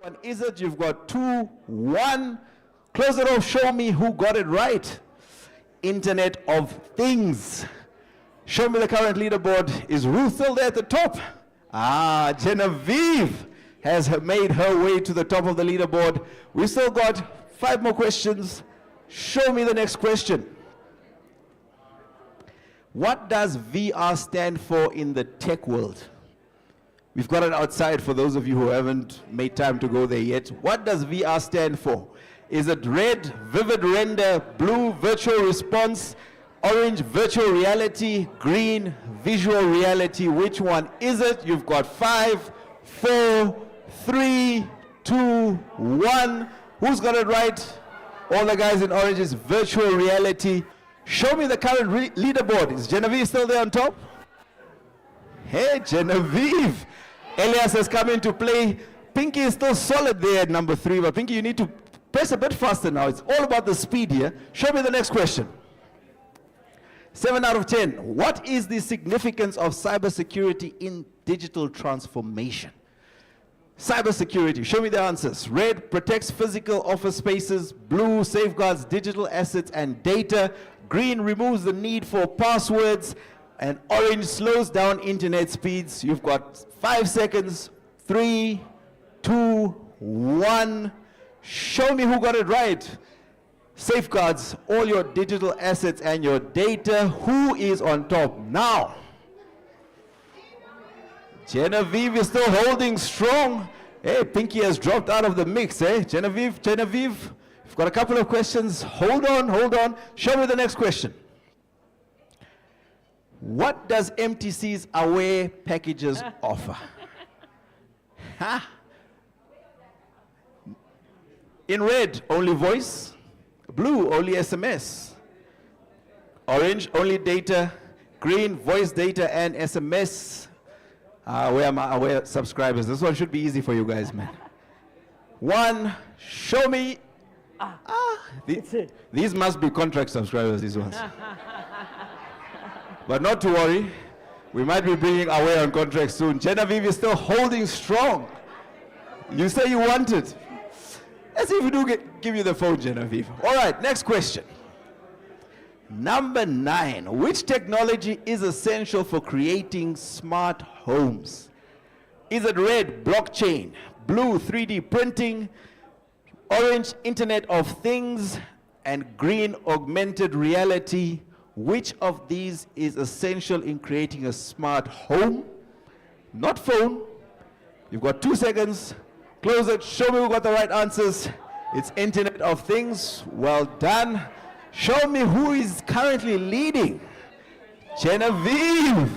one is it? You've got 2, 1. Close it off. Show me who got it right. Internet of Things. Show me the current leaderboard. Is Ruth still there at the top? Genevieve has made her way to the top of the leaderboard. We still got 5 more questions. Show me the next question. What does VR stand for in the tech world? We've got it outside for those of you who haven't made time to go there yet. What does VR stand for? Is it red, vivid render, blue, virtual response, orange, virtual reality, green, visual reality? Which one is it? You've got 5, 4, 3, 2, 1. Who's got it right? All the guys in orange is virtual reality. Show me the current leaderboard. Is Genevieve still there on top? Hey, Genevieve. Elias has come into play. Pinky is still solid there at number 3, but Pinky, you need to press a bit faster now. It's all about the speed here. Show me the next question. 7 out of 10. What is the significance of cybersecurity in digital transformation? Cybersecurity. Show me the answers. Red protects physical office spaces. Blue safeguards digital assets and data. Green removes the need for passwords. And orange slows down internet speeds. You've got 5 seconds. 3, 2, 1. Show me who got it right. Safeguards all your digital assets and your data. Who is on top now? Genevieve is still holding strong. Hey, Pinky has dropped out of the mix, eh? Genevieve, you've got a couple of questions. Hold on. Show me the next question. What does MTC's Aware packages offer? In red, only voice. Blue, only SMS. Orange, only data. Green, voice, data, and SMS. Where are my Aware subscribers? This one should be easy for you guys, man. 1, show me. These must be contract subscribers, these ones. But not to worry, we might be bringing Aware on contract soon. Genevieve is still holding strong. You say you want it. Let's see if we do give you the phone, Genevieve. All right, next question. Number 9. Which technology is essential for creating smart homes? Is it red, blockchain, blue, 3D printing, orange, Internet of Things, and green, augmented reality? Which of these is essential in creating a smart home? Not phone. You've got 2 seconds. Close it. Show me who got the right answers. It's Internet of Things. Well done. Show me who is currently leading. Genevieve.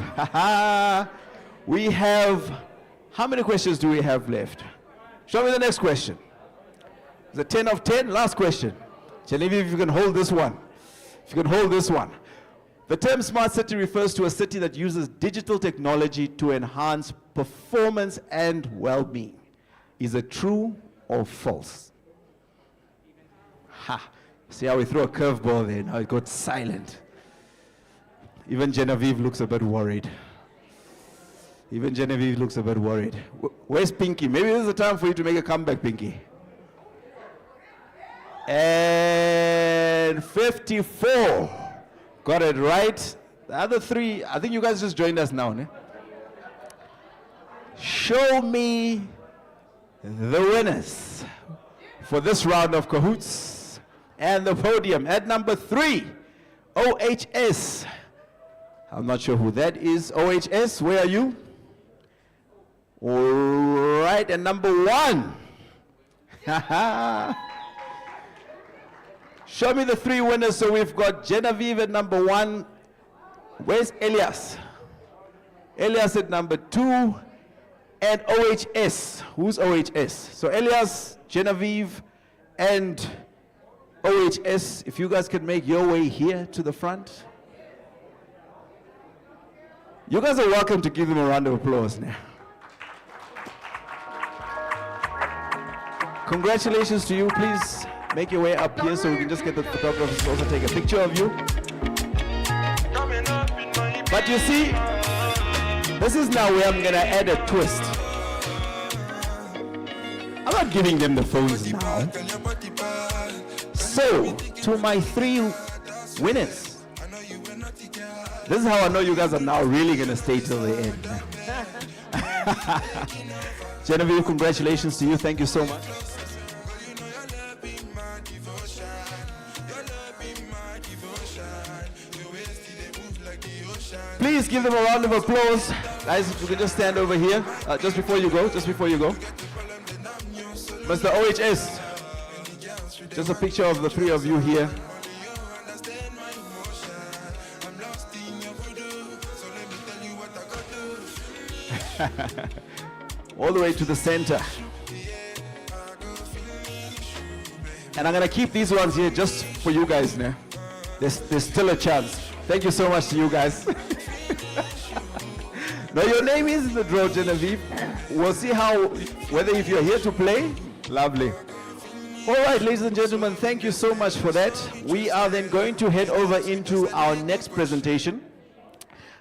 We have, how many questions do we have left? Show me the next question. Is it 10 of 10? Last question. Genevieve, if you can hold this one. If you can hold this one. The term smart city refers to a city that uses digital technology to enhance performance and well-being. Is it true or false? See how we threw a curveball there? Now it got silent. Even Genevieve looks a bit worried. Where's Pinky? Maybe this is the time for you to make a comeback, Pinky. And 54. Got it right. The other 3, I think you guys just joined us now, ne? Show me the winners for this round of Cahoots and the podium. At number 3, OHS. I'm not sure who that is. OHS, where are you? All right, and number 1. Show me the 3 winners. So we've got Genevieve at number 1. Where's Elias? Elias at number 2. And OHS. Who's OHS? So Elias, Genevieve, and OHS. If you guys can make your way here to the front. You guys are welcome to give them a round of applause now. Congratulations to you. Please make your way up here so we can just get the photographers to also take a picture of you. But you see, this is now where I'm gonna add a twist. How not giving them the phones now. So, to my 3 winners, this is how I know you guys are now really going to stay till the end. Genevieve, congratulations to you. Thank you so much. Please give them a round of applause. Guys, if you can just stand over here, just before you go. Mr. OHS, just a picture of the 3 of you here. All the way to the center. And I'm going to keep these ones here just for you guys now. There's still a chance. Thank you so much to you guys. Now your name is in the draw, Genevieve. We'll see whether if you're here to play. Lovely. All right, ladies and gentlemen, thank you so much for that. We are then going to head over into our next presentation.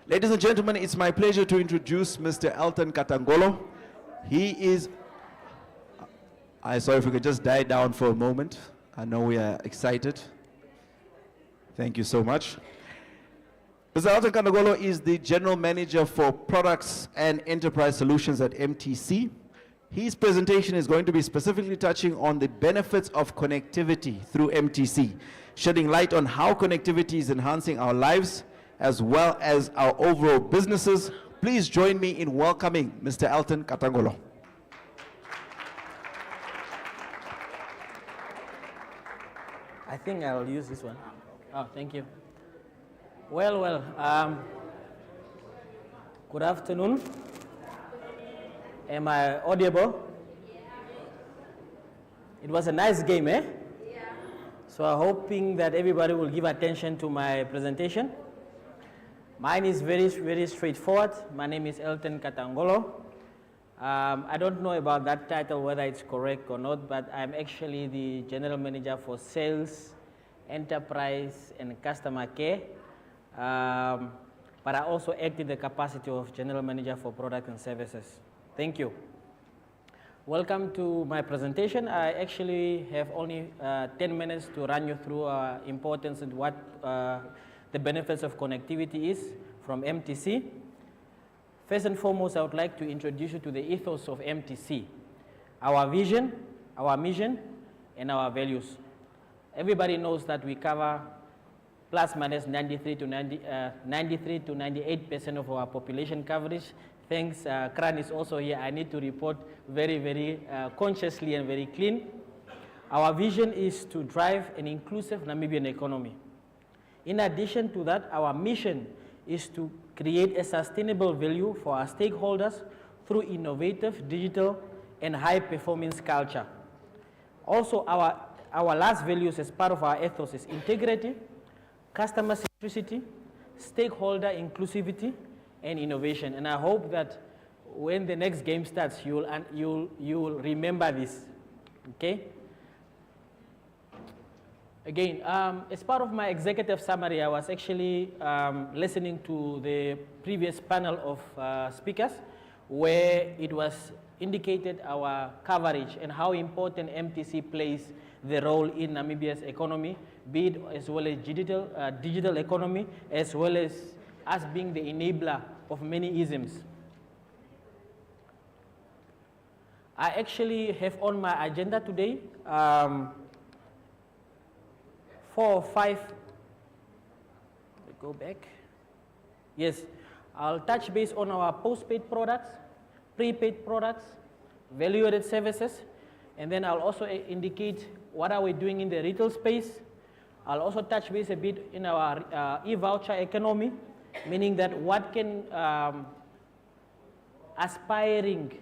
Ladies and gentlemen, it's my pleasure to introduce Mr. Elton Katangolo. He is, I sorry if we could just die down for a moment. I know we are excited. Thank you so much. Mr. Elton Katangolo is the General Manager for Products and Enterprise Solutions at MTC. His presentation is going to be specifically touching on the benefits of connectivity through MTC, shedding light on how connectivity is enhancing our lives as well as our overall businesses. Please join me in welcoming Mr. Elton Katangolo. I think I'll use this one. Oh, thank you. Well, good afternoon. Am I audible? Yeah. It was a nice game, eh? Yeah. So I'm hoping that everybody will give attention to my presentation. Mine is very, very straightforward. My name is Elton Katangolo. I don't know about that title, whether it's correct or not, but I'm actually the General Manager for Sales, Enterprise, and Customer Care. But I also act in the capacity of General Manager for Product and Services. Thank you. Welcome to my presentation. I actually have only 10 minutes to run you through importance and what the benefits of connectivity is from MTC. First and foremost, I would like to introduce you to the ethos of MTC, our vision, our mission, and our values. Everybody knows that we cover plus minus 93 to 98% of our population coverage. Thanks, Kran is also here. I need to report very, very consciously and very clean. Our vision is to drive an inclusive Namibian economy. In addition to that, our mission is to create a sustainable value for our stakeholders through innovative, digital, and high-performance culture. Also, our last values as part of our ethos is integrity, customer centricity, stakeholder inclusivity, and innovation. And I hope that when the next game starts, you'll remember this, okay? Again, as part of my executive summary, I was actually listening to the previous panel of speakers where it was indicated our coverage and how important MTC plays the role in Namibia's economy, be it as well as digital economy, as well as us being the enabler of many isms. I actually have on my agenda today 4 or 5, go back. Yes, I'll touch base on our postpaid products, prepaid products, value-added services, and then I'll also indicate what are we doing in the retail space. I'll also touch base a bit in our e-voucher economy, meaning that what can aspiring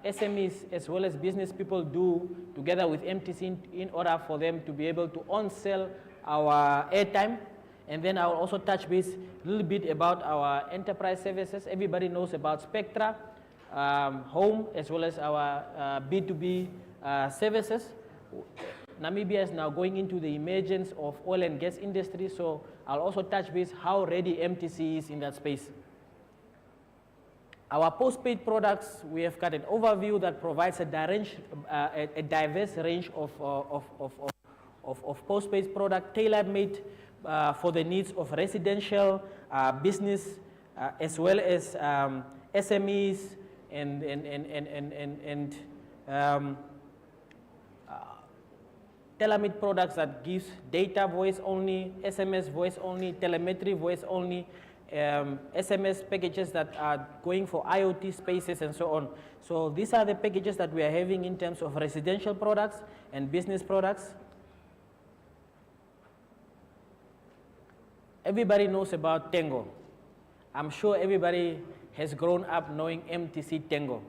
SMEs as well as business people do together with MTC in order for them to be able to on-sell our airtime. And then I'll also touch base a little bit about our enterprise services. Everybody knows about Spectra, Home, as well as our B2B services. Namibia is now going into the emergence of oil and gas industry, so I'll also touch base how ready MTC is in that space. Our postpaid products, we have got an overview that provides a diverse range of postpaid product tailor-made for the needs of residential, business, as well as SMEs and tailor-made products that gives data voice only, SMS voice only, telemetry voice only, SMS packages that are going for IoT spaces and so on. So these are the packages that we are having in terms of residential products and business products. Everybody knows about Tango. I'm sure everybody has grown up knowing MTC Tango.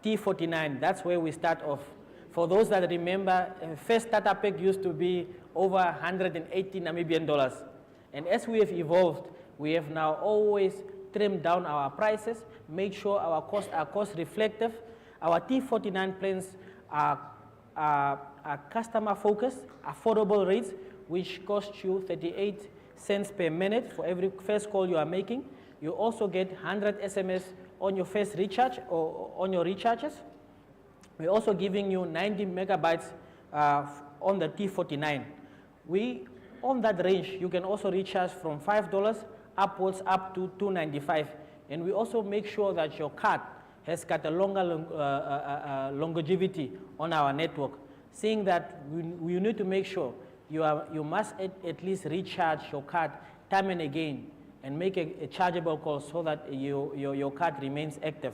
T49, that's where we start off. For those that remember, first starter pack used to be over 180 Namibian dollars. And as we have evolved, we have now always trimmed down our prices, make sure our costs are cost reflective. Our T49 plans are customer focused, affordable rates, which cost you 38 cents per minute for every first call you are making. You also get 100 SMS on your first recharge or on your recharges. We're also giving you 90 megabytes on the T49. On that range, you can also recharge from $5 upwards up to $2.95. And we also make sure that your card has got a longer longevity on our network, saying that we need to make sure you must at least recharge your card time and again and make a chargeable call so that your card remains active.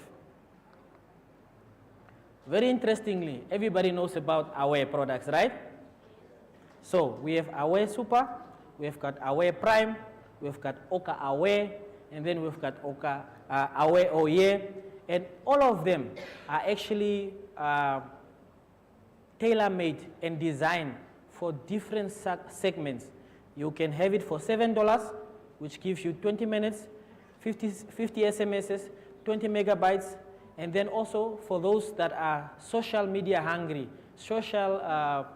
Very interestingly, everybody knows about Aware products, right? So we have Aware Super, we've got Aware Prime, we've got Oka Aware, and then we've got Oka Aware Oye, and all of them are actually tailor-made and designed for different segments. You can have it for $7, which gives you 20 minutes, 50 SMSs, 20 megabytes, and then also for those that are social media hungry, social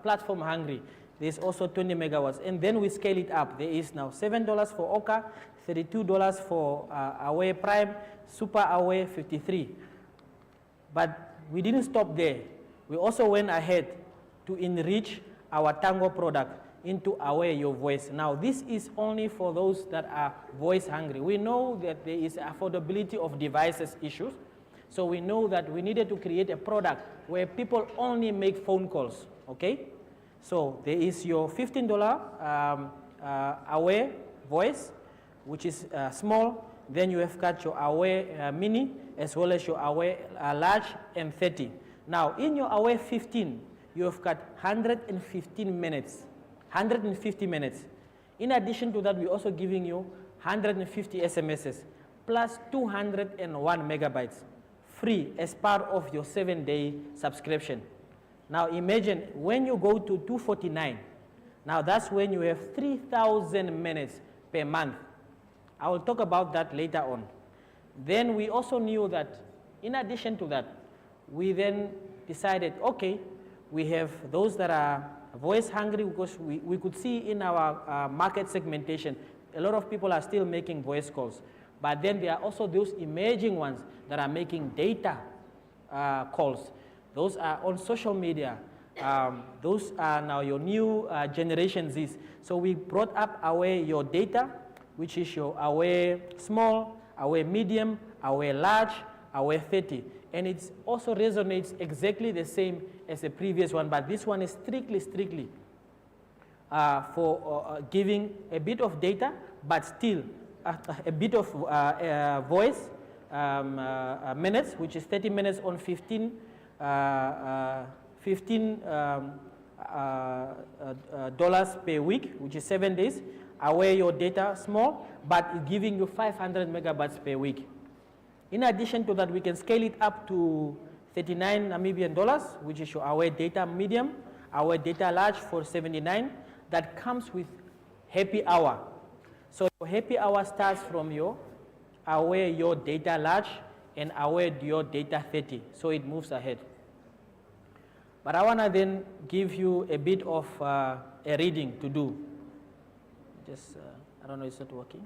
platform hungry, there's also 20 megawatts. And then we scale it up. There is now $7 for Oka, $32 for Aware Prime, Super Aware 53. But we didn't stop there. We also went ahead to enrich our Tango product into Aware Your Voice. Now this is only for those that are voice hungry. We know that there is affordability of devices issues. So we know that we needed to create a product where people only make phone calls, okay? So there is your $15 Aware Voice, which is small. Then you have got your Aware Mini, as well as your Aware Large and 30. Now in your Aware 15, you have got 115 minutes, 150 minutes. In addition to that, we're also giving you 150 SMSs plus 201 megabytes free as part of your 7-day subscription. Now imagine when you go to 249, now that's when you have 3,000 minutes per month. I will talk about that later on. Then we also knew that in addition to that, we then decided, okay, we have those that are voice hungry because we could see in our market segmentation, a lot of people are still making voice calls. But then there are also those emerging ones that are making data calls. Those are on social media. Those are now your new Generation Zs. So we brought up Aware Your Data, which is your Aware Small, Aware Medium, Aware Large, Aware 30. And it also resonates exactly the same as the previous one, but this one is strictly for giving a bit of data, but still a bit of voice minutes, which is 30 minutes on $15 per week, which is 7 days. Aware Your Data Small, but giving you 500 megabytes per week. In addition to that, we can scale it up to 39 Namibian dollars, which is your Aware Data Medium, Aware Data Large for 79. That comes with Happy Hour. So your Happy Hour starts from your Aware Your Data Large and Aware Your Data 30. So it moves ahead. But I want to then give you a bit of a reading to do. I don't know, it's not working.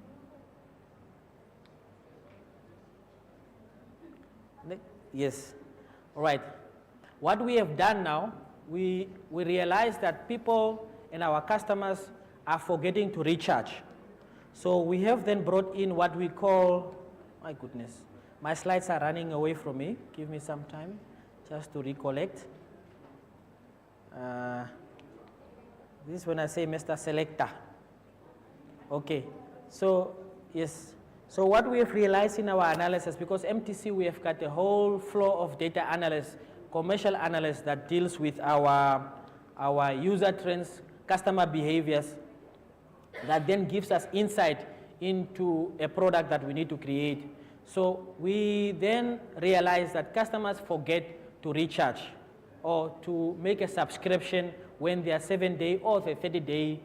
Yes. All right. What we have done now, we realize that people and our customers are forgetting to recharge. So we have then brought in what we call, my goodness, my slides are running away from me. Give me some time just to recollect. This is when I say Mr. Selector. Okay, so yes. So what we have realized in our analysis, because MTC, we have got a whole flow of data analysts, commercial analysts that deals with our user trends, customer behaviors, that then gives us insight into a product that we need to create. So we then realize that customers forget to recharge or to make a subscription when their 7-day or the 30-day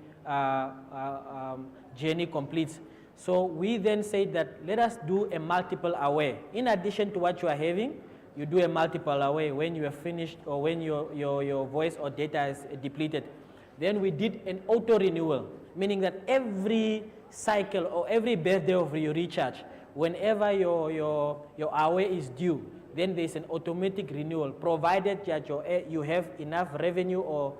journey completes. So we then say that let us do a multiple away. In addition to what you are having, you do a multiple away when you are finished or when your voice or data is depleted. Then we did an auto renewal, meaning that every cycle or every birthday of your recharge, whenever your away is due, then there's an automatic renewal, provided that you have enough revenue or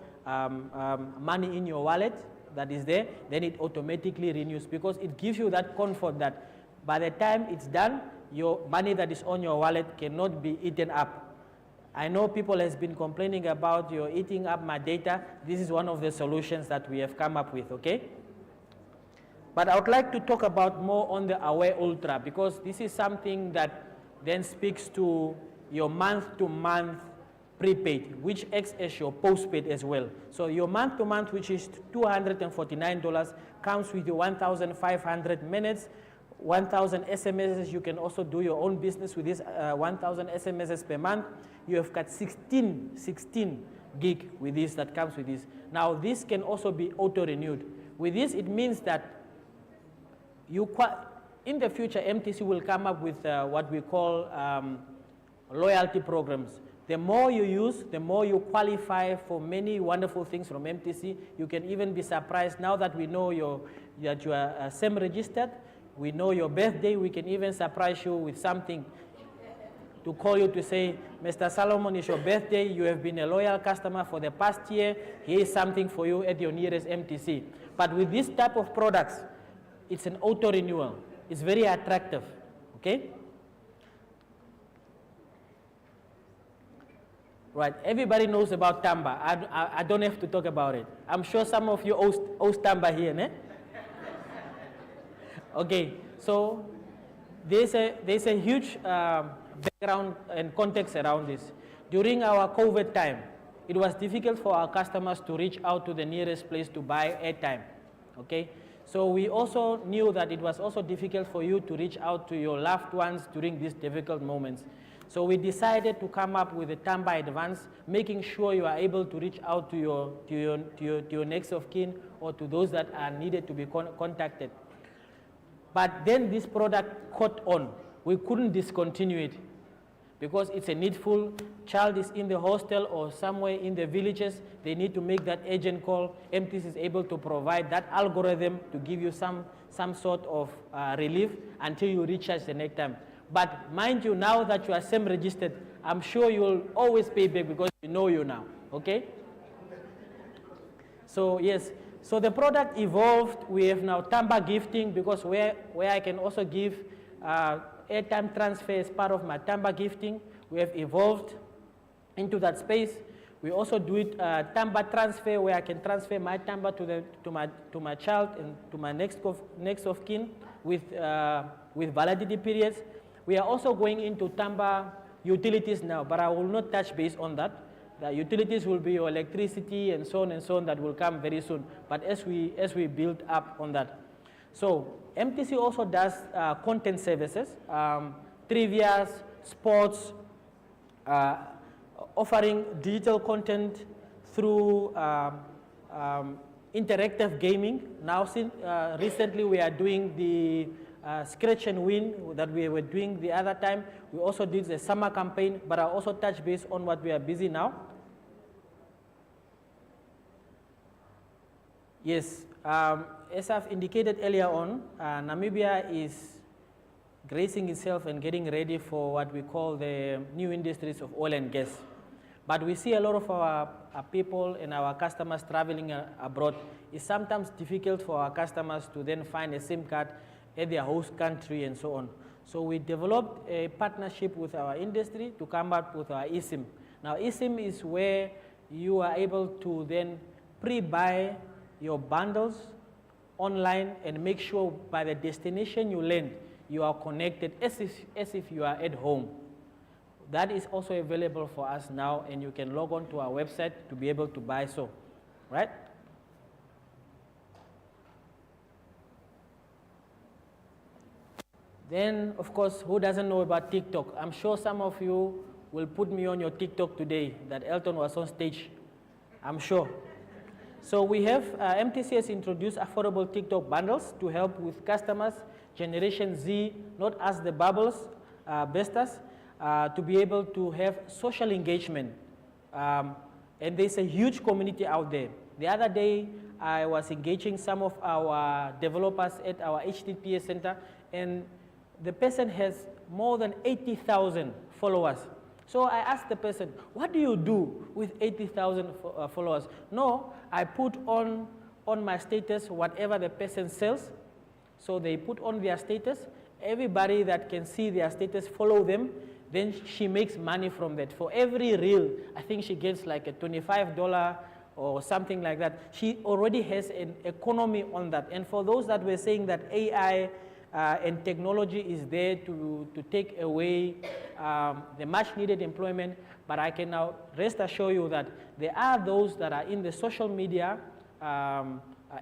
money in your wallet that is there, then it automatically renews, because it gives you that comfort that by the time it's done, your money that is on your wallet cannot be eaten up. I know people has been complaining about you're eating up my data. This is one of the solutions that we have come up with, okay? But I would like to talk about more on the Aware Ultra, because this is something that then speaks to your month-to-month prepaid, which acts as your postpaid as well. So your month-to-month, which is $249, comes with your 1,500 minutes, 1,000 SMSs. You can also do your own business with this 1,000 SMSs per month. You have got 16 gig with this that comes with this. Now this can also be auto-renewed. With this, it means that in the future, MTC will come up with what we call loyalty programs. The more you use, the more you qualify for many wonderful things from MTC. You can even be surprised now that we know that you are SEM registered. We know your birthday. We can even surprise you with something to call you to say, Mr. Solomon, it's your birthday. You have been a loyal customer for the past year. Here is something for you at your nearest MTC. But with this type of products, it's an auto renewal. It's very attractive, okay? Right, everybody knows about Tamba. I don't have to talk about it. I'm sure some of you owe Tamba here, ne? Okay, so there's a huge background and context around this. During our COVID time, it was difficult for our customers to reach out to the nearest place to buy airtime, okay? So we also knew that it was also difficult for you to reach out to your loved ones during these difficult moments. So we decided to come up with a Tamba Advance, making sure you are able to reach out to your next of kin or to those that are needed to be contacted. But then this product caught on. We couldn't discontinue it because it's a needful. Child is in the hostel or somewhere in the villages. They need to make that urgent call. MTC is able to provide that algorithm to give you some sort of relief until you recharge the next time. But mind you, now that you are SEM registered, I'm sure you will always pay back because we know you now, okay? So yes, so the product evolved. We have now Tamba gifting, because where I can also give airtime transfer as part of my Tamba gifting. We have evolved into that space. We also do it Tamba transfer, where I can transfer my Tamba to my child and to my next of kin with validity periods. We are also going into Tamba utilities now, but I will not touch base on that. The utilities will be your electricity and so on that will come very soon. But as we build up on that. So MTC also does content services, trivias, sports, offering digital content through interactive gaming. Now, recently we are doing the Scratch and Win that we were doing the other time. We also did the summer campaign, but I'll also touch base on what we are busy now. Yes, as I've indicated earlier on, Namibia is gracing itself and getting ready for what we call the new industries of oil and gas. But we see a lot of our people and our customers traveling abroad. It's sometimes difficult for our customers to then find a SIM card at their host country and so on. So we developed a partnership with our industry to come up with our eSIM. Now eSIM is where you are able to then pre-buy your bundles online and make sure by the destination you land, you are connected as if you are at home. That is also available for us now, and you can log on to our website to be able to buy so, right? Then, of course, who doesn't know about TikTok? I'm sure some of you will put me on your TikTok today that Elton was on stage. I'm sure. So we have, MTC has introduced affordable TikTok bundles to help with customers, Generation Z, not as the bubbles, besters, to be able to have social engagement. And there's a huge community out there. The other day, I was engaging some of our developers at our HTTPS center, and the person has more than 80,000 followers. So I asked the person, what do you do with 80,000 followers? No, I put on my status whatever the person sells. So they put on their status. Everybody that can see their status follow them. Then she makes money from that. For every reel, I think she gets like a $25 or something like that. She already has an economy on that. And for those that were saying that AI and technology is there to take away the much needed employment, but I can now rest assure you that there are those that are in the social media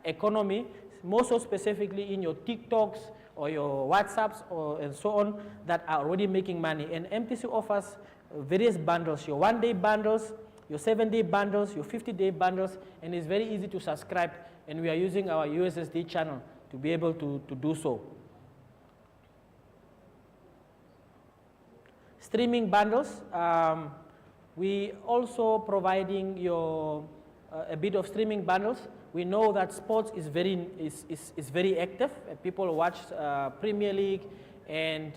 economy, more so specifically in your TikToks or your WhatsApps and so on, that are already making money. And MTC offers various bundles, your 1-day bundles, your 7-day bundles, your 50-day bundles, and it's very easy to subscribe, and we are using our USSD channel to be able to do so. Streaming bundles, we also providing your a bit of streaming bundles. We know that sports is very active. People watch Premier League and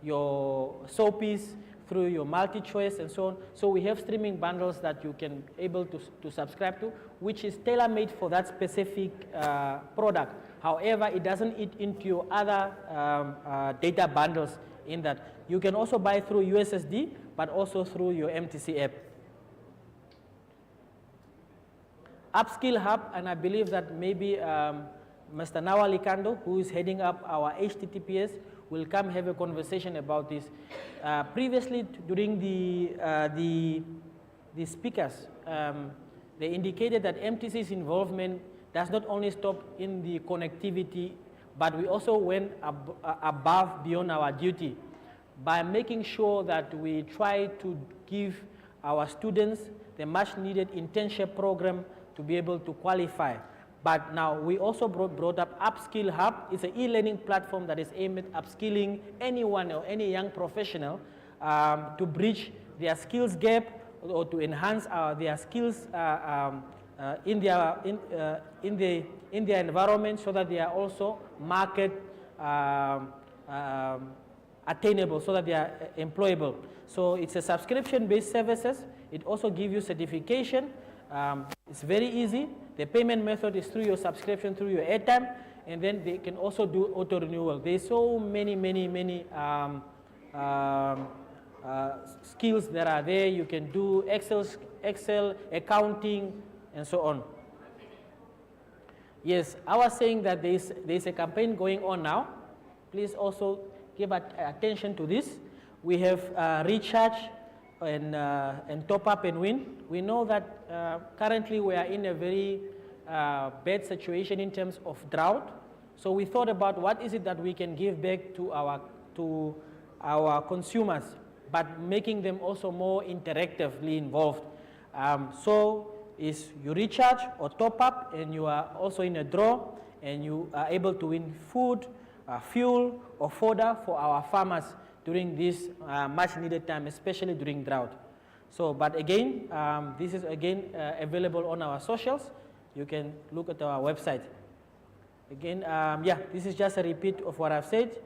your soapies through your multi-choice and so on. So we have streaming bundles that you can able to subscribe to, which is tailor-made for that specific product. However, it doesn't eat into your other data bundles in that. You can also buy through USSD, but also through your MTC app. Upskill Hub, and I believe that maybe Mr. Nawali Kando, who is heading up our HTTPS, will come have a conversation about this. Previously, during the speakers, they indicated that MTC's involvement does not only stop in the connectivity, but we also went above beyond our duty by making sure that we try to give our students the much needed internship program to be able to qualify. But now we also brought up Upskill Hub. It's an e-learning platform that is aimed at upskilling anyone or any young professional to bridge their skills gap or to enhance their skills in their environment, so that they are also market attainable, so that they are employable. So it's a subscription-based services. It also gives you certification. It's very easy. The payment method is through your subscription, through your airtime, and then they can also do auto renewal. There's so many skills that are there. You can do Excel, accounting, and so on. Yes, I was saying that there's a campaign going on now. Please also give attention to this. We have recharge and top up and win. We know that currently we are in a very bad situation in terms of drought. So we thought about what is it that we can give back to our consumers, but making them also more interactively involved. So is you recharge or top up, and you are also in a draw, and you are able to win food, fuel, or fodder for our farmers during this much needed time, especially during drought. So, but again, this is again available on our socials. You can look at our website. Again, yeah, this is just a repeat of what I've said.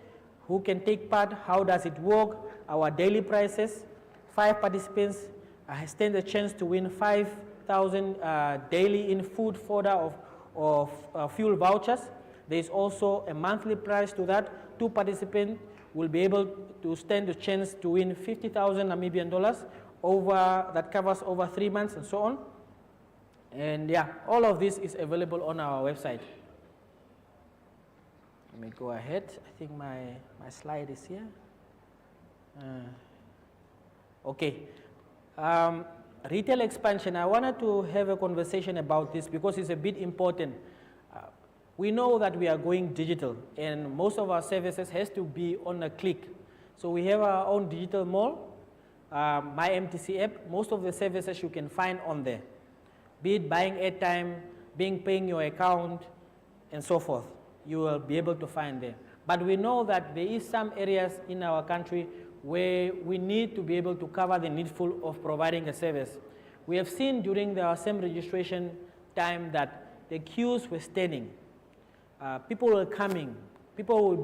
who can take part, how does it work, our daily prices. 5 participants stand a chance to win 5,000 daily in food, fodder, of fuel vouchers. There is also a monthly prize to that. 2 participants will be able to stand a chance to win 50,000 Namibian dollars that covers over 3 months and so on. And yeah, all of this is available on our website. Let me go ahead. I think my slide is here. Okay. Retail expansion. I wanted to have a conversation about this because it's a bit important. We know that we are going digital, and most of our services has to be on a click. So we have our own digital mall, my MTC app. Most of the services you can find on there, be it buying airtime, paying your account, and so forth. You will be able to find there. But we know that there is some areas in our country where we need to be able to cover the needful of providing a service. We have seen during the SEM registration time that the queues were standing. People were coming. People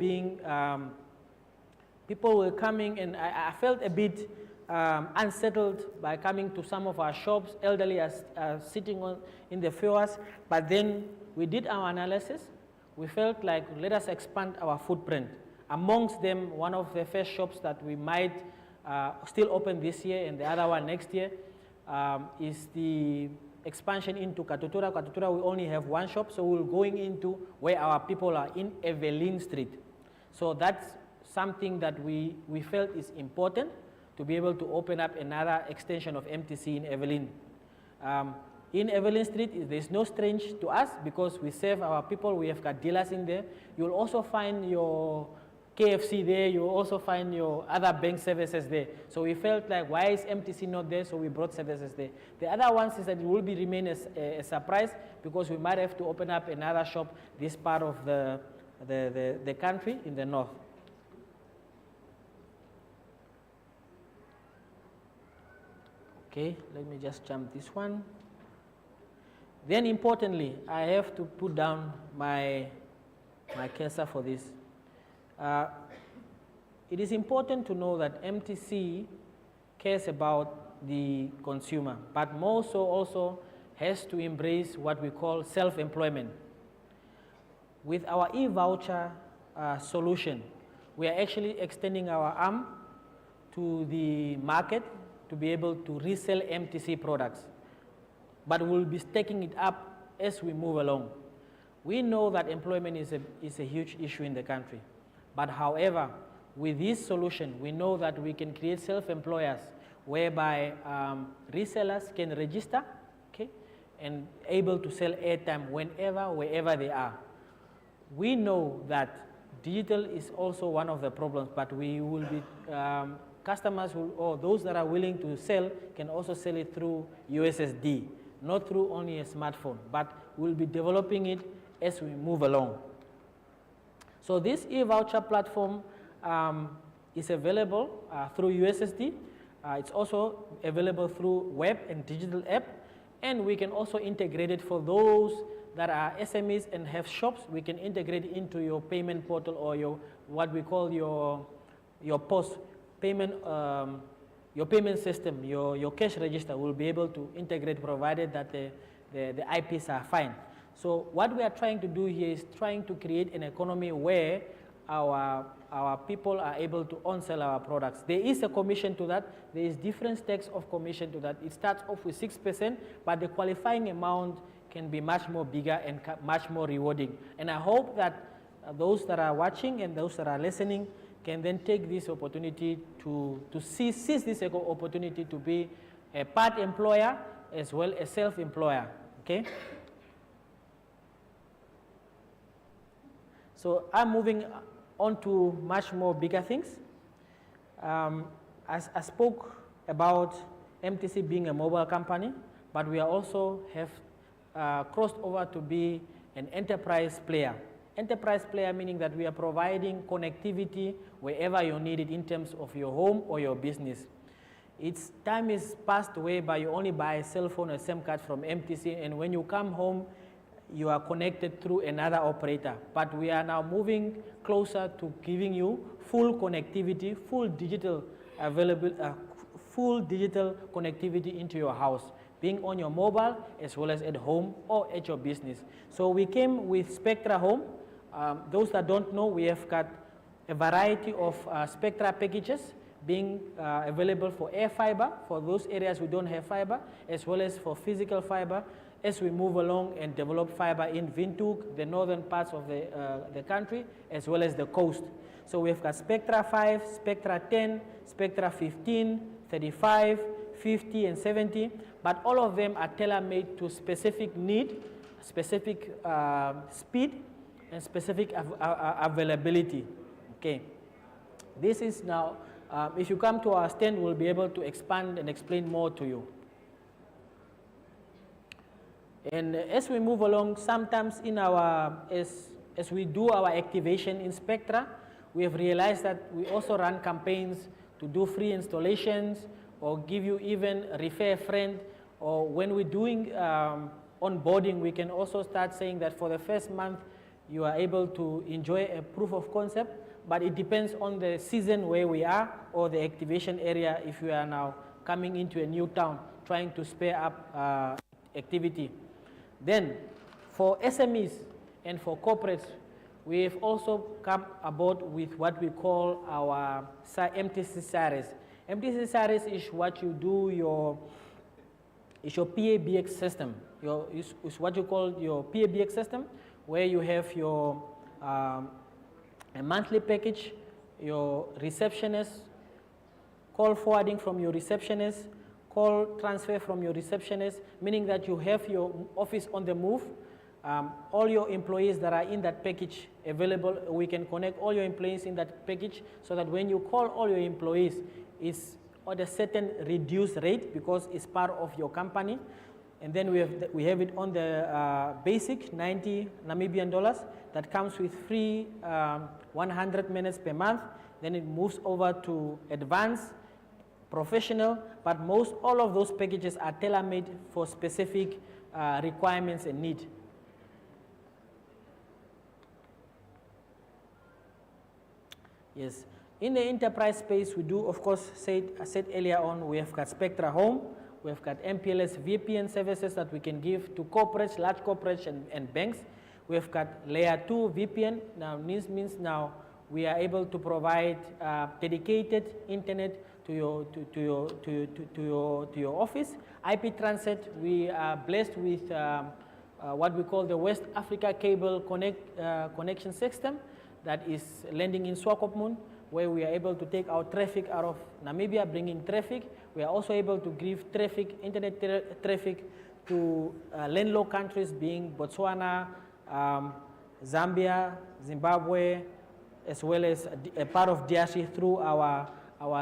were coming, and I felt a bit unsettled by coming to some of our shops. Elderly are sitting in the floors. But then we did our analysis. We felt like, let us expand our footprint. Amongst them, one of the first shops that we might still open this year and the other one next year is the expansion into Katutura. Katutura, we only have 1 shop, so we're going into where our people are in Evelyn Street. So that's something that we felt is important to be able to open up another extension of MTC in Evelyn. In Evelyn Street, there's no strange to us because we serve our people. We have got dealers in there. You'll also find your KFC there. You'll also find your other bank services there. So we felt like, why is MTC not there? So we brought services there. The other ones is that it will remain a surprise because we might have to open up another shop this part of the country in the north. Okay, let me just jump this one. Then importantly, I have to put down my cursor for this. It is important to know that MTC cares about the consumer, but more so also has to embrace what we call self-employment. With our e-voucher solution, we are actually extending our arm to the market to be able to resell MTC products. But we'll be taking it up as we move along. We know that employment is a huge issue in the country. But however, with this solution, we know that we can create self-employers whereby resellers can register, okay, and able to sell airtime wherever they are. We know that digital is also one of the problems, but we will be, customers or those that are willing to sell can also sell it through USSD. Not through only a smartphone, but we'll be developing it as we move along. So this e-voucher platform is available through USSD. It's also available through web and digital app, and we can also integrate it for those that are SMEs and have shops. We can integrate it into your payment portal or your what we call your POS payment. Your payment system, your cash register will be able to integrate provided that the IPs are fine. So what we are trying to do here is trying to create an economy where our people are able to on-sell our products. There is a commission to that. There is different stacks of commission to that. It starts off with 6%, but the qualifying amount can be much more bigger and much more rewarding. And I hope that those that are watching and those that are listening can then take this opportunity to seize this opportunity to be a part employer as well as self-employer, okay? So I'm moving on to much more bigger things. As I spoke about MTC being a mobile company, but we are also have crossed over to be an enterprise player. Enterprise player meaning that we are providing connectivity wherever you need it in terms of your home or your business. Its time is past whereby you only buy a cell phone or SIM card from MTC, and when you come home, you are connected through another operator. But we are now moving closer to giving you full connectivity, full digital connectivity into your house, being on your mobile as well as at home or at your business. So we came with Spectra Home. Those that don't know, we have got a variety of Spectra packages being available for air fiber, for those areas we don't have fiber, as well as for physical fiber, as we move along and develop fiber in Windhoek, the northern parts of the country, as well as the coast. So we've got Spectra 5, Spectra 10, Spectra 15, 35, 50, and 70, but all of them are tailor-made to specific need, specific speed, and specific availability. Okay. This is now, if you come to our stand, we'll be able to expand and explain more to you. And as we move along, sometimes in our, as we do our activation in Spectra, we have realized that we also run campaigns to do free installations or give you even refer a friend, or when we're doing onboarding, we can also start saying that for the first month, you are able to enjoy a proof of concept, but it depends on the season where we are or the activation area if we are now coming into a new town, trying to spare up activity. Then, for SMEs and for corporates, we have also come aboard with what we call our MTC series. MTC series is what you do is your PABX system. Is what you call your PABX system, where you have your a monthly package, your receptionist, call forwarding from your receptionist, call transfer from your receptionist, meaning that you have your office on the move. All your employees that are in that package available, we can connect all your employees in that package so that when you call all your employees, it's at a certain reduced rate because it's part of your company. And then we have it on the basic, 90 Namibian dollars, that comes with free 100 minutes per month. Then it moves over to advanced, professional, but all of those packages are tailor-made for specific requirements and need. Yes, in the enterprise space, we do, of course, I said earlier on, we have got Spectra Home, we have got MPLS VPN services that we can give to corporates, large corporates and banks. We have got layer 2 VPN. Now this means now we are able to provide dedicated internet to your office. IP transit, we are blessed with what we call the West Africa Cable connection system that is landing in Swakopmund, where we are able to take our traffic out of Namibia, bringing traffic. We are also able to give traffic, internet traffic to landlocked countries being Botswana, Zambia, Zimbabwe, as well as a part of DRC through our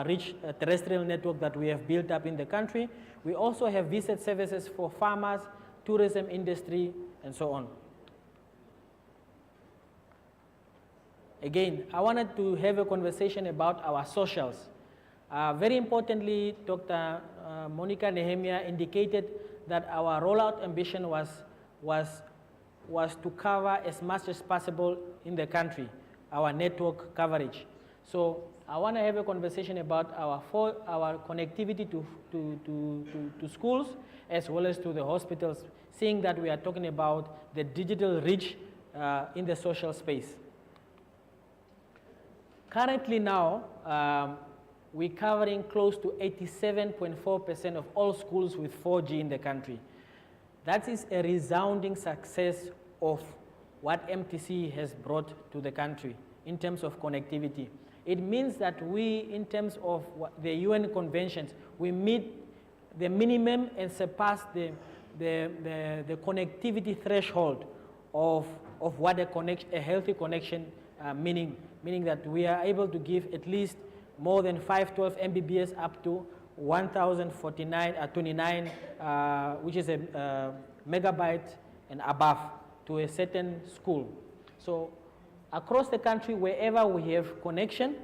rich terrestrial network that we have built up in the country. We also have visit services for farmers, tourism industry, and so on. Again, I wanted to have a conversation about our socials. Very importantly, Dr. Monica Nehemia indicated that our rollout ambition was to cover as much as possible in the country, our network coverage. So I want to have a conversation about our connectivity to schools as well as to the hospitals, seeing that we are talking about the digital reach in the social space. Currently now, we're covering close to 87.4% of all schools with 4G in the country. That is a resounding success of what MTC has brought to the country in terms of connectivity. It means that we, in terms of the UN conventions, we meet the minimum and surpass the connectivity threshold of what a healthy connection meaning that we are able to give at least more than 512 Mbps up to 1029, which is a megabyte and above to a certain school. So across the country, wherever we have connection,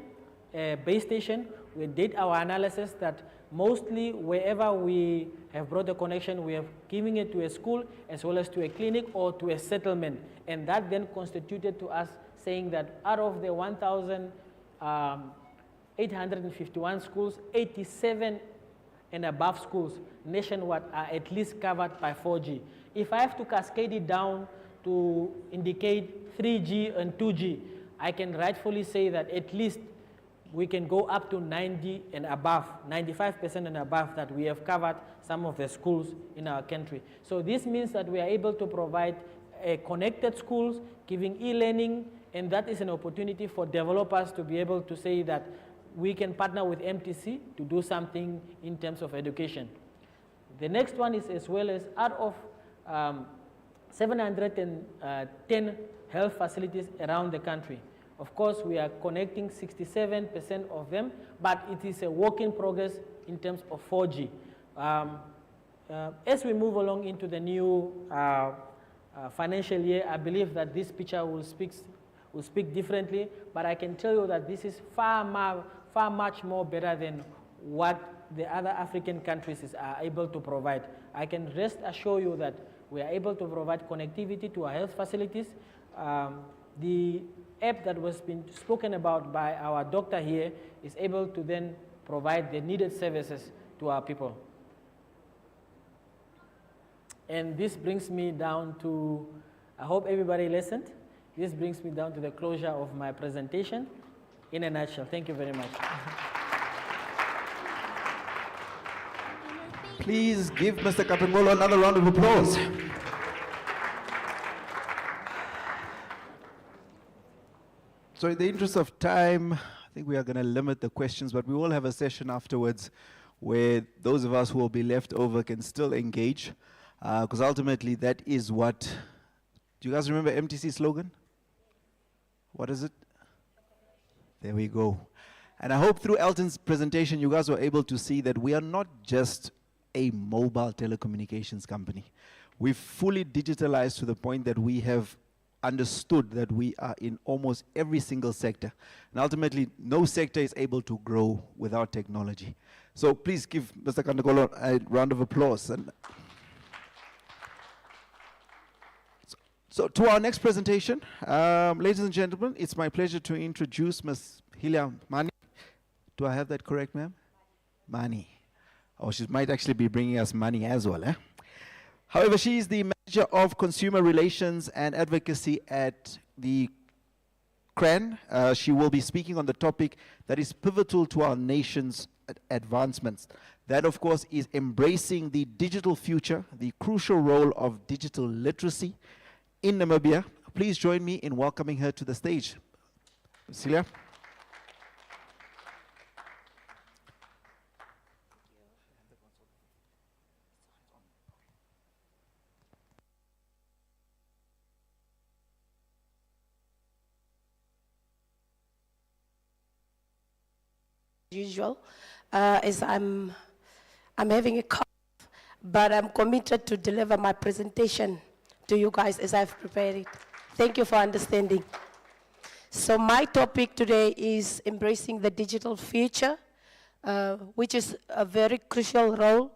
base station. We did our analysis that mostly wherever we have brought a connection, we have given it to a school as well as to a clinic or to a settlement. And that then constituted to us saying that out of the 1,851 schools, 87 and above schools nationwide are at least covered by 4G. If I have to cascade it down to indicate 3G and 2G, I can rightfully say that at least we can go up to 90 and above, 95% and above, that we have covered some of the schools in our country. So this means that we are able to provide connected schools, giving e-learning, and that is an opportunity for developers to be able to say that we can partner with MTC to do something in terms of education. The next one is as well as out of 710 health facilities around the country. Of course, we are connecting 67% of them, but it is a work in progress in terms of 4G. As we move along into the new financial year, I believe that this picture will speak differently, but I can tell you that this is far much more better than what the other African countries are able to provide. I can rest assure you that we are able to provide connectivity to our health facilities. The app that was been spoken about by our doctor here is able to then provide the needed services to our people. And this brings me down to, I hope everybody listened. This brings me down to the closure of my presentation in a nutshell. Thank you very much. Please give Mr. Kapengolo another round of applause. So in the interest of time, I think we are going to limit the questions, but we will have a session afterwards where those of us who will be left over can still engage, because ultimately that is what, do you guys remember MTC slogan? What is it? There we go. And I hope through Elton's presentation, you guys were able to see that we are not just a mobile telecommunications company. We've fully digitalized to the point that we have understood that we are in almost every single sector. And ultimately, no sector is able to grow without technology. So please give Mr. Kapengolo a round of applause. And so to our next presentation, ladies and gentlemen, it's my pleasure to introduce Ms. Hilia Mani. Do I have that correct, ma'am? Mani. Oh, she might actually be bringing us money as well, eh? However, she is the Manager of Consumer Relations and Advocacy at the CRAN. She will be speaking on the topic that is pivotal to our nation's advancements. That, of course, is embracing the digital future, the crucial role of digital literacy in Namibia. Please join me in welcoming her to the stage. Celia. Usual, as I'm having a cough, but I'm committed to deliver my presentation to you guys as I've prepared it. Thank you for understanding. So my topic today is embracing the digital future, which is a very crucial role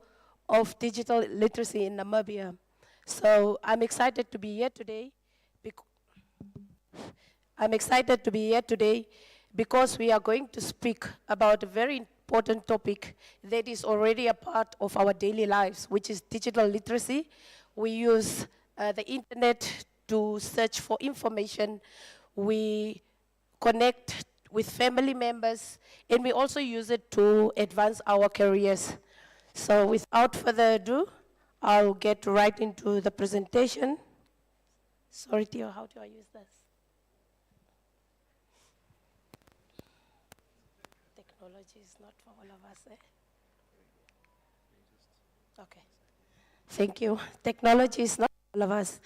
of digital literacy in Namibia. So I'm excited to be here today. Because we are going to speak about a very important topic that is already a part of our daily lives, which is digital literacy. We use the internet to search for information. We connect with family members, and we also use it to advance our careers. So without further ado, I'll get right into the presentation. Sorry, Theo, how do I use this? Technology is not for all of us, eh? Okay. Thank you. Technology is not for all of us.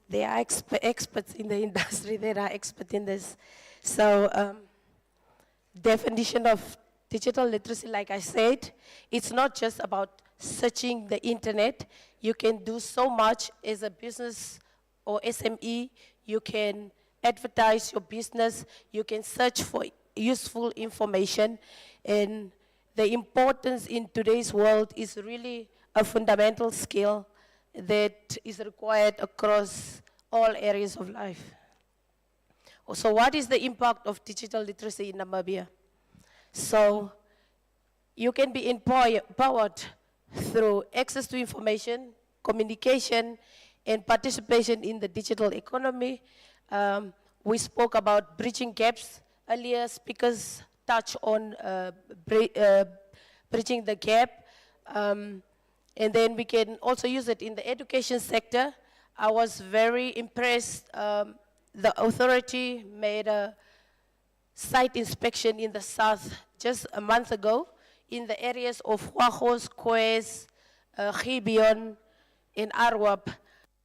There are experts in the industry that are experts in this. So, definition of digital literacy, like I said, it's not just about searching the internet. You can do so much as a business or SME. You can advertise your business. You can search for useful information, and the importance in today's world is really a fundamental skill that is required across all areas of life. So what is the impact of digital literacy in Namibia? So you can be empowered through access to information, communication, and participation in the digital economy. We spoke about bridging gaps. Earlier speakers touched on bridging the gap. And then we can also use it in the education sector. I was very impressed. The authority made a site inspection in the south just a month ago in the areas of Huajos, Kwes, Gibeon, and Arwap.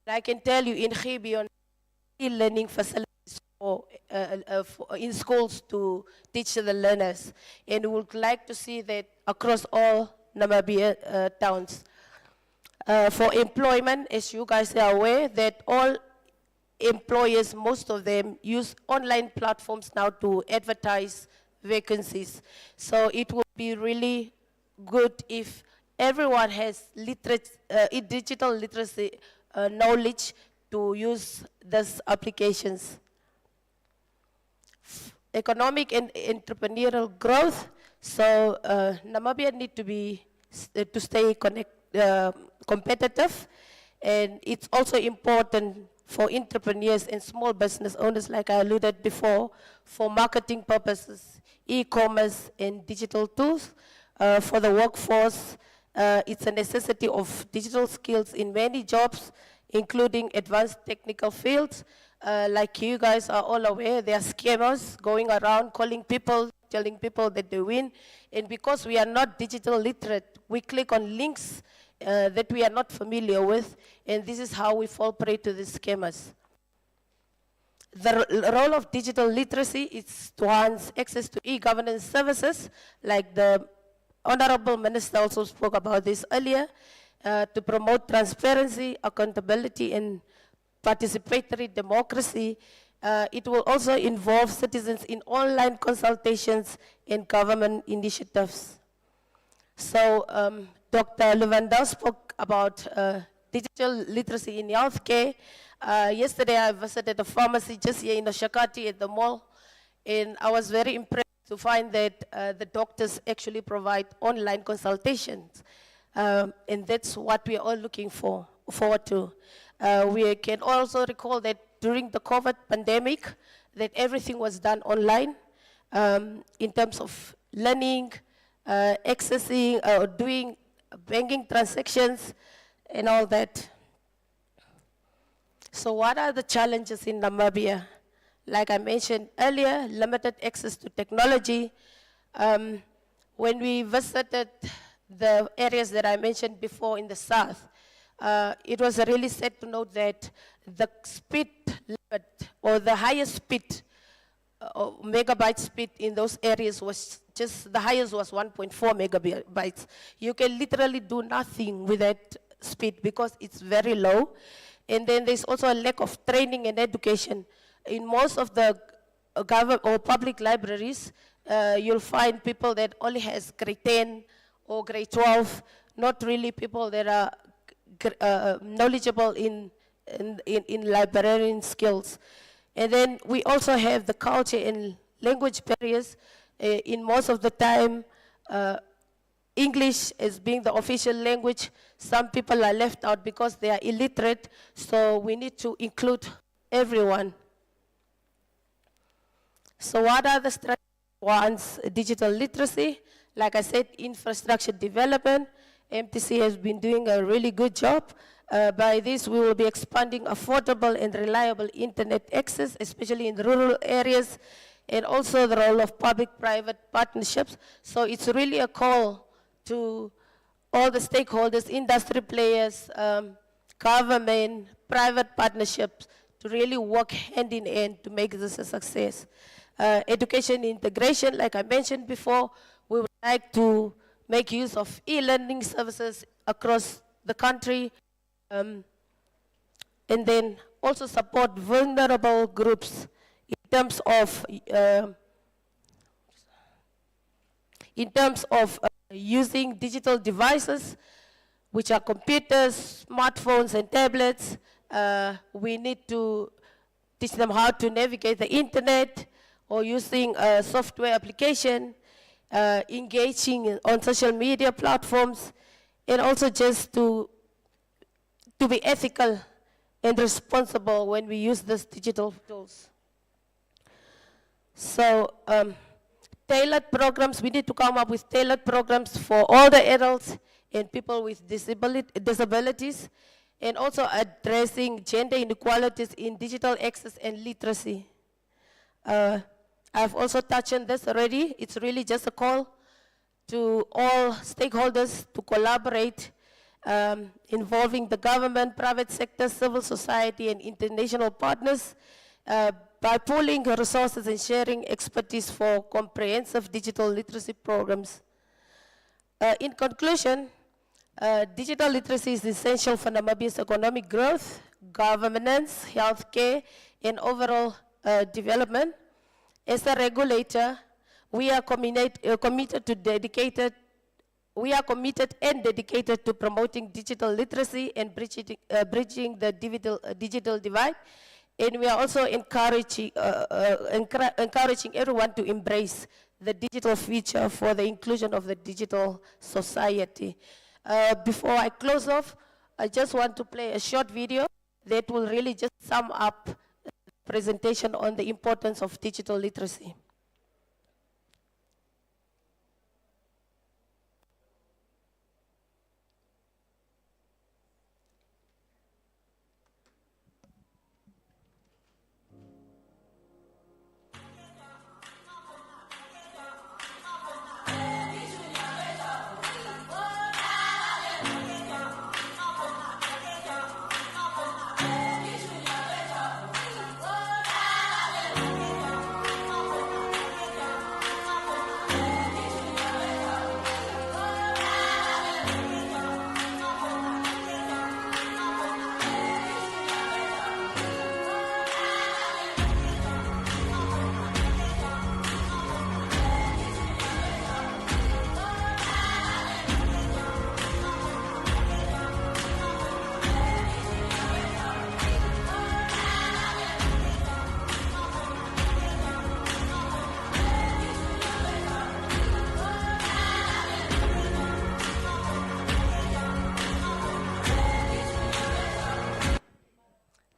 I can tell you in Gibeon, e-learning facilities in schools to teach the learners. And we would like to see that across all Namibia towns. For employment, as you guys are aware, that all employers, most of them, use online platforms now to advertise vacancies. So it would be really good if everyone has digital literacy knowledge to use these applications. Economic and entrepreneurial growth. So Namibia need to stay competitive, and it's also important for entrepreneurs and small business owners, like I alluded before, for marketing purposes, e-commerce and digital tools. For the workforce, it's a necessity of digital skills in many jobs, including advanced technical fields. Like you guys are all aware, there are scammers going around calling people, telling people that they win. And because we are not digital literate, we click on links that we are not familiar with, and this is how we fall prey to the scammers. The role of digital literacy is to enhance access to e-governance services, like the Honorable Minister also spoke about this earlier, to promote transparency, accountability, and participatory democracy. It will also involve citizens in online consultations and government initiatives. So Dr. Luvendal spoke about digital literacy in healthcare. Yesterday I visited a pharmacy just here in Oshakati at the mall, and I was very impressed to find that the doctors actually provide online consultations. And that's what we are all looking forward to. We can also recall that during the COVID pandemic, that everything was done online in terms of learning, accessing, or doing banking transactions, and all that. So what are the challenges in Namibia? Like I mentioned earlier, limited access to technology. When we visited the areas that I mentioned before in the south, it was really sad to note that the speed limit, or the highest speed, megabyte speed in those areas was just, the highest was 1.4 megabytes. You can literally do nothing with that speed because it's very low. And then there's also a lack of training and education. In most of the government or public libraries, you'll find people that only has grade 10 or grade 12, not really people that are knowledgeable in librarian skills. And then we also have the culture and language barriers. In most of the time, English as being the official language, some people are left out because they are illiterate, so we need to include everyone. So what are the strategies towards digital literacy? Like I said, infrastructure development. MTC has been doing a really good job. By this, we will be expanding affordable and reliable internet access, especially in rural areas, and also the role of public-private partnerships. So it's really a call to all the stakeholders, industry players, government, private partnerships, to really work hand in hand to make this a success. Education integration, like I mentioned before, we would like to make use of e-learning services across the country, and then also support vulnerable groups in terms of in terms of using digital devices, which are computers, smartphones, and tablets. We need to teach them how to navigate the internet or using a software application, engaging on social media platforms, and also just to be ethical and responsible when we use these digital tools. So tailored programs, we need to come up with tailored programs for all the adults and people with disabilities, and also addressing gender inequalities in digital access and literacy. I've also touched on this already. It's really just a call to all stakeholders to collaborate, involving the government, private sector, civil society, and international partners by pooling resources and sharing expertise for comprehensive digital literacy programs. In conclusion, digital literacy is essential for Namibia's economic growth, governance, healthcare, and overall development. As a regulator, we are committed and dedicated to promoting digital literacy and bridging the digital divide. And we are also encouraging everyone to embrace the digital future for the inclusion of the digital society. Before I close off, I just want to play a short video that will really just sum up the presentation on the importance of digital literacy.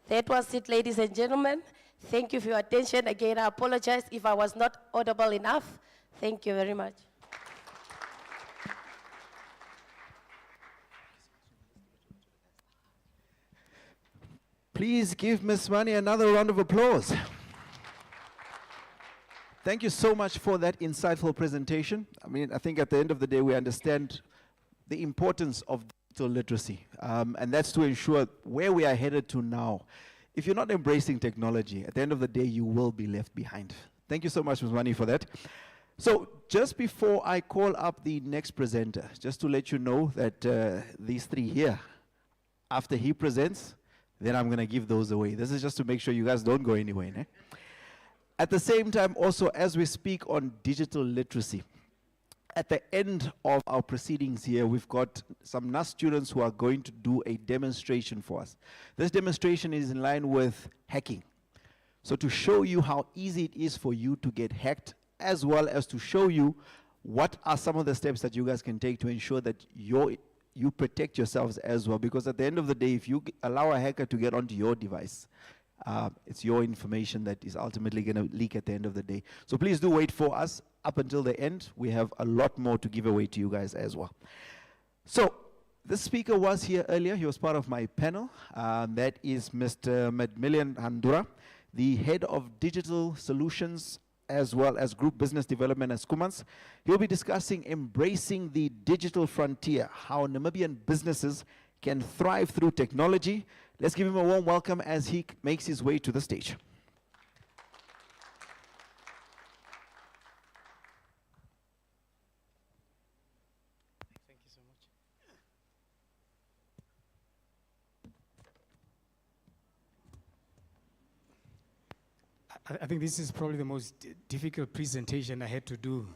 That was it, ladies and gentlemen. Thank you for your attention. Again, I apologize if I was not audible enough. Thank you very much. Please give Ms. Mani another round of applause. Thank you so much for that insightful presentation. I mean, I think at the end of the day, we understand the importance of digital literacy, and that's to ensure where we are headed to now. If you're not embracing technology, at the end of the day, you will be left behind. Thank you so much, Ms. Mani, for that. So just before I call up the next presenter, just to let you know that these three here, after he presents, then I'm going to give those away. This is just to make sure you guys don't go anywhere. Eh? At the same time, also, as we speak on digital literacy, at the end of our proceedings here, we've got some NUS students who are going to do a demonstration for us. This demonstration is in line with hacking. So to show you how easy it is for you to get hacked, as well as to show you what are some of the steps that you guys can take to ensure that you protect yourselves as well. Because at the end of the day, if you allow a hacker to get onto your device, it's your information that is ultimately going to leak at the end of the day. So please do wait for us up until the end. We have a lot more to give away to you guys as well. So this speaker was here earlier. He was part of my panel. That is Mr. Madmilian Handura, the head of digital solutions as well as group business development at Skumans. He'll be discussing embracing the digital frontier, how Namibian businesses can thrive through technology. Let's give him a warm welcome as he makes his way to the stage. Thank you so much. I think this is probably the most difficult presentation I had to do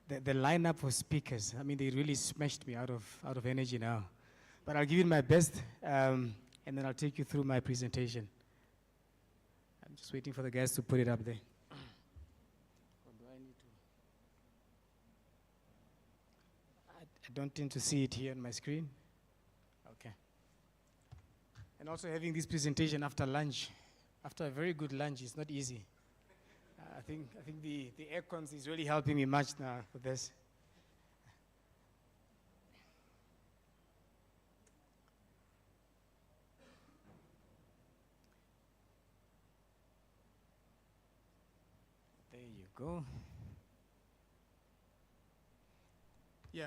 the lineup of speakers, I mean, they really smashed me out of energy now. But I'll give it my best, and then I'll take you through my presentation. I'm just waiting for the guys to put it up there. Or do I need to? I don't tend to see it here on my screen. Okay. And also having this presentation after lunch, after a very good lunch, is not easy. I think the aircons is really helping me much now with this. There you go. Yeah,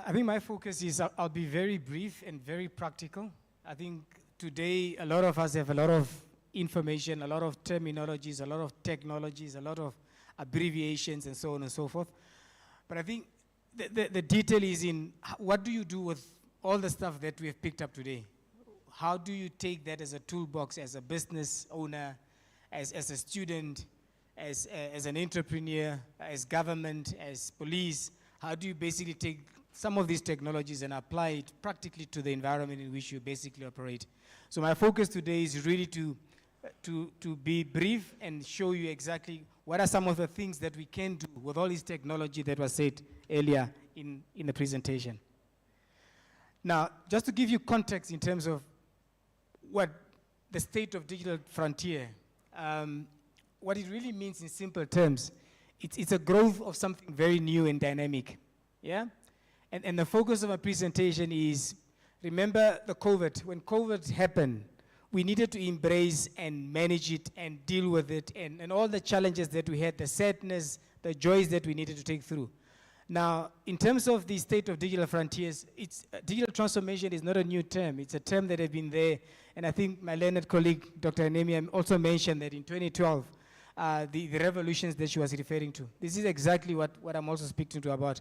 I think my focus is I'll be very brief and very practical. I think today a lot of us have a lot of information, a lot of terminologies, a lot of technologies, a lot of abbreviations and so on and so forth. But I think the detail is in what do you do with all the stuff that we have picked up today? How do you take that as a toolbox, as a business owner, as a student, as an entrepreneur, as government, as police? How do you basically take some of these technologies and apply it practically to the environment in which you basically operate? So my focus today is really to be brief and show you exactly what are some of the things that we can do with all this technology that was said earlier in the presentation. Now, just to give you context in terms of what the state of digital frontier, what it really means in simple terms, it's a growth of something very new and dynamic, yeah? And the focus of my presentation is, remember the COVID. When COVID happened, we needed to embrace and manage it and deal with it and all the challenges that we had, the sadness, the joys that we needed to take through. Now, in terms of the state of digital frontiers, digital transformation is not a new term. It's a term that has been there. And I think my learned colleague, Dr. Anemia, also mentioned that in 2012, the revolutions that she was referring to. This is exactly what I'm also speaking to about,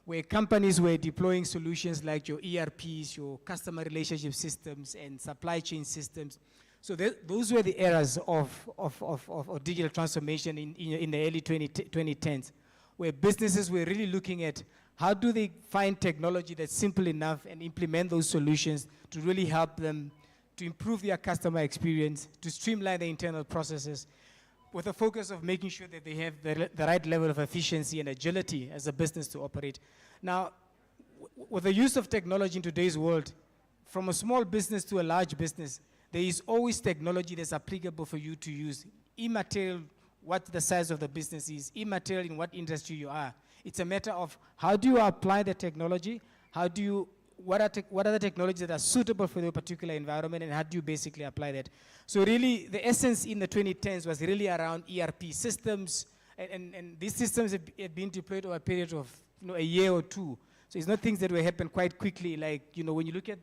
where companies were deploying solutions like your ERPs, your customer relationship systems, and supply chain systems. So those were the eras of digital transformation in the early 2010s, where businesses were really looking at how do they find technology that's simple enough and implement those solutions to really help them to improve their customer experience, to streamline their internal processes, with a focus of making sure that they have the right level of efficiency and agility as a business to operate. Now, with the use of technology in today's world, from a small business to a large business, there is always technology that's applicable for you to use, immaterial what the size of the business is, immaterial in what industry you are. It's a matter of how do you apply the technology, what are the technologies that are suitable for your particular environment, and how do you basically apply that? So really, the essence in the 2010s was really around ERP systems, and these systems have been deployed over a period of a year or two. So it's not things that will happen quite quickly. Like, when you look at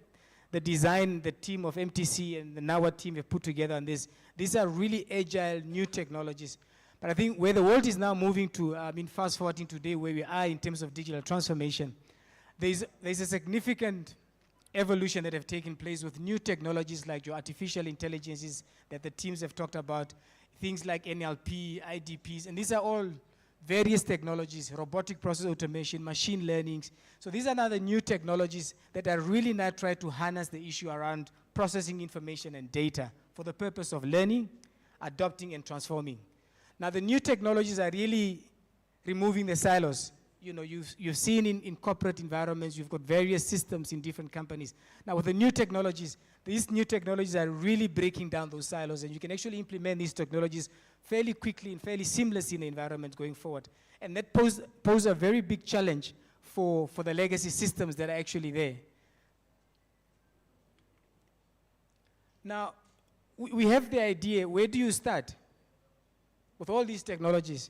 the design, the team of MTC and the NAWA team have put together on this, these are really agile, new technologies. But I think where the world is now moving to, fast forwarding today where we are in terms of digital transformation, there's a significant evolution that have taken place with new technologies like your artificial intelligences that the teams have talked about, things like NLP, IDPs, and these are all various technologies, robotic process automation, machine learning. So these are now the new technologies that are really now trying to harness the issue around processing information and data for the purpose of learning, adopting, and transforming. Now the new technologies are really removing the silos. You've seen in corporate environments, you've got various systems in different companies. Now with the new technologies, these new technologies are really breaking down those silos, and you can actually implement these technologies fairly quickly and fairly seamlessly in the environment going forward. And that pose a very big challenge for the legacy systems that are actually there. Now, we have the idea, where do you start with all these technologies?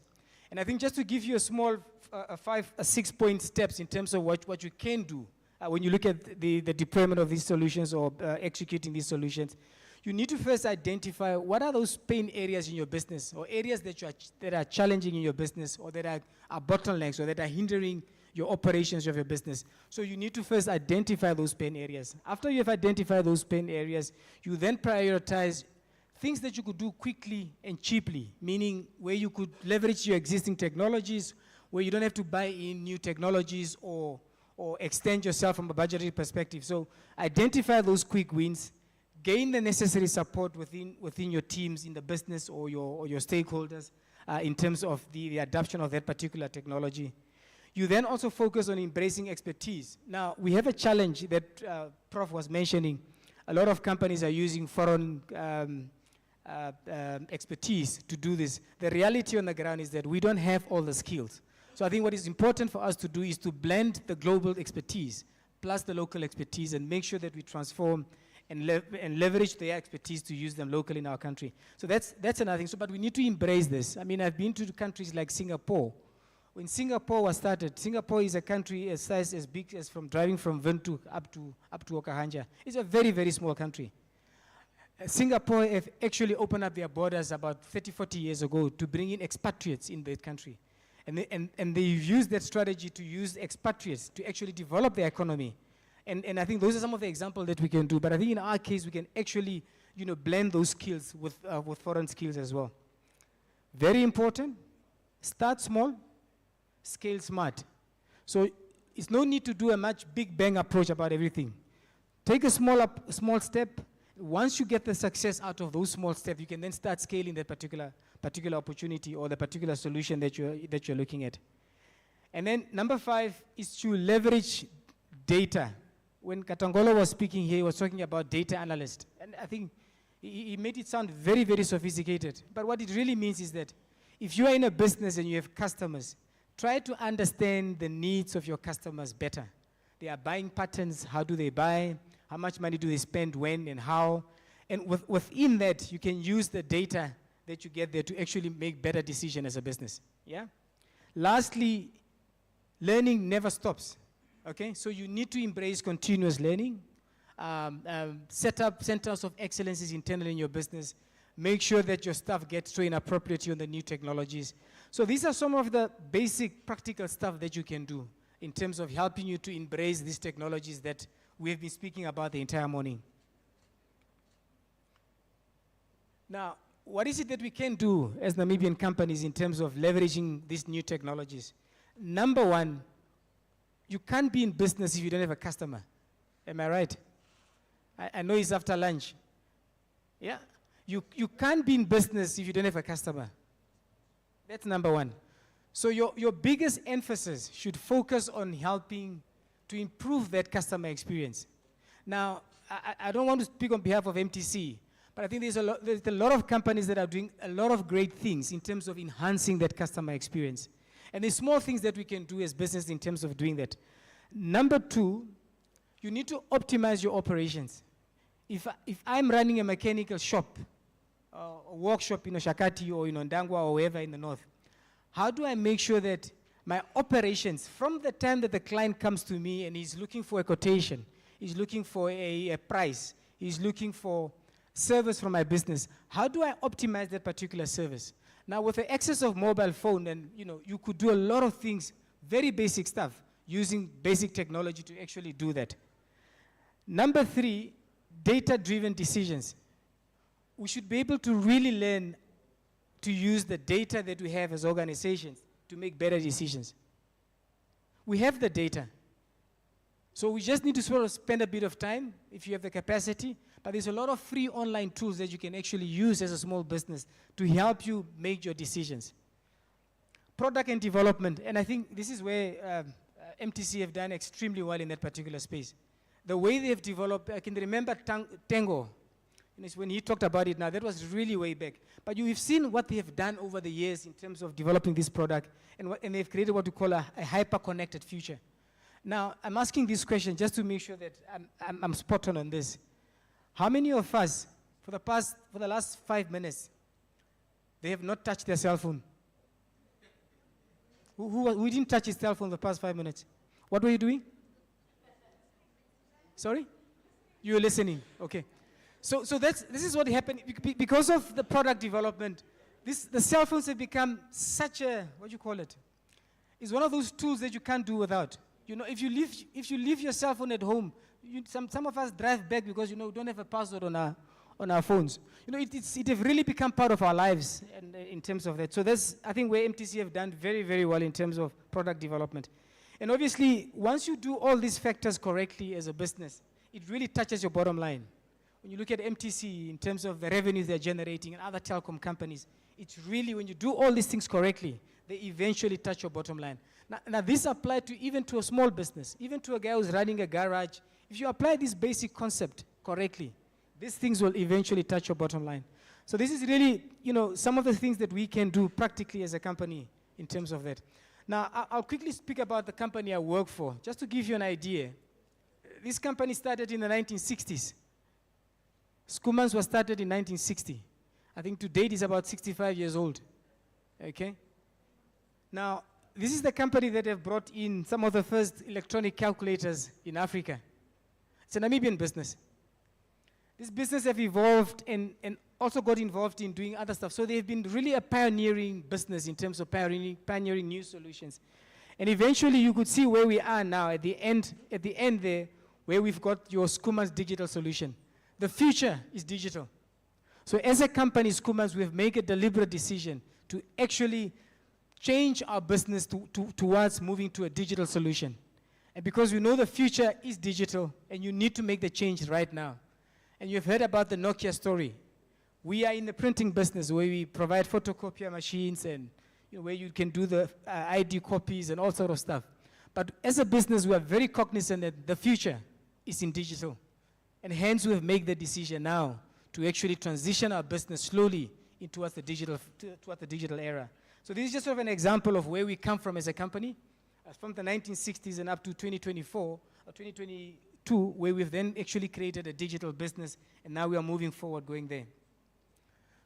And I think just to give you a small 6-point steps in terms of what you can do when you look at the deployment of these solutions or executing these solutions, you need to first identify what are those pain areas in your business or areas that are challenging in your business or that are bottlenecks or that are hindering your operations of your business. So you need to first identify those pain areas. After you have identified those pain areas, you then prioritize things that you could do quickly and cheaply, meaning where you could leverage your existing technologies, where you don't have to buy in new technologies or extend yourself from a budgetary perspective. So identify those quick wins, gain the necessary support within your teams in the business or your stakeholders in terms of the adoption of that particular technology. You then also focus on embracing expertise. Now, we have a challenge that Prof was mentioning. A lot of companies are using foreign expertise to do this. The reality on the ground is that we don't have all the skills. So I think what is important for us to do is to blend the global expertise plus the local expertise and make sure that we transform and leverage their expertise to use them locally in our country. So that's another thing. So, but we need to embrace this. I mean, I've been to countries like Singapore. When Singapore was started, Singapore is a country as size as big as from driving from Windhoek up to Okahanja. It's a very, very small country. Singapore have actually opened up their borders about 30, 40 years ago to bring in expatriates in that country. And they've used that strategy to use expatriates to actually develop their economy. And I think those are some of the examples that we can do. But I think in our case, we can actually, blend those skills with foreign skills as well. Very important. Start small, scale smart. So it's no need to do a much big bang approach about everything. Take a small step. Once you get the success out of those small steps, you can then start scaling that particular opportunity or the particular solution that you're looking at. And then number 5 is to leverage data. When Katangolo was speaking here, he was talking about data analyst. And I think he made it sound very, very sophisticated. But what it really means is that if you are in a business and you have customers, try to understand the needs of your customers better. Their buying patterns, how do they buy? How much money do they spend, when and how? And within that, you can use the data that you get there to actually make better decisions as a business. Yeah? Lastly, learning never stops. Okay? So you need to embrace continuous learning. Set up centers of excellences internally in your business. Make sure that your staff gets trained appropriately on the new technologies. So these are some of the basic practical stuff that you can do in terms of helping you to embrace these technologies that we have been speaking about the entire morning. Now, what is it that we can do as Namibian companies in terms of leveraging these new technologies? Number 1, you can't be in business if you don't have a customer. Am I right? I know it's after lunch. Yeah? You can't be in business if you don't have a customer. That's number 1. So your biggest emphasis should focus on helping to improve that customer experience. Now, I don't want to speak on behalf of MTC, but I think there's a lot of companies that are doing a lot of great things in terms of enhancing that customer experience. And there's small things that we can do as business in terms of doing that. Number 2, you need to optimize your operations. If I'm running a mechanical shop, a workshop in Oshakati or in Ondangwa or wherever in the north, how do I make sure that my operations, from the time that the client comes to me and he's looking for a quotation, he's looking for a price, he's looking for service from my business, how do I optimize that particular service? Now, with the access of mobile phone, and you could do a lot of things, very basic stuff, using basic technology to actually do that. Number 3, data-driven decisions. We should be able to really learn to use the data that we have as organizations to make better decisions. We have the data. So we just need to sort of spend a bit of time if you have the capacity, but there's a lot of free online tools that you can actually use as a small business to help you make your decisions. Product and development, and I think this is where MTC have done extremely well in that particular space. The way they have developed, I can remember Tango, when he talked about it now, that was really way back. But you've seen what they have done over the years in terms of developing this product, and they've created what we call a hyper-connected future. Now, I'm asking this question just to make sure that I'm spot on this. How many of us, for the last 5 minutes, they have not touched their cell phone? Who didn't touch his cell phone the past 5 minutes? What were you doing? Sorry? You were listening. Okay. So this is what happened. Because of the product development, the cell phones have become such a, what do you call it? It's one of those tools that you can't do without. If you leave your cell phone at home, some of us drive back because, we don't have a password on on our phones. You know, it have really become part of our lives and, in terms of that. So that's, I think, where MTC have done very, very well in terms of product development. And obviously, once you do all these factors correctly as a business, it really touches your bottom line. When you look at MTC in terms of the revenues they're generating and other telecom companies, it's really, when you do all these things correctly, they eventually touch your bottom line. Now this applies to even to a small business, even to a guy who's running a garage. If you apply this basic concept correctly, these things will eventually touch your bottom line. So this is really, you know, some of the things that we can do practically as a company in terms of that. Now, I'll quickly speak about the company I work for, just to give you an idea. This company started in the 1960s. Schoemans was started in 1960. I think to date is about 65 years old. Okay? Now, this is the company that have brought in some of the first electronic calculators in Africa. It's a Namibian business. This business have evolved and also got involved in doing other stuff. So they've been really a pioneering business in terms of pioneering new solutions. And eventually you could see where we are now at the end there, where we've got your Schoemans digital solution. The future is digital. So as a company, Schoemans, we've made a deliberate decision to actually change our business towards moving to a digital solution. And because we know the future is digital, and you need to make the change right now. And you've heard about the Nokia story. We are in the printing business where we provide photocopier machines and, you know, where you can do the ID copies and all sort of stuff. But as a business, we are very cognizant that the future is in digital. And hence we have made the decision now to actually transition our business slowly towards the digital era. So this is just sort of an example of where we come from as a company, from the 1960s and up to 2024, or 2022, where we've then actually created a digital business, and now we are moving forward going there.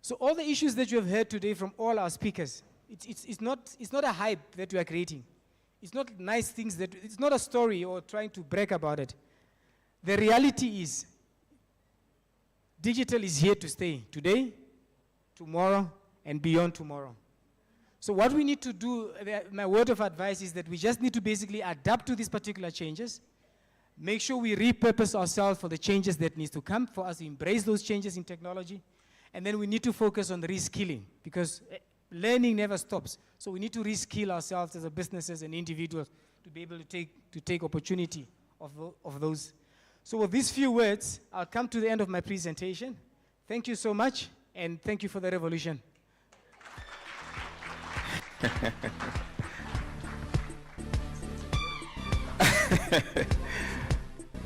So all the issues that you have heard today from all our speakers, it's not a hype that we are creating. It's not nice things it's not a story or trying to brag about it. The reality is, digital is here to stay today, tomorrow, and beyond tomorrow. So what we need to do, my word of advice is that we just need to basically adapt to these particular changes, make sure we repurpose ourselves for the changes that needs to come, for us to embrace those changes in technology, and then we need to focus on reskilling, because learning never stops. So we need to reskill ourselves as a businesses and individuals to be able to take opportunity of those. So with these few words, I'll come to the end of my presentation. Thank you so much, and thank you for the revolution.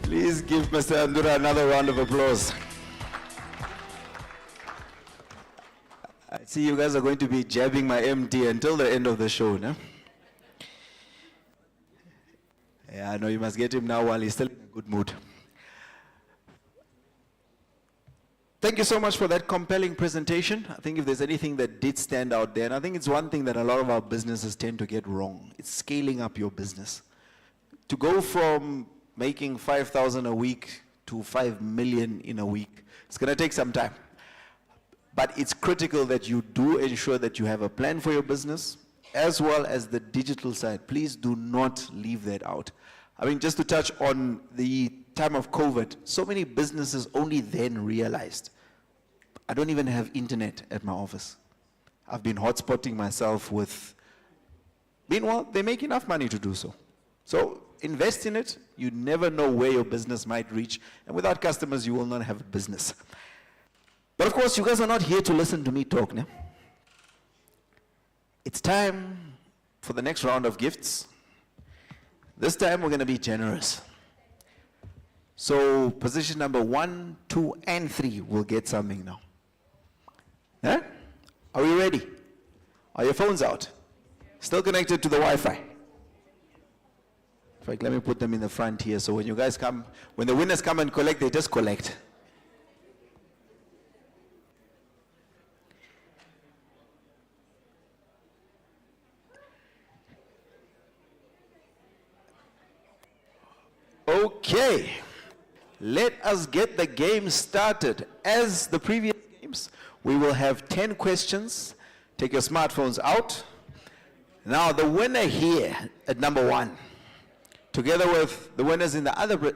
Please give Mr. Andura another round of applause. I see you guys are going to be jabbing my MD until the end of the show, no? Yeah, I know you must get him now while he's still in a good mood. Thank you so much for that compelling presentation. I think if there's anything that did stand out there, and I think it's one thing that a lot of our businesses tend to get wrong, it's scaling up your business. To go from making 5,000 a week to 5 million in a week, it's going to take some time. But it's critical that you do ensure that you have a plan for your business, as well as the digital side. Please do not leave that out. I mean, just to touch on the time of COVID, so many businesses only then realized, I don't even have internet at my office. I've been hotspotting myself with, meanwhile, they make enough money to do so. So invest in it. You never know where your business might reach. And without customers, you will not have a business. But of course, you guys are not here to listen to me talk, no? It's time for the next round of gifts. This time, we're going to be generous. So position number 1, 2, and 3 will get something now. Huh? Are we ready? Are your phones out? Still connected to the Wi-Fi? In fact, let me put them in the front here, so when you guys come, when the winners come and collect, they just collect. Okay, let us get the game started. As the previous games, we will have 10 questions. Take your smartphones out. Now, the winner here at number 1, together with the winners in the other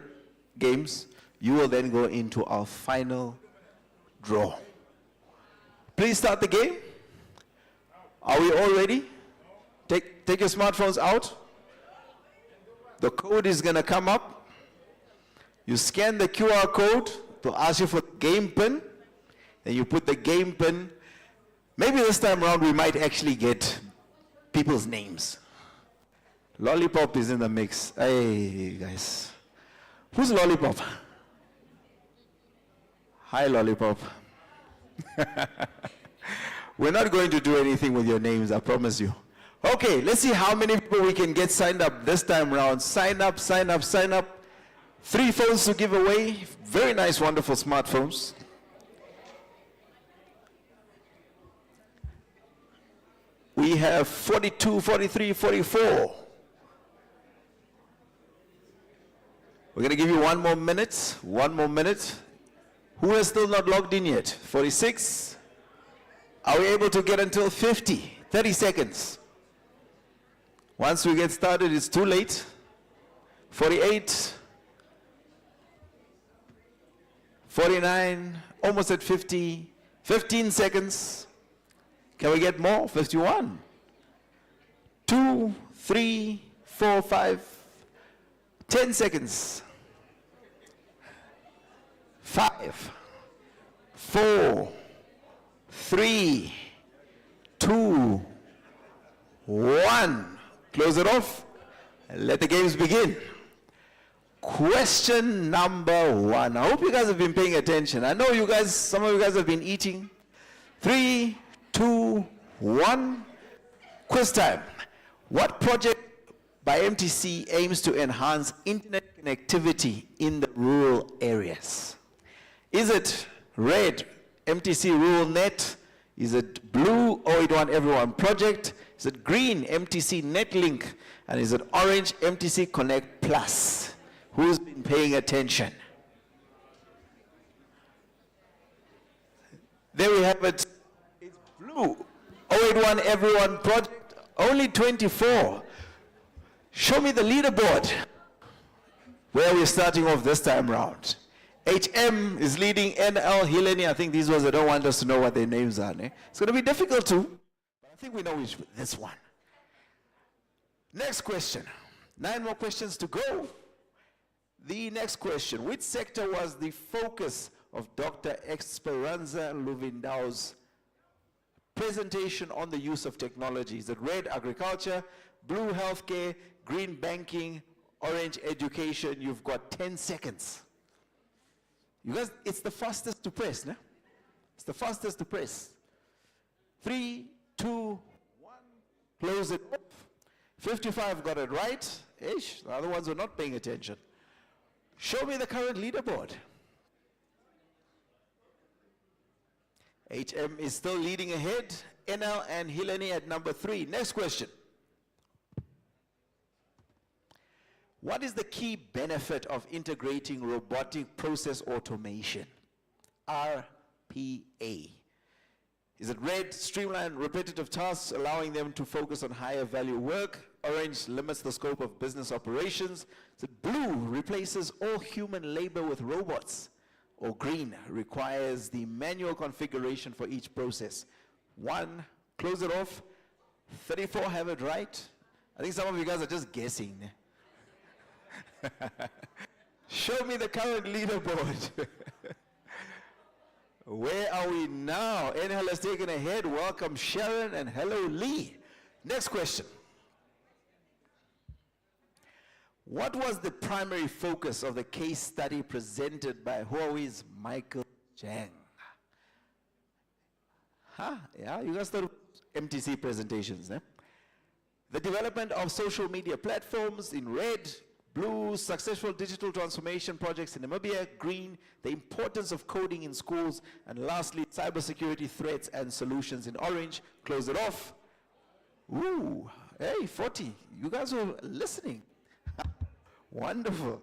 games, you will then go into our final draw. Please start the game. Are we all ready? Take your smartphones out. The code is going to come up. You scan the QR code to ask you for the game pin. Then you put the game pin. Maybe this time around we might actually get people's names. Lollipop is in the mix. Hey, guys. Who's Lollipop? Hi, Lollipop. We're not going to do anything with your names, I promise you. Okay, let's see how many people we can get signed up this time around. Sign up, sign up, sign up. 3 phones to give away. Very nice, wonderful smartphones. We have 42, 43, 44. We're going to give you 1 more minute. 1 more minute. Who has still not logged in yet? 46. Are we able to get until 50? 30 seconds. Once we get started, it's too late. 48. 49. Almost at 50. 15 seconds. Can we get more? 51. 2, 3, 4, 5. 10 seconds. 5, 4, 3, 2, 1. Close it off and let the games begin. Question number 1. I hope you guys have been paying attention. I know you guys, some of you guys have been eating. 3, 2, 1. Quiz time. What project by MTC aims to enhance internet connectivity in the rural areas? Is it red, MTC Rural Net? Is it blue, OATF Everyone Project? Is it green, MTC Netlink? And is it orange, MTC Connect Plus? Who's been paying attention? There we have it. It's blue. OATF Everyone Project, only 24. Show me the leaderboard. Where are we starting off this time round? HM is leading, NL, Helene. I think these ones, I don't want us to know what their names are. Eh? It's going to be difficult too, but I think we know which, this one. Next question. 9 more questions to go. The next question. Which sector was the focus of Dr. Esperanza Luvindau's presentation on the use of technology? Is it red, agriculture, blue, healthcare, green, banking, orange, education? You've got 10 seconds. You guys, it's the fastest to press, no? It's the fastest to press. 3, 2, 1, close it up. 55 got it right. Ish, the other ones were not paying attention. Show me the current leaderboard. HM is still leading ahead. NL and Helene at number 3. Next question. What is the key benefit of integrating robotic process automation? RPA. Is it red, streamline repetitive tasks, allowing them to focus on higher value work? Orange, limits the scope of business operations. Is it blue, replaces all human labor with robots? Or green, requires the manual configuration for each process? 1, close it off. 34 have it right. I think some of you guys are just guessing. Show me the current leaderboard. Where are we now? NL has taken ahead. Welcome Sharon and hello Lee. Next question. What was the primary focus of the case study presented by Huawei's Michael Zhang? Yeah, you guys thought MTC presentations, eh? The development of social media platforms in red, blue, successful digital transformation projects in Namibia, green, the importance of coding in schools, and lastly, cybersecurity threats and solutions in orange. Close it off. Ooh, hey, 40. You guys were listening. Wonderful.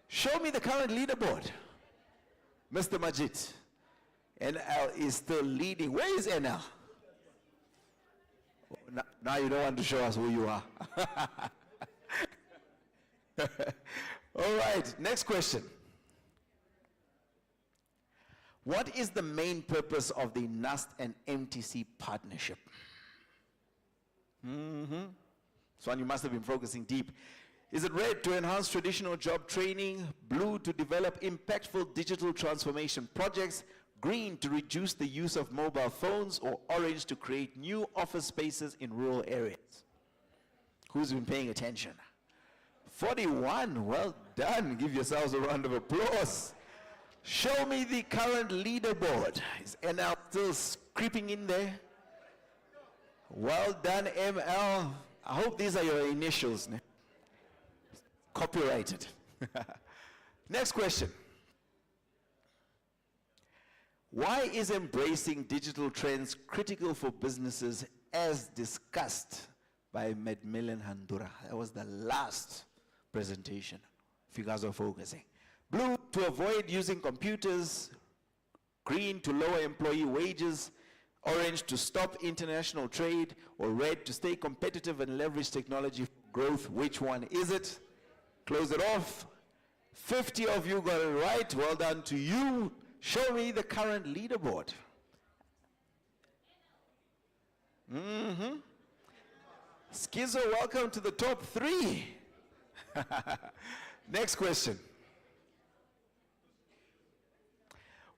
Show me the current leaderboard. Mr. Majid. NL is still leading. Where is NL? Oh, now you don't want to show us who you are. All right, next question. What is the main purpose of the NUST and MTC partnership? This one you must have been focusing deep. Is it red to enhance traditional job training, blue to develop impactful digital transformation projects, green to reduce the use of mobile phones, or orange to create new office spaces in rural areas? Who's been paying attention? 41, well done. Give yourselves a round of applause. Show me the current leaderboard. Is NL still creeping in there? Well done, ML. I hope these are your initials. Copyrighted. Next question. Why is embracing digital trends critical for businesses as discussed by Macmillan Handura? That was the last presentation, if you guys are focusing. Blue, to avoid using computers. Green, to lower employee wages. Orange, to stop international trade. Or red, to stay competitive and leverage technology for growth. Which one is it? Close it off. 50 of you got it right. Well done to you. Show me the current leaderboard. Schizo, welcome to the top 3. Next question.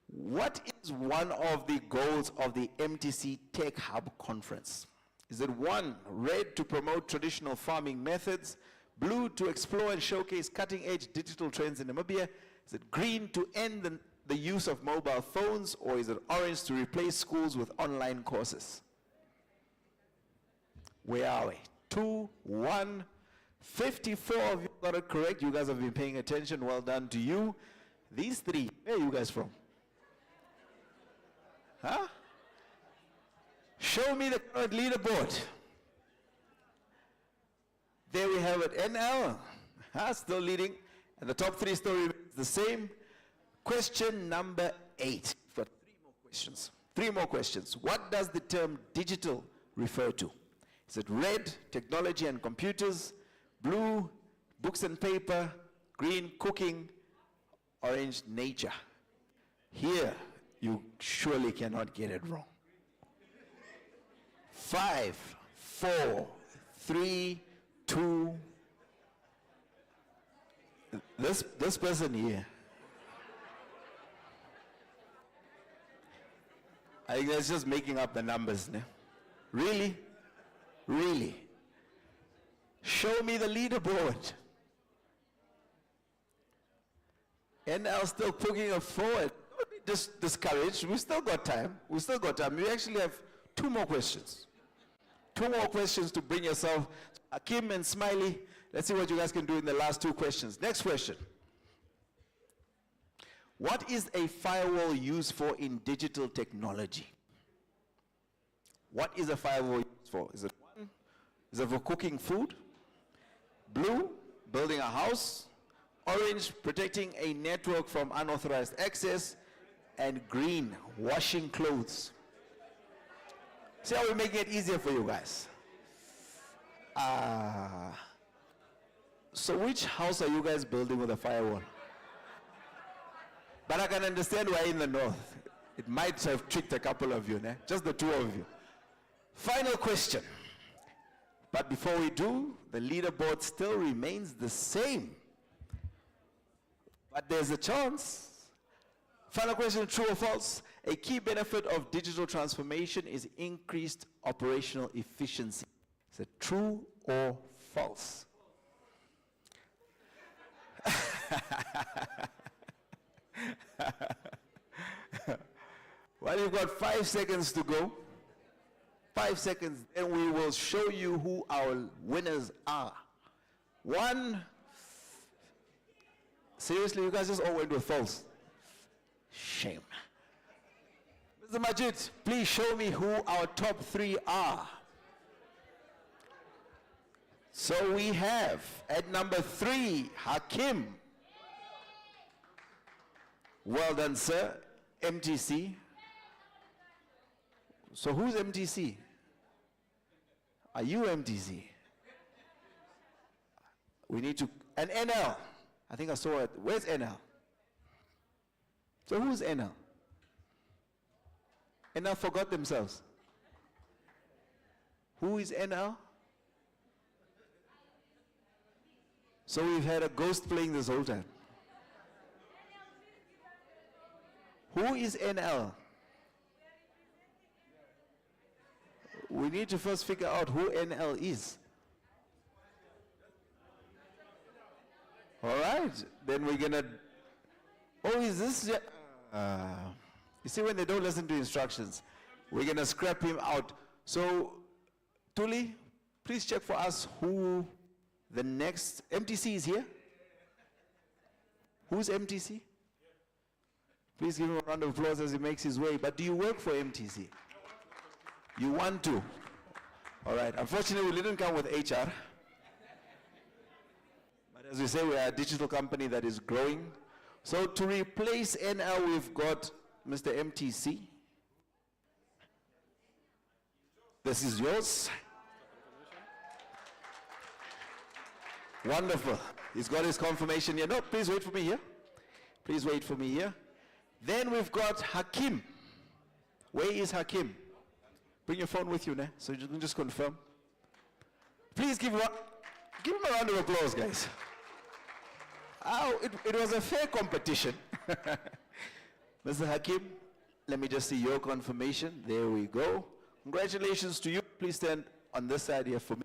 What is one of the goals of the MTC Tech Hub conference? Is it 1, red to promote traditional farming methods, blue to explore and showcase cutting-edge digital trends in Namibia, is it green to end the use of mobile phones, or is it orange to replace schools with online courses? Where are we? 2, 1, 54 of you got it correct. You guys have been paying attention. Well done to you. These 3, where are you guys from? Huh? Show me the current leaderboard. There we have it. NL, still leading. And the top 3 still remains the same. Question number 8. We've got 3 more questions. 3 more questions. What does the term digital refer to? Is it red, technology and computers, blue, books and paper, green, cooking, orange, nature? Here, you surely cannot get it wrong. 5, 4, 3, 2. This person here. I think that's just making up the numbers. No? Really? Really? Show me the leaderboard. NL still pushing it forward. Don't be discouraged. We still got time. We still got time. We actually have 2 more questions. 2 more questions to bring yourself. Akim and Smiley, let's see what you guys can do in the last 2 questions. Next question. What is a firewall used for in digital technology? What is a firewall used for? Is it 1? Is it for cooking food? Blue, building a house. Orange, protecting a network from unauthorized access. And green, washing clothes. See how we're making it easier for you guys? So which house are you guys building with a firewall? But I can understand why in the north. It might have tricked a couple of you, né? Just the 2 of you. Final question. But before we do, the leaderboard still remains the same. But there's a chance. Final question, true or false? A key benefit of digital transformation is increased operational efficiency. Is it true or false? Well, you've got 5 seconds to go. 5 seconds, and we will show you who our winners are. 1. Seriously, you guys just all went with false. Shame. Mr. Majid, please show me who our top 3 are. So we have at number 3, Hakim. Well done, sir. MTC. So who's MTC? Are you MTC? We need to, and NL. I think I saw it. Where's NL? So who's NL? NL forgot themselves. Who is NL? So we've had a ghost playing this whole time. Who is NL? We need to first figure out who NL is. All right, then we're gonna. Oh, is this? You see, when they don't listen to instructions, we're gonna scrap him out. So, Tuli, please check for us who the next MTC is here. Who's MTC? Please give him a round of applause as he makes his way. But do you work for MTC? You want to? All right. Unfortunately, we didn't come with HR. But as we say, we are a digital company that is growing. So to replace NL, we've got Mr. MTC. This is yours. Wonderful. He's got his confirmation here. No, please wait for me here. Please wait for me here. Then we've got Hakim. Where is Hakim? Bring your phone with you now, so you can just confirm. Please give him a round of applause, guys. Oh, it was a fair competition. Mr. Hakim, let me just see your confirmation. There we go. Congratulations to you. Please stand on this side here for me.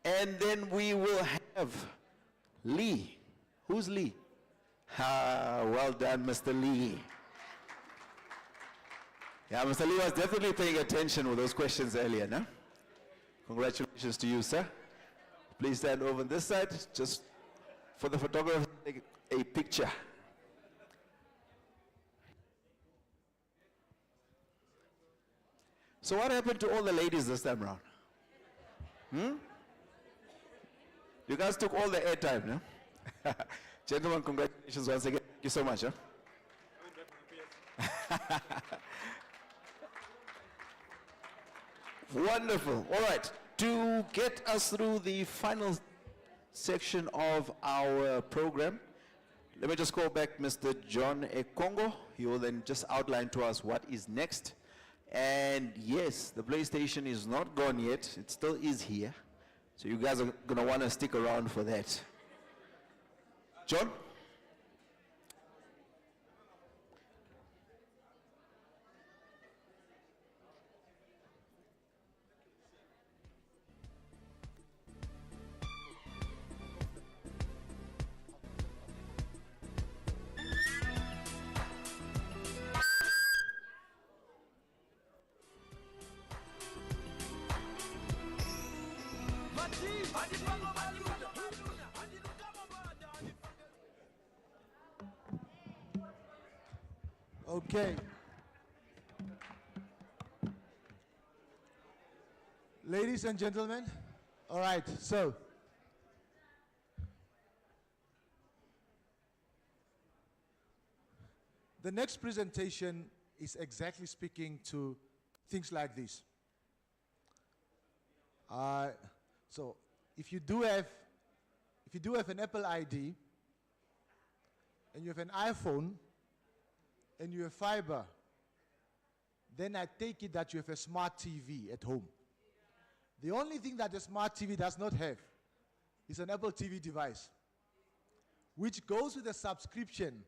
And then we will have Lee. Who's Lee? Well done, Mr. Lee. Yeah, Mr. Lee was definitely paying attention with those questions earlier, no? Congratulations to you, sir. Please stand over on this side, just for the photographer to take a picture. So what happened to all the ladies this time around? You guys took all the airtime, no? Gentlemen, congratulations once again. Thank you so much. Huh? Wonderful. All right. To get us through the final section of our program, let me just call back Mr. John Ekongo. He will then just outline to us what is next. And yes, the PlayStation is not gone yet. It still is here. So you guys are going to want to stick around for that. John? Okay. Ladies and gentlemen, all right, so the next presentation is exactly speaking to things like this. So if you do have an Apple ID and you have an iPhone and you have fiber, then I take it that you have a smart TV at home. The only thing that a smart TV does not have is an Apple TV device, which goes with a subscription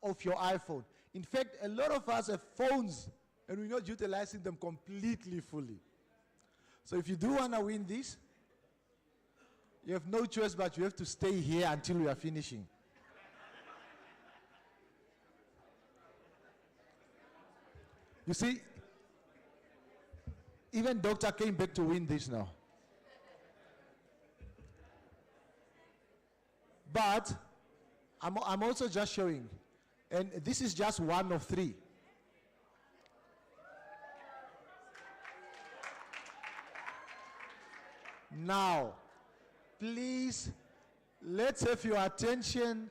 of your iPhone. In fact, a lot of us have phones and we're not utilizing them completely fully. So if you do want to win this, you have no choice but you have to stay here until we are finishing. You see, even Doctor came back to win this now. But I'm also just showing, and this is just one of three. Now, please, let's have your attention.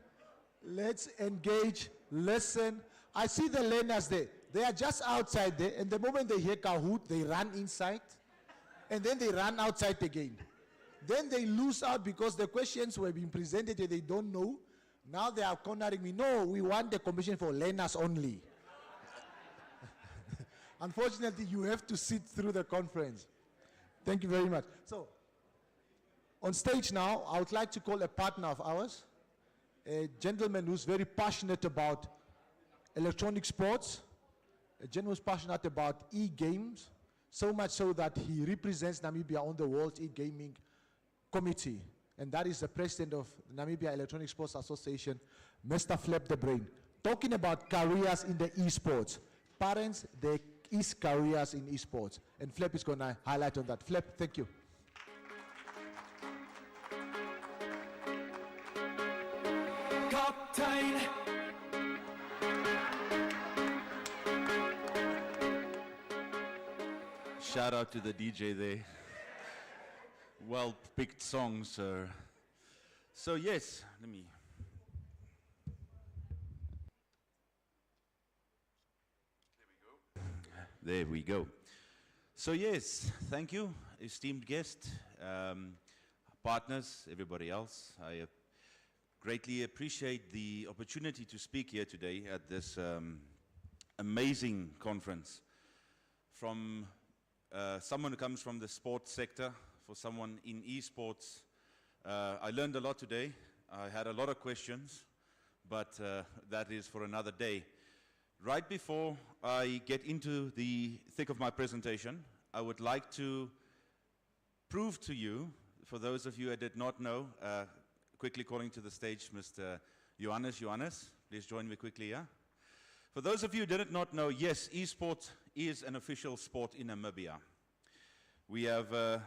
Let's engage, listen. I see the learners there. They are just outside there, and the moment they hear Kahoot, they run inside, and then they run outside again. Then they lose out because the questions were being presented and they don't know. Now they are cornering me. No, we want the commission for learners only. Unfortunately, you have to sit through the conference. Thank you very much. So, on stage now, I would like to call a partner of ours, a gentleman who's very passionate about electronic sports, a gentleman who's passionate about e-games, so much so that he represents Namibia on the World E-Gaming Committee, and that is the president of the Namibia Electronic Sports Association, Mr. Flap the Brain. Talking about careers in the esports. Parents, there is careers in esports, and Flap is going to highlight on that. Flap, thank you. Captain. Shout out to the DJ there. Well picked song, sir. So yes, let me. There we go. So yes, thank you, esteemed guest, partners, everybody else. I greatly appreciate the opportunity to speak here today at this amazing conference. From someone who comes from the sports sector, for someone in esports, I learned a lot today. I had a lot of questions, but that is for another day. Right before I get into the thick of my presentation, I would like to prove to you, for those of you who did not know, quickly calling to the stage Mr. Johannes, please join me quickly, yeah? For those of you who did not know, yes, esports is an official sport in Namibia. We have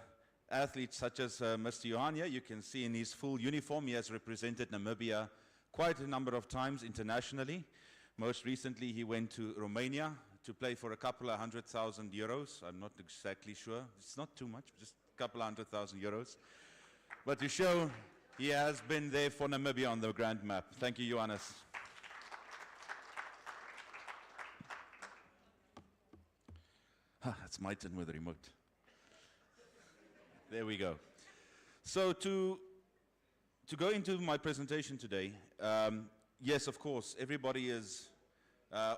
athletes such as Mr. Johan here. You can see in his full uniform, he has represented Namibia quite a number of times internationally. Most recently, he went to Romania to play for a couple of 100,000 euros. I'm not exactly sure. It's not too much, just a couple of 100,000 euros. But to show he has been there for Namibia on the grand map. Thank you, Johannes. It's my turn with the remote. There we go. So to go into my presentation today, yes, of course, everybody is,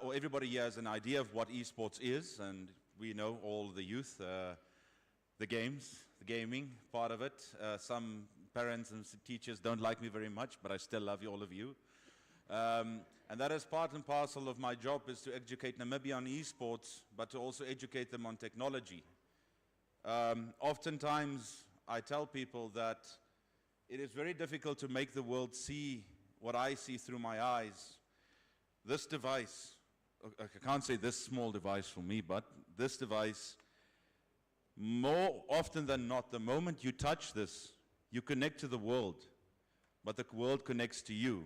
or everybody here has an idea of what esports is, and we know all the youth, the games, the gaming part of it. Some parents and teachers don't like me very much, but I still love you, all of you. And that is part and parcel of my job, is to educate Namibia on esports, but to also educate them on technology. Oftentimes, I tell people that it is very difficult to make the world see what I see through my eyes. This device, I can't say this small device for me, but this device, more often than not, the moment you touch this, you connect to the world, but the world connects to you.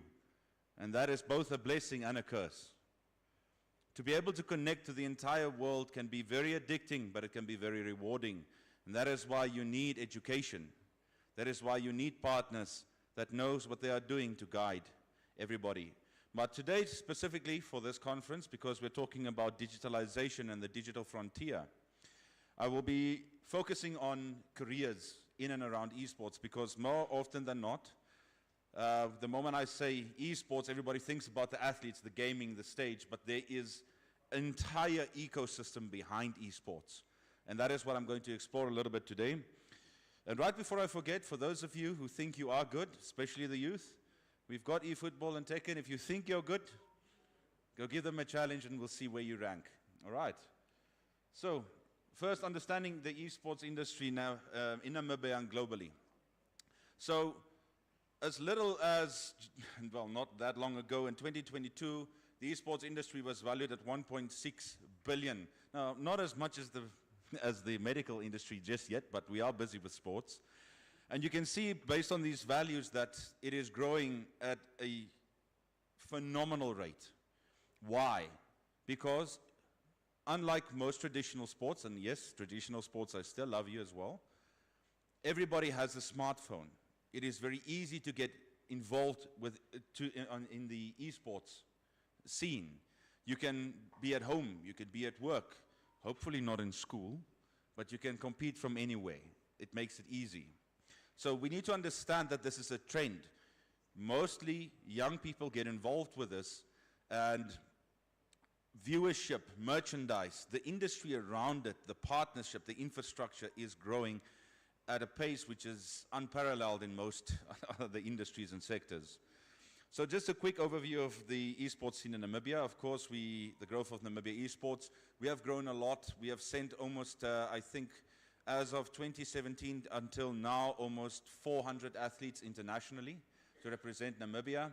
And that is both a blessing and a curse. To be able to connect to the entire world can be very addicting, but it can be very rewarding. And that is why you need education. That is why you need partners that knows what they are doing to guide everybody. But today, specifically for this conference, because we're talking about digitalization and the digital frontier, I will be focusing on careers in and around esports, because more often than not, the moment I say esports, everybody thinks about the athletes, the gaming, the stage, but there is an entire ecosystem behind esports. And that is what I'm going to explore a little bit today. And right before I forget, for those of you who think you are good, especially the youth, we've got eFootball and Tekken. If you think you're good, go give them a challenge and we'll see where you rank. All right. So, first, understanding the esports industry now in Namibia and globally. So, as little as, well, not that long ago, in 2022, the esports industry was valued at 1.6 billion. Now, not as much as the medical industry just yet, but we are busy with sports. And you can see, based on these values, that it is growing at a phenomenal rate. Why? Because unlike most traditional sports, and yes, traditional sports, I still love you as well, everybody has a smartphone. It is very easy to get involved with in the esports scene. You can be at home, you could be at work, hopefully not in school, but you can compete from anywhere. It makes it easy. So we need to understand that this is a trend. Mostly young people get involved with this, and viewership, merchandise, the industry around it, the partnership, the infrastructure is growing at a pace which is unparalleled in most other industries and sectors. So just a quick overview of the esports scene in Namibia. Of course, the growth of Namibia esports, we have grown a lot. We have sent almost, I think, as of 2017 until now, almost 400 athletes internationally to represent Namibia.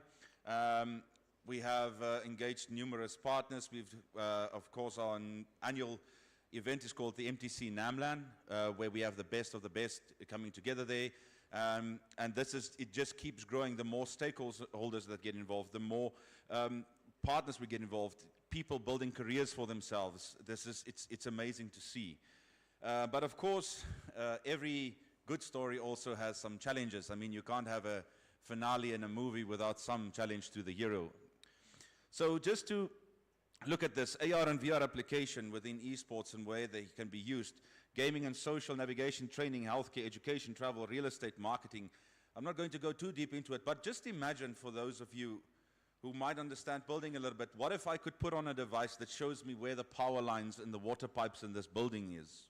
We have engaged numerous partners. We've, of course, our annual event is called the MTC Namland, where we have the best of the best coming together there. And it just keeps growing. The more stakeholders that get involved, the more partners we get involved, people building careers for themselves. It's amazing to see. But of course, every good story also has some challenges. I mean, you can't have a finale in a movie without some challenge to the hero. So just to look at this AR and VR application within esports and where they can be used. Gaming and social, navigation, training, healthcare, education, travel, real estate, marketing. I'm not going to go too deep into it, but just imagine for those of you who might understand building a little bit, what if I could put on a device that shows me where the power lines and the water pipes in this building is?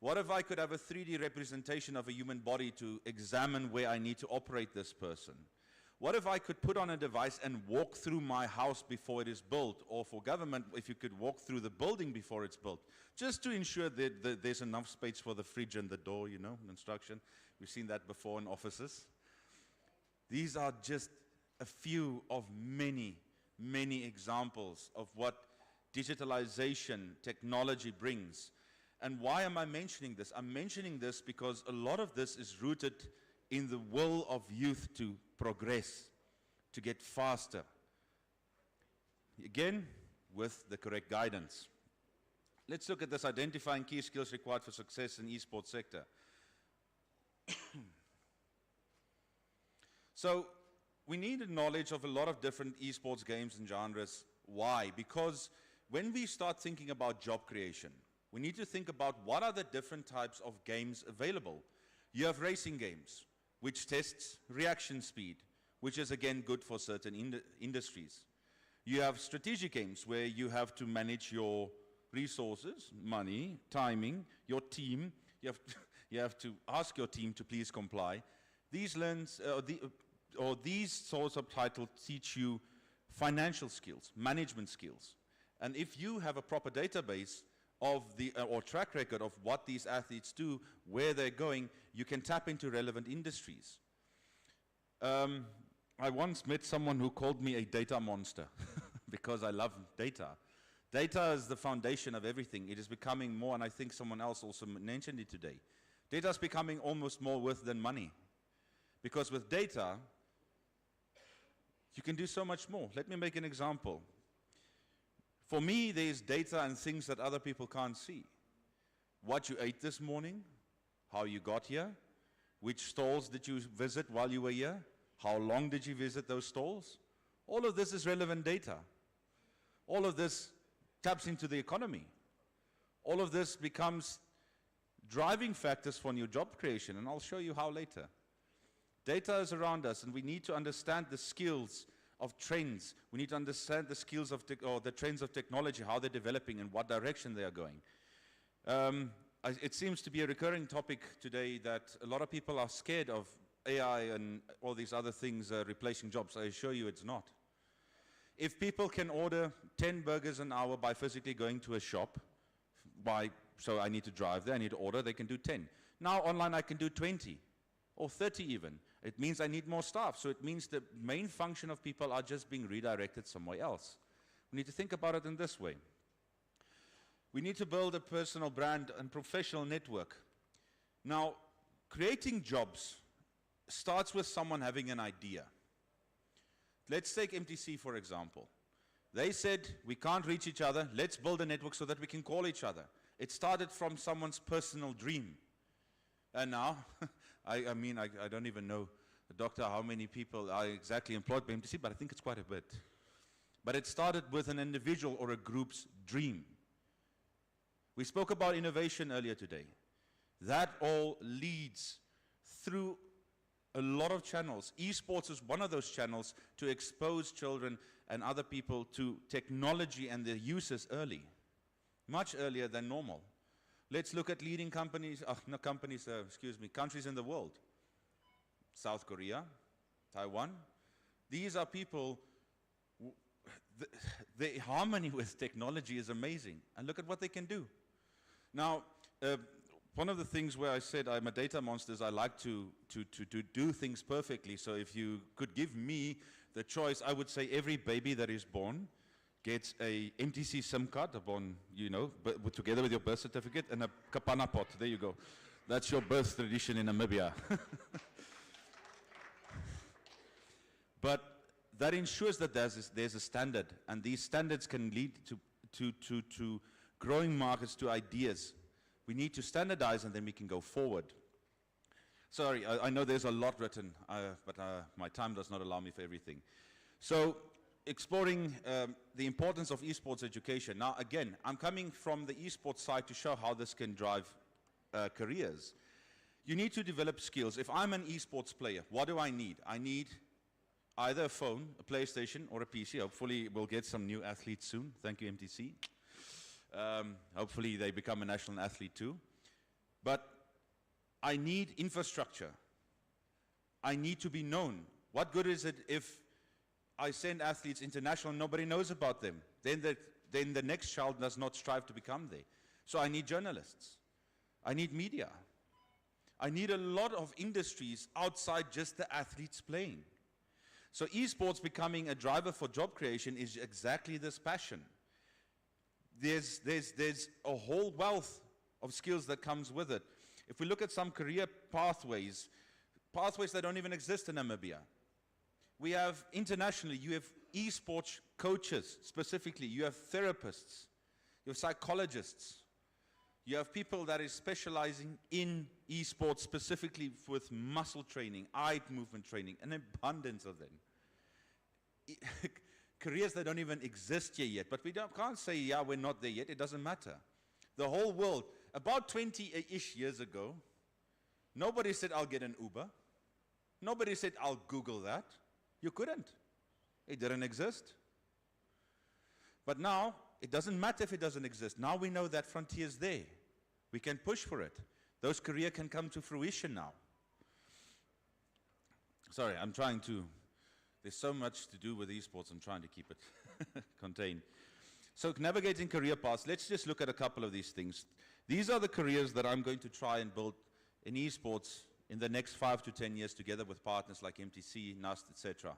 What if I could have a 3D representation of a human body to examine where I need to operate this person? What if I could put on a device and walk through my house before it is built? Or for government, if you could walk through the building before it's built, just to ensure that there's enough space for the fridge and the door, you know, instruction. We've seen that before in offices. These are just a few of many, many examples of what digitalization, technology brings. And why am I mentioning this? I'm mentioning this because a lot of this is rooted in the will of youth to progress, to get faster. Again, with the correct guidance. Let's look at this, identifying key skills required for success in esports sector. So, we need a knowledge of a lot of different esports games and genres. Why? Because when we start thinking about job creation, we need to think about what are the different types of games available. You have racing games, which tests reaction speed, which is again good for certain industries. You have strategic games where you have to manage your resources, money, timing, your team. You have to ask your team to please comply. These these sorts of titles teach you financial skills, management skills. And if you have a proper database of or track record of what these athletes do, where they're going, you can tap into relevant industries. I once met someone who called me a data monster because I love data. Data is the foundation of everything. It is becoming more, and I think someone else also mentioned it today. Data is becoming almost more worth than money. Because with data, you can do so much more. Let me make an example. For me, there's data and things that other people can't see. What you ate this morning, how you got here, which stalls did you visit while you were here, how long did you visit those stalls? All of this is relevant data. All of this taps into the economy. All of this becomes driving factors for new job creation, and I'll show you how later. Data is around us, and we need to understand the skills of trends. We need to understand the skills of the trends of technology, how they're developing and what direction they are going. It seems to be a recurring topic today that a lot of people are scared of AI and all these other things replacing jobs. I assure you it's not. If people can order 10 burgers an hour by physically going to a shop, so I need to drive there, I need to order, they can do 10. Now online I can do 20 or 30 even. It means I need more staff, so it means the main function of people are just being redirected somewhere else. We need to think about it in this way. We need to build a personal brand and professional network. Now, creating jobs starts with someone having an idea. Let's take MTC, for example. They said, we can't reach each other, let's build a network so that we can call each other. It started from someone's personal dream. And now, I don't even know, Doctor, how many people are exactly employed by MTC, but I think it's quite a bit. But it started with an individual or a group's dream. We spoke about innovation earlier today. That all leads through a lot of channels. Esports is one of those channels to expose children and other people to technology and their uses early, much earlier than normal. Let's look at leading companies, countries in the world. South Korea, Taiwan. These are people, the harmony with technology is amazing. And look at what they can do. Now, one of the things where I said I'm a data monster is I like to do things perfectly. So if you could give me the choice, I would say every baby that is born gets a MTC SIM card upon, together with your birth certificate and a kapana pot. There you go. That's your birth tradition in Namibia. But that ensures that there's a standard, and these standards can lead to growing markets, to ideas. We need to standardize, and then we can go forward. Sorry, I know there's a lot written, but my time does not allow me for everything. So, exploring the importance of esports education. Now, again, I'm coming from the esports side to show how this can drive careers. You need to develop skills. If I'm an esports player, what do I need? I need either a phone, a PlayStation, or a PC. Hopefully, we'll get some new athletes soon. Thank you, MTC. Hopefully, they become a national athlete too. But I need infrastructure. I need to be known. What good is it if I send athletes international and nobody knows about them? Then the next child does not strive to become there. So I need journalists. I need media. I need a lot of industries outside just the athletes playing. So esports becoming a driver for job creation is exactly this passion. There's a whole wealth of skills that comes with it. If we look at some career pathways that don't even exist in Namibia. We have internationally, you have esports coaches specifically, you have therapists, you have psychologists, you have people that is specializing in esports specifically with muscle training, eye movement training, an abundance of them. Careers that don't even exist here yet, but we can't say, yeah, we're not there yet. It doesn't matter. The whole world, about 20-ish years ago, nobody said, I'll get an Uber. Nobody said, I'll Google that. You couldn't. It didn't exist. But now, it doesn't matter if it doesn't exist. Now we know that frontier is there. We can push for it. Those careers can come to fruition now. Sorry, I'm trying to. There's so much to do with esports, I'm trying to keep it contained. So navigating career paths, let's just look at a couple of these things. These are the careers that I'm going to try and build in esports in the next 5 to 10 years together with partners like MTC, NUST, etc.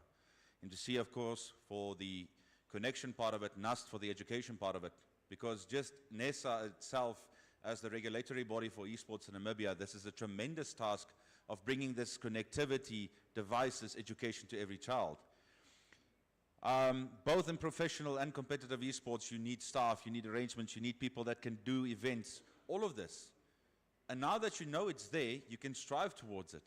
MTC, of course, for the connection part of it, NUST for the education part of it, because just NESA itself as the regulatory body for esports in Namibia, this is a tremendous task of bringing this connectivity, devices, education to every child. Both in professional and competitive esports, you need staff, you need arrangements, you need people that can do events, all of this. And now that you know it's there, you can strive towards it.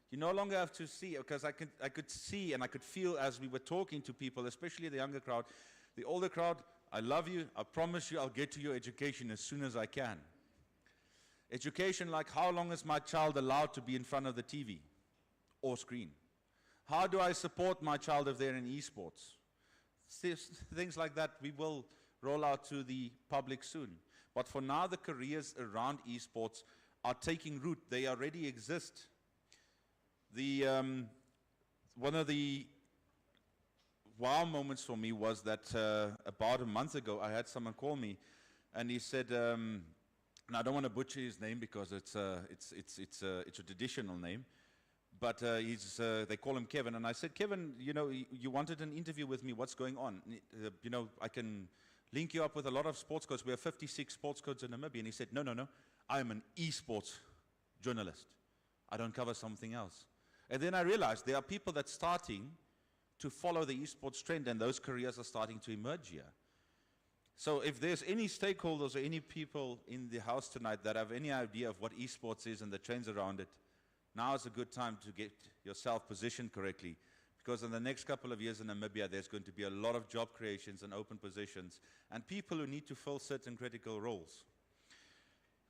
You no longer have to see, because I could see and I could feel as we were talking to people, especially the younger crowd, the older crowd, I love you, I promise you I'll get to your education as soon as I can. Education like how long is my child allowed to be in front of the TV or screen? How do I support my child if they're in esports? Things like that we will roll out to the public soon. But for now, the careers around esports are taking root. They already exist. One of the wow moments for me was that about a month ago, I had someone call me, and he said, and I don't want to butcher his name because it's a traditional name, but they call him Kevin. And I said, Kevin, you wanted an interview with me. What's going on? I can link you up with a lot of sports codes. We have 56 sports codes in Namibia. And he said, no. I'm an esports journalist. I don't cover something else. And then I realized there are people that are starting to follow the esports trend, and those careers are starting to emerge here. So if there's any stakeholders or any people in the house tonight that have any idea of what esports is and the trends around it, now is a good time to get yourself positioned correctly, because in the next couple of years in Namibia, there's going to be a lot of job creations and open positions and people who need to fill certain critical roles.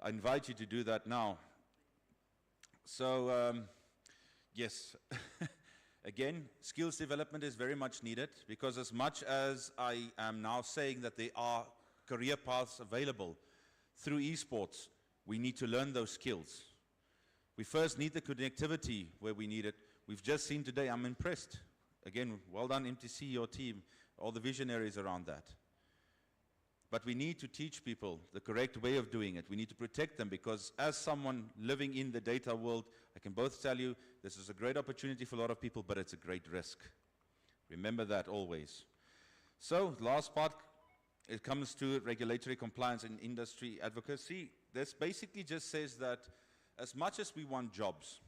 I invite you to do that now. So, yes, Again, skills development is very much needed because as much as I am now saying that there are career paths available through esports, we need to learn those skills. We first need the connectivity where we need it. We've just seen today, I'm impressed. Again, well done MTC, your team, all the visionaries around that. But we need to teach people the correct way of doing it. We need to protect them because as someone living in the data world, I can both tell you this is a great opportunity for a lot of people, but it's a great risk. Remember that always. So, last part, it comes to regulatory compliance and industry advocacy. This basically just says that as much as we want jobs,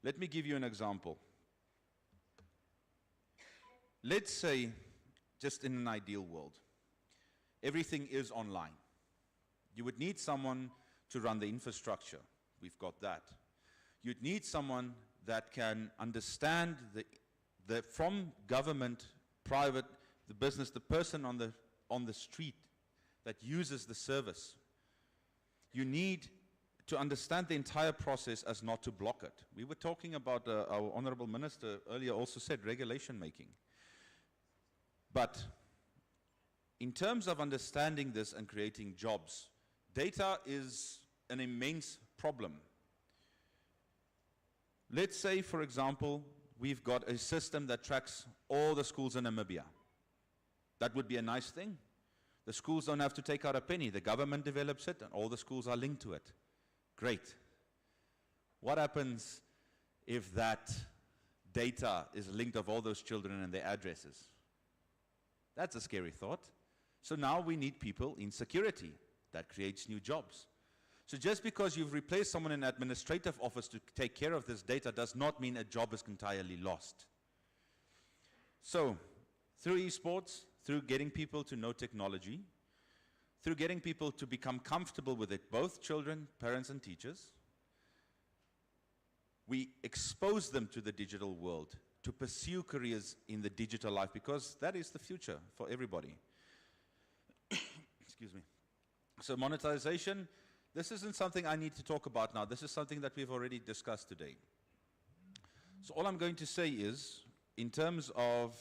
let me give you an example. Let's say, just in an ideal world, everything is online. You would need someone to run the infrastructure. We've got that. You'd need someone that can understand the from government, private, the business, the person on the street that uses the service. You need to understand the entire process as not to block it. We were talking about, our Honorable Minister earlier also said regulation making. But in terms of understanding this and creating jobs, data is an immense problem. Let's say, for example, we've got a system that tracks all the schools in Namibia. That would be a nice thing. The schools don't have to take out a penny. The government develops it and all the schools are linked to it. Great. What happens if that data is linked of all those children and their addresses? That's a scary thought. So now we need people in security. That creates new jobs. So just because you've replaced someone in an administrative office to take care of this data does not mean a job is entirely lost. So through esports, through getting people to know technology, through getting people to become comfortable with it, both children, parents, and teachers, we expose them to the digital world to pursue careers in the digital life because that is the future for everybody. Excuse me. So monetization, this isn't something I need to talk about now. This is something that we've already discussed today. So all I'm going to say is, in terms of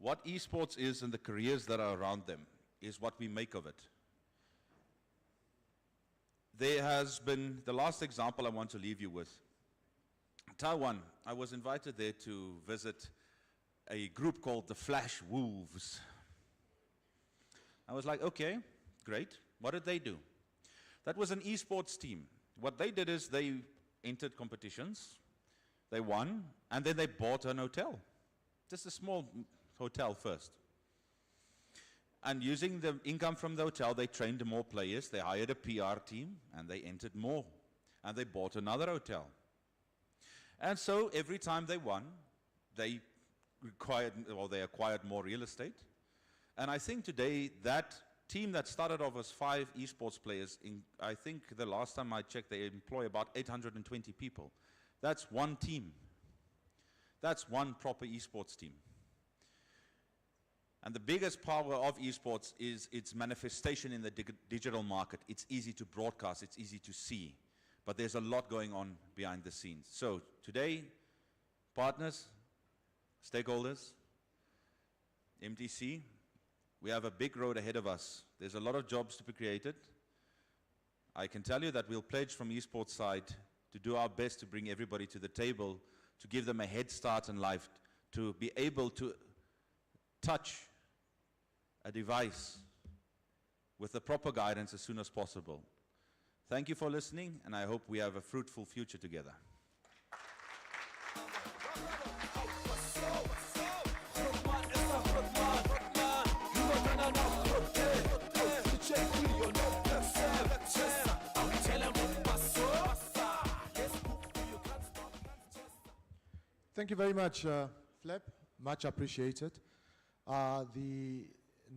what esports is and the careers that are around them, is what we make of it. There has been, the last example I want to leave you with. Taiwan, I was invited there to visit a group called the Flash Wolves. I was like, okay, great. What did they do? That was an esports team. What they did is they entered competitions, they won, and then they bought an hotel. Just a small hotel first. And using the income from the hotel, they trained more players, they hired a PR team, and they entered more. And they bought another hotel. And so every time they won, they acquired more real estate. And I think today that team that started off as 5 esports players, I think the last time I checked, they employ about 820 people. That's one team. That's one proper esports team. And the biggest power of esports is its manifestation in the digital market. It's easy to broadcast, it's easy to see. But there's a lot going on behind the scenes. So today, partners, stakeholders, MTC, we have a big road ahead of us. There's a lot of jobs to be created. I can tell you that we'll pledge from esports side to do our best to bring everybody to the table, to give them a head start in life, to be able to touch a device with the proper guidance as soon as possible. Thank you for listening, and I hope we have a fruitful future together. Thank you very much, Flep. Much appreciated. The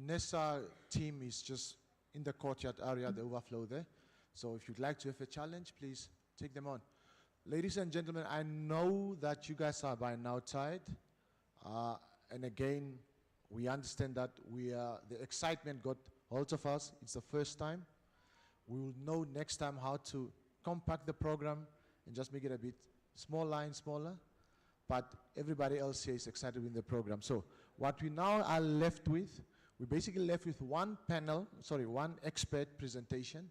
NESA team is just in the courtyard area, the overflow there. So if you'd like to have a challenge, please take them on. Ladies and gentlemen, I know that you guys are by now tired. And again, we understand that the excitement got hold of us. It's the first time. We will know next time how to compact the program and just make it a bit smaller. but everybody else here is excited with the program. So what we now are left with, we're basically left with one expert presentation,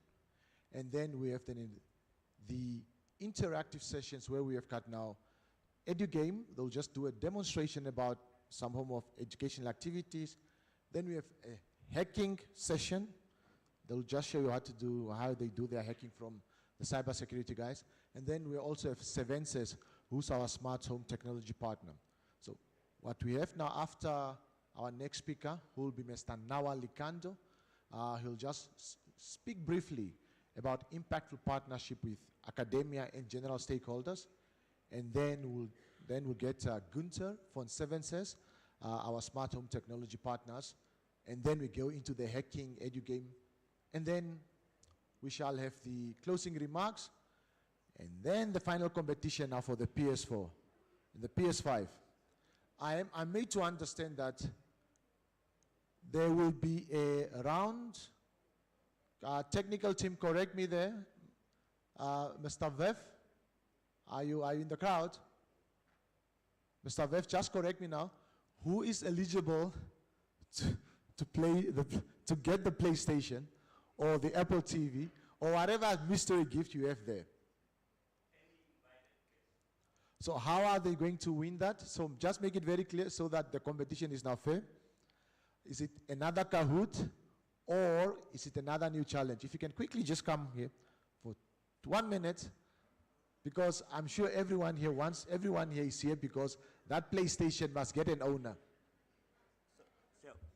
and then we have the interactive sessions where we have got now EduGame. They'll just do a demonstration about some form of educational activities. Then we have a hacking session. They'll just show you how they do their hacking from the cybersecurity guys. And then we also have Sevences, who's our smart home technology partner. So what we have now after our next speaker, who will be Mr. Nawa Likando, he'll just speak briefly about impactful partnership with academia and general stakeholders. And then we'll get Gunther von Sevences, our smart home technology partners. And then we go into the hacking EduGame. And then we shall have the closing remarks. And then the final competition now for the PS4 and the PS5. I'm made to understand that there will be a round. Technical team, correct me there. Mr. Vev, are you in the crowd? Mr. Vev, just correct me now. Who is eligible to get the PlayStation or the Apple TV or whatever mystery gift you have there? So how are they going to win that? So just make it very clear so that the competition is now fair. Is it another Kahoot or is it another new challenge? If you can quickly just come here for 1 minute, because I'm sure everyone here is here because that PlayStation must get an owner.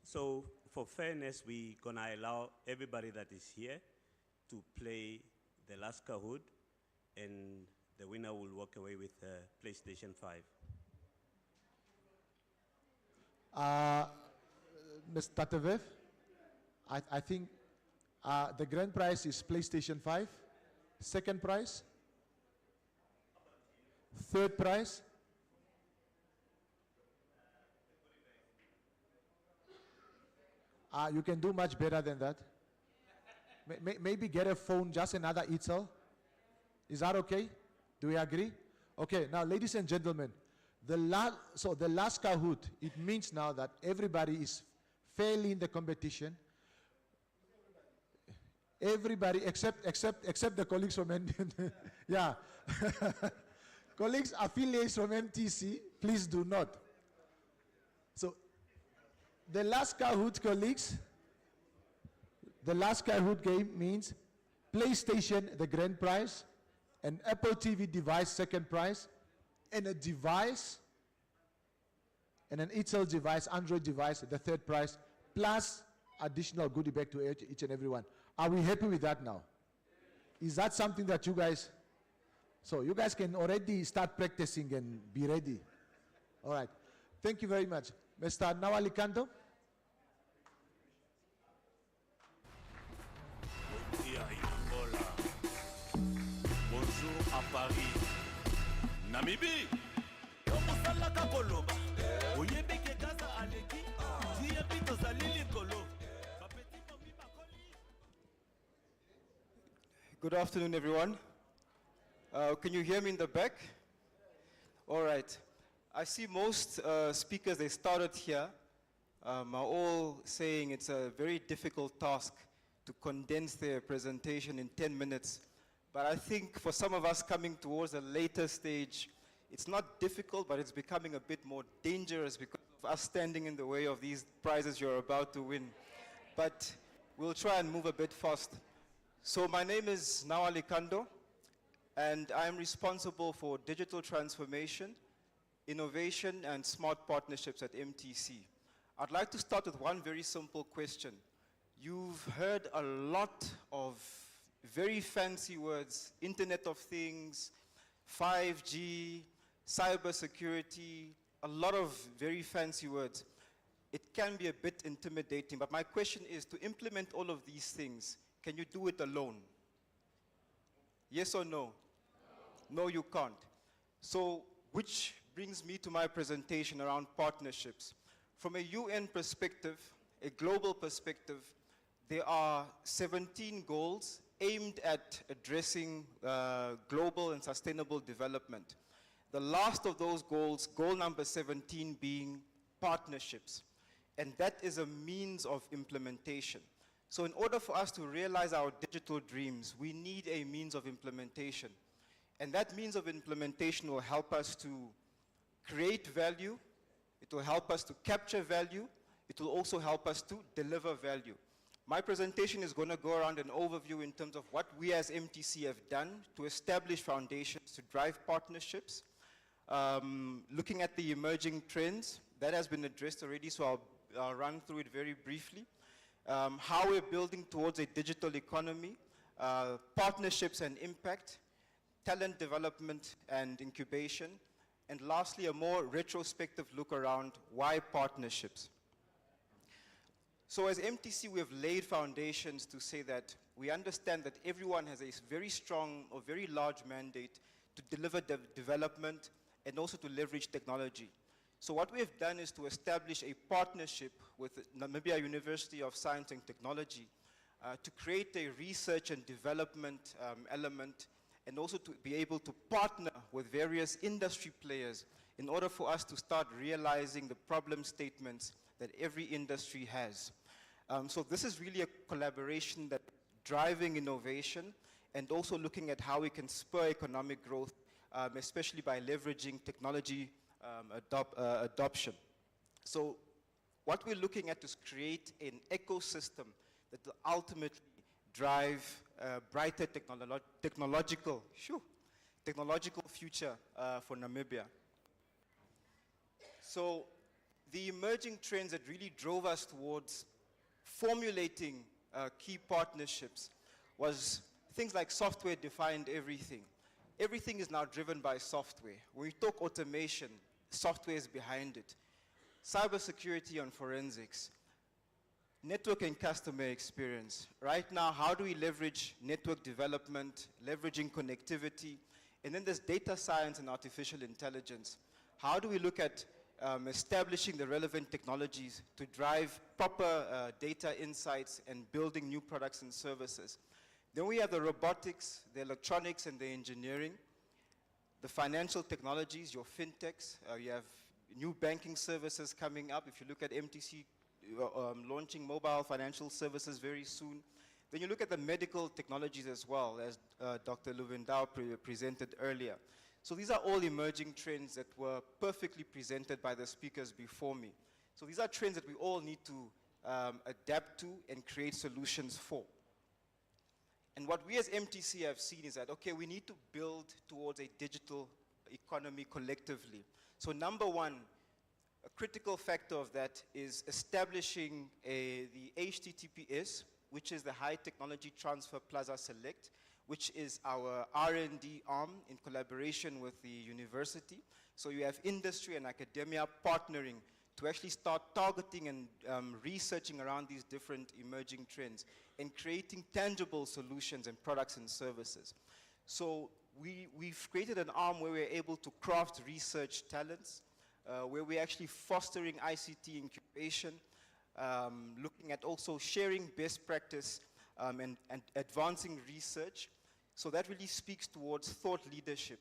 So for fairness, we're gonna allow everybody that is here to play the last Kahoot, and the winner will walk away with a PlayStation 5. Mr. Tatevev, I think the grand prize is PlayStation 5. Second prize? Third prize? You can do much better than that. Maybe get a phone, just another Itzel. Is that okay? Do we agree? Okay, now ladies and gentlemen, the last Kahoot, it means now that everybody is fairly in the competition. Everybody except the colleagues from yeah. Colleagues affiliates from MTC, please do not. So the last Kahoot, colleagues, the last Kahoot game means PlayStation, the grand prize, an Apple TV device, second prize, and a device, and an Itzel device, Android device, the third prize, plus additional goodie bag to each and every one. Are we happy with that now? Is that something that you guys, so you guys can already start practicing and be ready? All right. Thank you very much. Mr. Nawalikanto. Bonjour à Paris. Namibie. Good afternoon, everyone. Can you hear me in the back? All right. I see most speakers, they started here, are all saying it's a very difficult task to condense their presentation in 10 minutes. But I think for some of us coming towards a later stage, it's not difficult, but it's becoming a bit more dangerous because of us standing in the way of these prizes you're about to win. But we'll try and move a bit fast. So my name is Nawali Kando, and I'm responsible for digital transformation, innovation, and smart partnerships at MTC. I'd like to start with one very simple question. You've heard a lot of very fancy words, Internet of Things, 5G, cybersecurity, a lot of very fancy words. It can be a bit intimidating, but my question is, to implement all of these things, can you do it alone? Yes or no? No, you can't. So, which brings me to my presentation around partnerships. From a UN perspective, a global perspective, there are 17 goals aimed at addressing global and sustainable development. The last of those goals, goal number 17, being partnerships. And that is a means of implementation. So in order for us to realize our digital dreams, we need a means of implementation. And that means of implementation will help us to create value, it will help us to capture value, it will also help us to deliver value. My presentation is going to go around an overview in terms of what we as MTC have done to establish foundations to drive partnerships. Looking at the emerging trends, that has been addressed already, so I'll run through it very briefly. How we're building towards a digital economy, partnerships and impact, talent development and incubation, and lastly, a more retrospective look around why partnerships. So as MTC, we have laid foundations to say that we understand that everyone has a very strong or very large mandate to deliver development and also to leverage technology. So what we have done is to establish a partnership with Namibia University of Science and Technology to create a research and development element, and also to be able to partner with various industry players in order for us to start realizing the problem statements that every industry has. So this is really a collaboration that's driving innovation and also looking at how we can spur economic growth, especially by leveraging technology adoption. So what we're looking at is create an ecosystem that will ultimately drive a brighter technological future for Namibia. So the emerging trends that really drove us towards formulating key partnerships was things like software-defined everything. Everything is now driven by software. When we talk automation, software is behind it. Cybersecurity and forensics, network and customer experience. Right now, how do we leverage network development, leveraging connectivity, and then there's data science and artificial intelligence. How do we look at establishing the relevant technologies to drive proper data insights and building new products and services? Then we have the robotics, the electronics, and the engineering, the financial technologies, your fintechs. You have new banking services coming up. If you look at MTC launching mobile financial services very soon. Then you look at the medical technologies as well, as Dr. Luvendao presented earlier. So these are all emerging trends that were perfectly presented by the speakers before me. So these are trends that we all need to adapt to and create solutions for. And what we as MTC have seen is that, okay, we need to build towards a digital economy collectively. So number one, a critical factor of that is establishing the HTTPS, which is the High Technology Transfer Plaza Select, which is our R&D arm in collaboration with the university. So you have industry and academia partnering to actually start targeting and researching around these different emerging trends and creating tangible solutions and products and services. So we've created an arm where we're able to craft research talents, where we're actually fostering ICT incubation, looking at also sharing best practice and advancing research. So that really speaks towards thought leadership.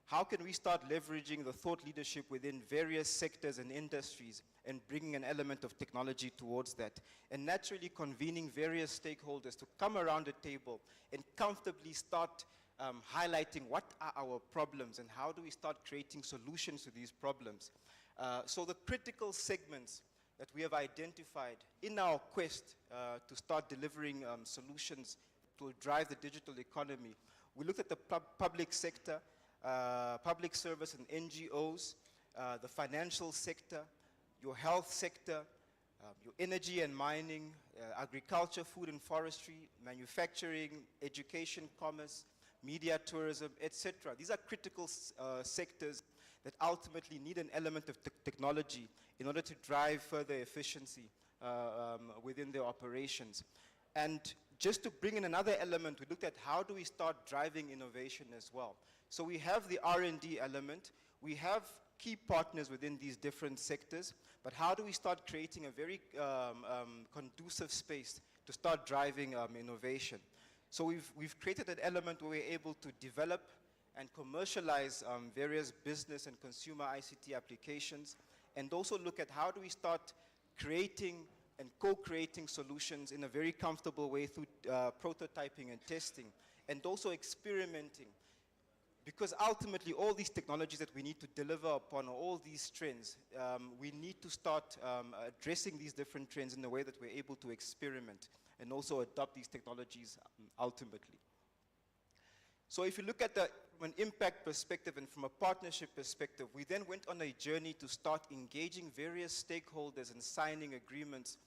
How can we start leveraging the thought leadership within various sectors and industries and bringing an element of technology towards that? And naturally convening various stakeholders to come around the table and comfortably start highlighting what are our problems and how do we start creating solutions to these problems. So the critical segments that we have identified in our quest to start delivering solutions to drive the digital economy. We looked at the public sector, public service and NGOs, the financial sector, your health sector, your energy and mining, agriculture, food and forestry, manufacturing, education, commerce, media, tourism, etc. These are critical sectors that ultimately need an element of technology in order to drive further efficiency within their operations. And just to bring in another element, we looked at how do we start driving innovation as well. So we have the R&D element, we have key partners within these different sectors, but how do we start creating a very conducive space to start driving innovation? So we've created an element where we're able to develop and commercialize various business and consumer ICT applications, and also look at how do we start creating and co-creating solutions in a very comfortable way through prototyping and testing, and also experimenting. Because ultimately, all these technologies that we need to deliver upon, all these trends, we need to start addressing these different trends in a way that we're able to experiment and also adopt these technologies ultimately. So if you look at from an impact perspective and from a partnership perspective, we then went on a journey to start engaging various stakeholders and signing agreements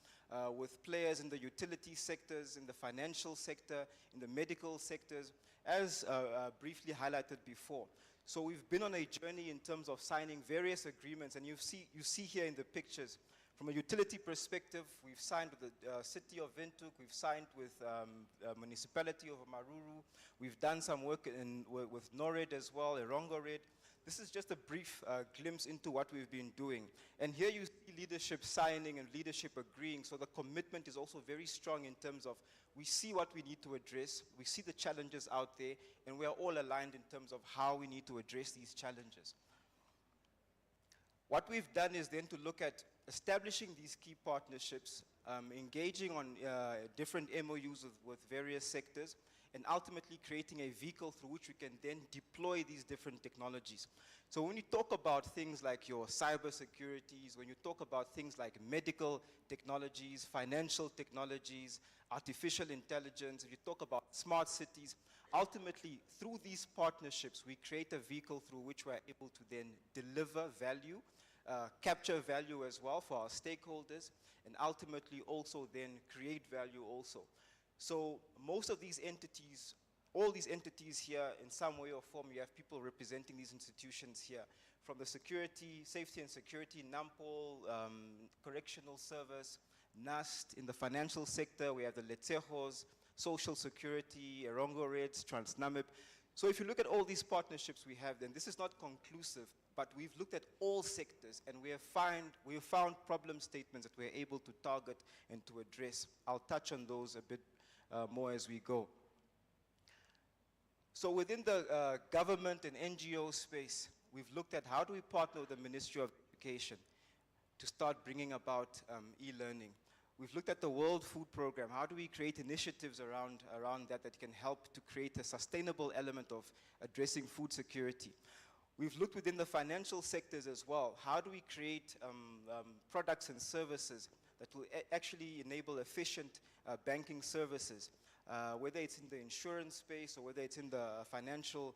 with players in the utility sectors, in the financial sector, in the medical sectors, as briefly highlighted before. So we've been on a journey in terms of signing various agreements, and you see here in the pictures, from a utility perspective, we've signed with the city of Windhoek, we've signed with the municipality of Maruru, we've done some work with NORED as well, Erongored. This is just a brief glimpse into what we've been doing. And here you see leadership signing and leadership agreeing, so the commitment is also very strong in terms of we see what we need to address, we see the challenges out there, and we are all aligned in terms of how we need to address these challenges. What we've done is then to look at establishing these key partnerships, engaging on different MOUs with various sectors, and ultimately creating a vehicle through which we can then deploy these different technologies. So when you talk about things like your cyber securities, when you talk about things like medical technologies, financial technologies, artificial intelligence, if you talk about smart cities, ultimately through these partnerships, we create a vehicle through which we're able to then deliver value, capture value as well for our stakeholders, and ultimately also then create value also. So most of these entities, all these entities here, in some way or form, you have people representing these institutions here. From the security, safety and security, NAMPOL, correctional service, NAST. In the financial sector, we have the Letsegos, social security, Erongored, Transnamib. So if you look at all these partnerships we have, then this is not conclusive, but we've looked at all sectors, and we have found problem statements that we're able to target and to address. I'll touch on those a bit more as we go. So within the government and NGO space, we've looked at how do we partner with the Ministry of Education to start bringing about e-learning. We've looked at the World Food Program. How do we create initiatives around that can help to create a sustainable element of addressing food security? We've looked within the financial sectors as well. How do we create products and services that will actually enable efficient banking services, whether it's in the insurance space or whether it's in the financial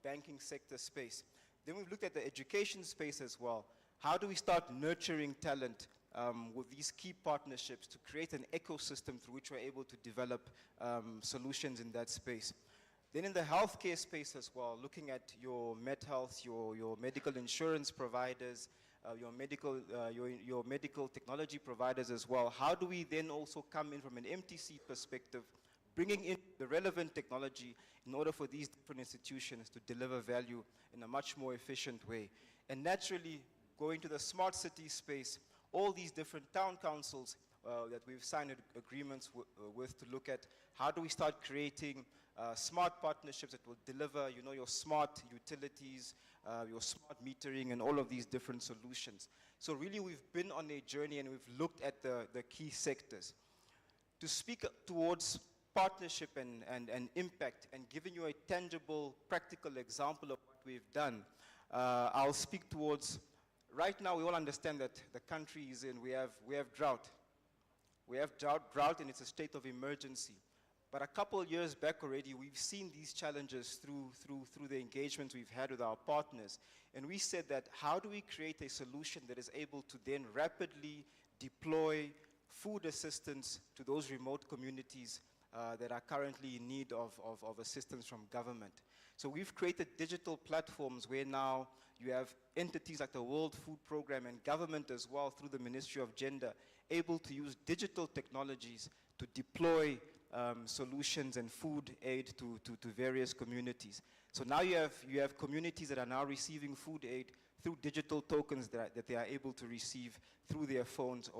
banking sector space. Then we've looked at the education space as well. How do we start nurturing talent with these key partnerships to create an ecosystem through which we're able to develop solutions in that space? Then in the healthcare space as well, looking at your MedHealth, your medical insurance providers, your medical technology providers as well. How do we then also come in from an MTC perspective, bringing in the relevant technology in order for these different institutions to deliver value in a much more efficient way? And naturally, going to the smart city space, all these different town councils that we've signed agreements with to look at how do we start creating smart partnerships that will deliver, your smart utilities, your smart metering, and all of these different solutions. So really, we've been on a journey and we've looked at the key sectors. To speak towards partnership and impact and giving you a tangible, practical example of what we've done, I'll speak towards, right now we all understand that the country is in, we have drought. We have drought and it's a state of emergency. But a couple of years back already, we've seen these challenges through the engagements we've had with our partners. And we said that how do we create a solution that is able to then rapidly deploy food assistance to those remote communities that are currently in need of assistance from government. So we've created digital platforms where now you have entities like the World Food Program and government as well through the Ministry of Gender able to use digital technologies to deploy solutions and food aid to various communities. So now you have communities that are now receiving food aid through digital tokens that they are able to receive through their phones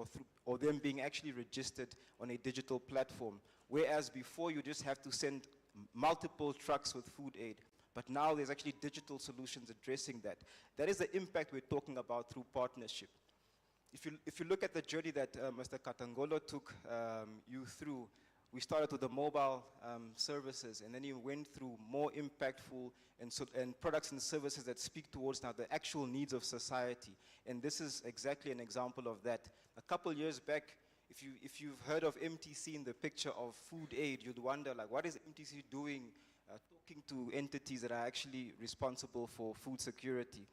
or them being actually registered on a digital platform. Whereas before you just have to send multiple trucks with food aid. But now there's actually digital solutions addressing that. That is the impact we're talking about through partnership. If you look at the journey that Mr. Katangolo took you through, we started with the mobile services, and then you went through more impactful and products and services that speak towards now the actual needs of society. And this is exactly an example of that. A couple years back, if you've heard of MTC in the picture of food aid, you'd wonder, like, what is MTC doing talking to entities that are actually responsible for food security?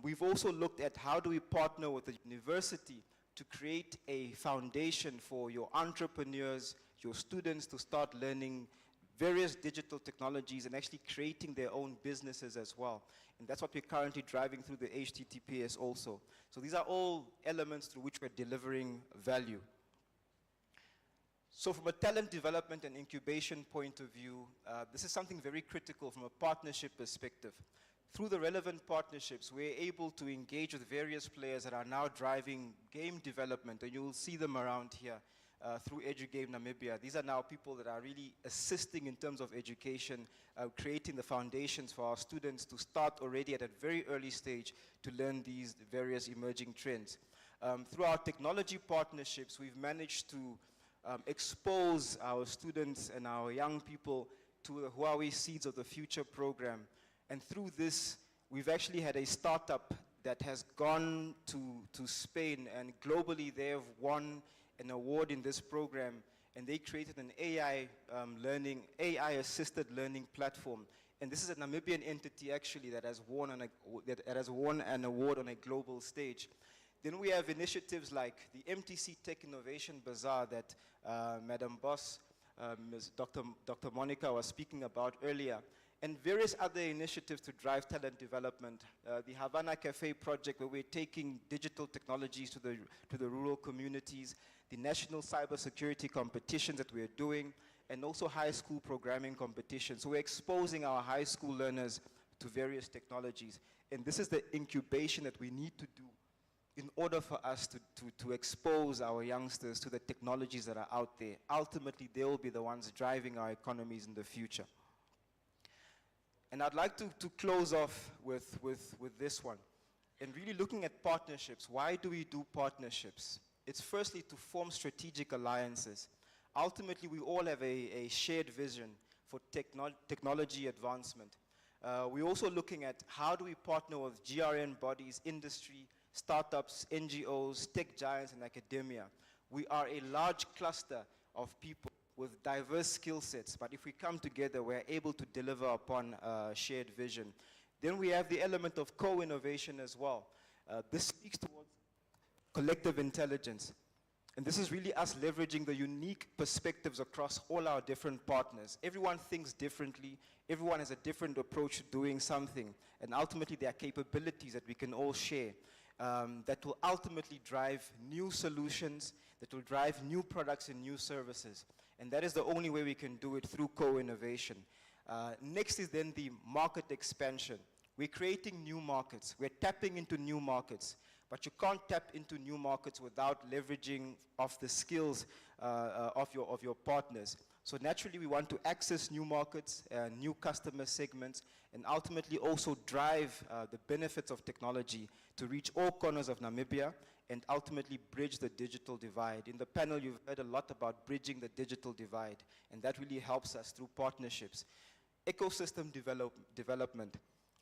We've also looked at how do we partner with the university to create a foundation for your entrepreneurs, your students to start learning various digital technologies and actually creating their own businesses as well. And that's what we're currently driving through the HTTPS also. So these are all elements through which we're delivering value. So from a talent development and incubation point of view, this is something very critical from a partnership perspective. Through the relevant partnerships, we're able to engage with various players that are now driving game development, and you will see them around here through EduGame Namibia. These are now people that are really assisting in terms of education, creating the foundations for our students to start already at a very early stage to learn these various emerging trends. Through our technology partnerships, we've managed to expose our students and our young people to the Huawei Seeds of the Future program. And through this, we've actually had a startup that has gone to Spain, and globally they have won an award in this program, and they created an AI-assisted learning platform. And this is a Namibian entity actually that has won an award on a global stage. Then we have initiatives like the MTC Tech Innovation Bazaar that Madam Boss, Ms. Dr. Monica was speaking about earlier, and various other initiatives to drive talent development. The Havana Cafe project, where we're taking digital technologies to the rural communities, the national cybersecurity competitions that we're doing, and also high school programming competitions. So we're exposing our high school learners to various technologies. And this is the incubation that we need to do in order for us to expose our youngsters to the technologies that are out there. Ultimately, they will be the ones driving our economies in the future. And I'd like to close off with this one. And really looking at partnerships, why do we do partnerships? It's firstly to form strategic alliances. Ultimately, we all have a shared vision for technology advancement. We're also looking at how do we partner with GRN bodies, industry, startups, NGOs, tech giants, and academia. We are a large cluster of people with diverse skill sets, but if we come together, we're able to deliver upon a shared vision. Then we have the element of co-innovation as well. This speaks towards collective intelligence. And this is really us leveraging the unique perspectives across all our different partners. Everyone thinks differently. Everyone has a different approach to doing something. And ultimately, there are capabilities that we can all share that will ultimately drive new solutions, that will drive new products and new services. And that is the only way we can do it, through co-innovation. Next is then the market expansion. We're creating new markets. We're tapping into new markets. But you can't tap into new markets without leveraging off the skills of your partners. So naturally, we want to access new markets, new customer segments, and ultimately also drive the benefits of technology to reach all corners of Namibia and ultimately bridge the digital divide. In the panel, you've heard a lot about bridging the digital divide, and that really helps us through partnerships. Ecosystem development.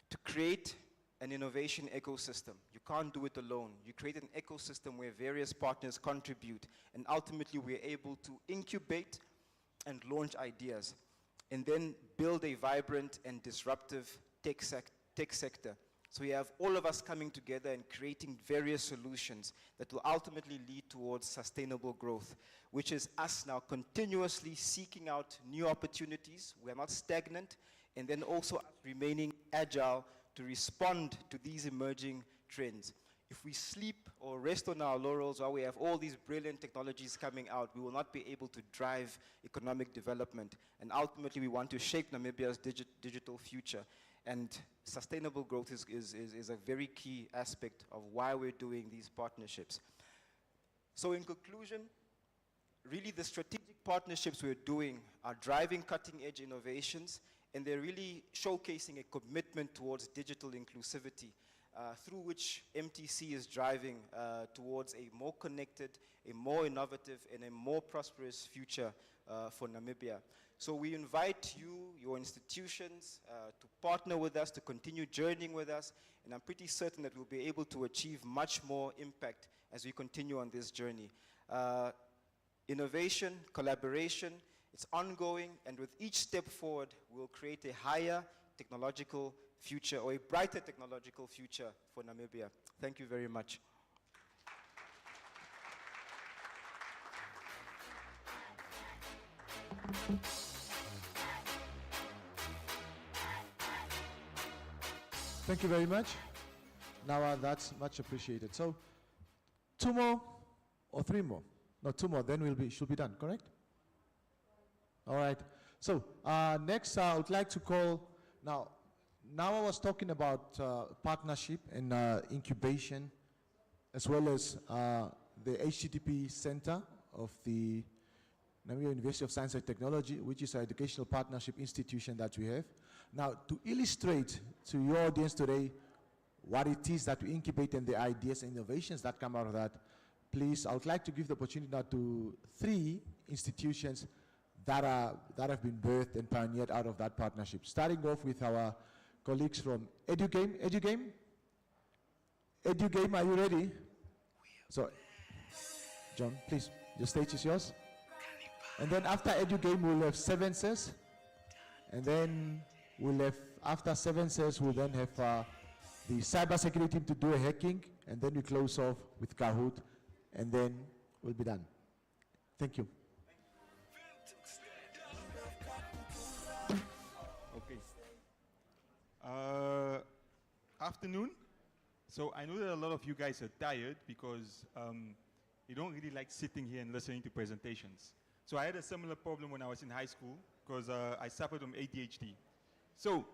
To create an innovation ecosystem. You can't do it alone. You create an ecosystem where various partners contribute, and ultimately we're able to incubate and launch ideas, and then build a vibrant and disruptive tech sector. So we have all of us coming together and creating various solutions that will ultimately lead towards sustainable growth, which is us now continuously seeking out new opportunities. We're not stagnant, and then also us remaining agile to respond to these emerging trends. If we sleep or rest on our laurels while we have all these brilliant technologies coming out, we will not be able to drive economic development. And ultimately, we want to shape Namibia's digital future. And sustainable growth is a very key aspect of why we're doing these partnerships. So in conclusion, really the strategic partnerships we're doing are driving cutting-edge innovations And they're really showcasing a commitment towards digital inclusivity, through which MTC is driving towards a more connected, a more innovative, and a more prosperous future for Namibia. So we invite you, your institutions, to partner with us, to continue journeying with us, and I'm pretty certain that we'll be able to achieve much more impact as we continue on this journey. Innovation, collaboration, it's ongoing, and with each step forward, we'll create a higher technological future, or a brighter technological future for Namibia. Thank you very much. Thank you very much. Now that's much appreciated. So, 2 more or 3 more? No, 2 more, then should be done, correct? All right. So, next I would like to call, now I was talking about partnership and incubation, as well as the HTTP Center of the Namibia University of Science and Technology, which is an educational partnership institution that we have. Now, to illustrate to your audience today what it is that we incubate and the ideas and innovations that come out of that, please, I would like to give the opportunity now to 3 institutions that have been birthed and pioneered out of that partnership. Starting off with our colleagues from EduGame. EduGame, are you ready? So, John, please, the stage is yours. And then after EduGame, we'll have 7 Says. And then we'll have, after 7 Says, we'll then have the cybersecurity team to do a hacking. And then we close off with Kahoot. And then we'll be done. Thank you. Okay. Afternoon. So I know that a lot of you guys are tired because you don't really like sitting here and listening to presentations. So I had a similar problem when I was in high school because I suffered from ADHD. So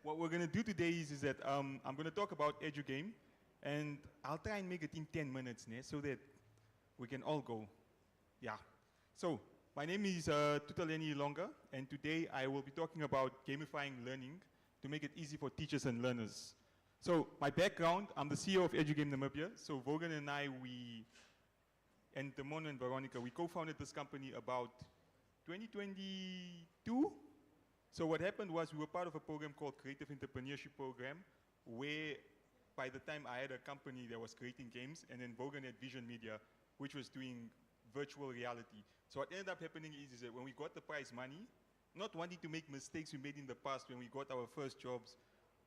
what we're going to do today is that I'm going to talk about EduGame, and I'll try and make it in 10 minutes so that we can all go. Yeah. So my name is Tutaleni Longa, and today I will be talking about gamifying learning to make it easy for teachers and learners. So my background, I'm the CEO of EduGame Namibia. So Vogan and I, and Damon and Veronica, we co-founded this company about 2022. So what happened was we were part of a program called Creative Entrepreneurship Program, where by the time I had a company that was creating games, and then Vogan had Vision Media, which was doing virtual reality. So what ended up happening is that when we got the prize money, not wanting to make mistakes we made in the past when we got our first jobs,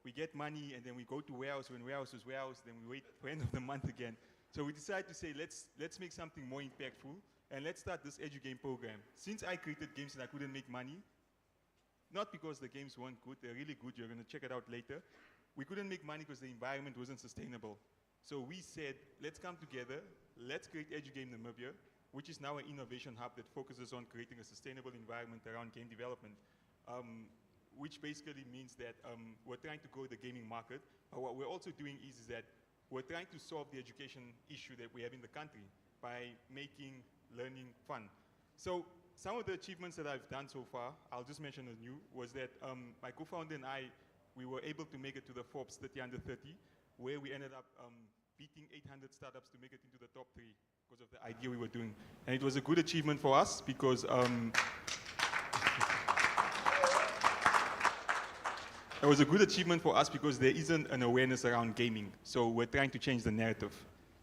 we get money and then we go to warehouse. When warehouse is warehouse, then we wait for end of the month again. So we decided to say, let's make something more impactful, and let's start this EduGame program. Since I created games and I couldn't make money, not because the games weren't good, they're really good, you're going to check it out later. We couldn't make money because the environment wasn't sustainable. So we said, let's come together, let's create EduGame Namibia, which is now an innovation hub that focuses on creating a sustainable environment around game development, which basically means that we're trying to grow the gaming market. But what we're also doing is that we're trying to solve the education issue that we have in the country by making learning fun. So some of the achievements that I've done so far, I'll just mention a few, was that my co-founder and I, we were able to make it to the Forbes 30 under 30, where we ended up beating 800 startups to make it into the top 3 because of the idea we were doing. And it was a good achievement for us because it was a good achievement for us because there isn't an awareness around gaming. So we're trying to change the narrative.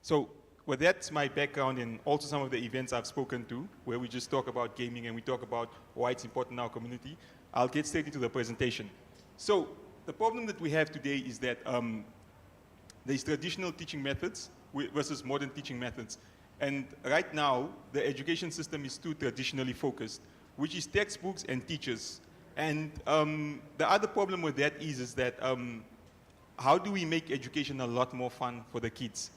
So well, that's my background and also some of the events I've spoken to where we just talk about gaming and we talk about why it's important in our community. I'll get straight into the presentation. So the problem that we have today is that there's traditional teaching methods versus modern teaching methods. And right now, the education system is too traditionally focused, which is textbooks and teachers. And the other problem with that is that how do we make education a lot more fun for the kids?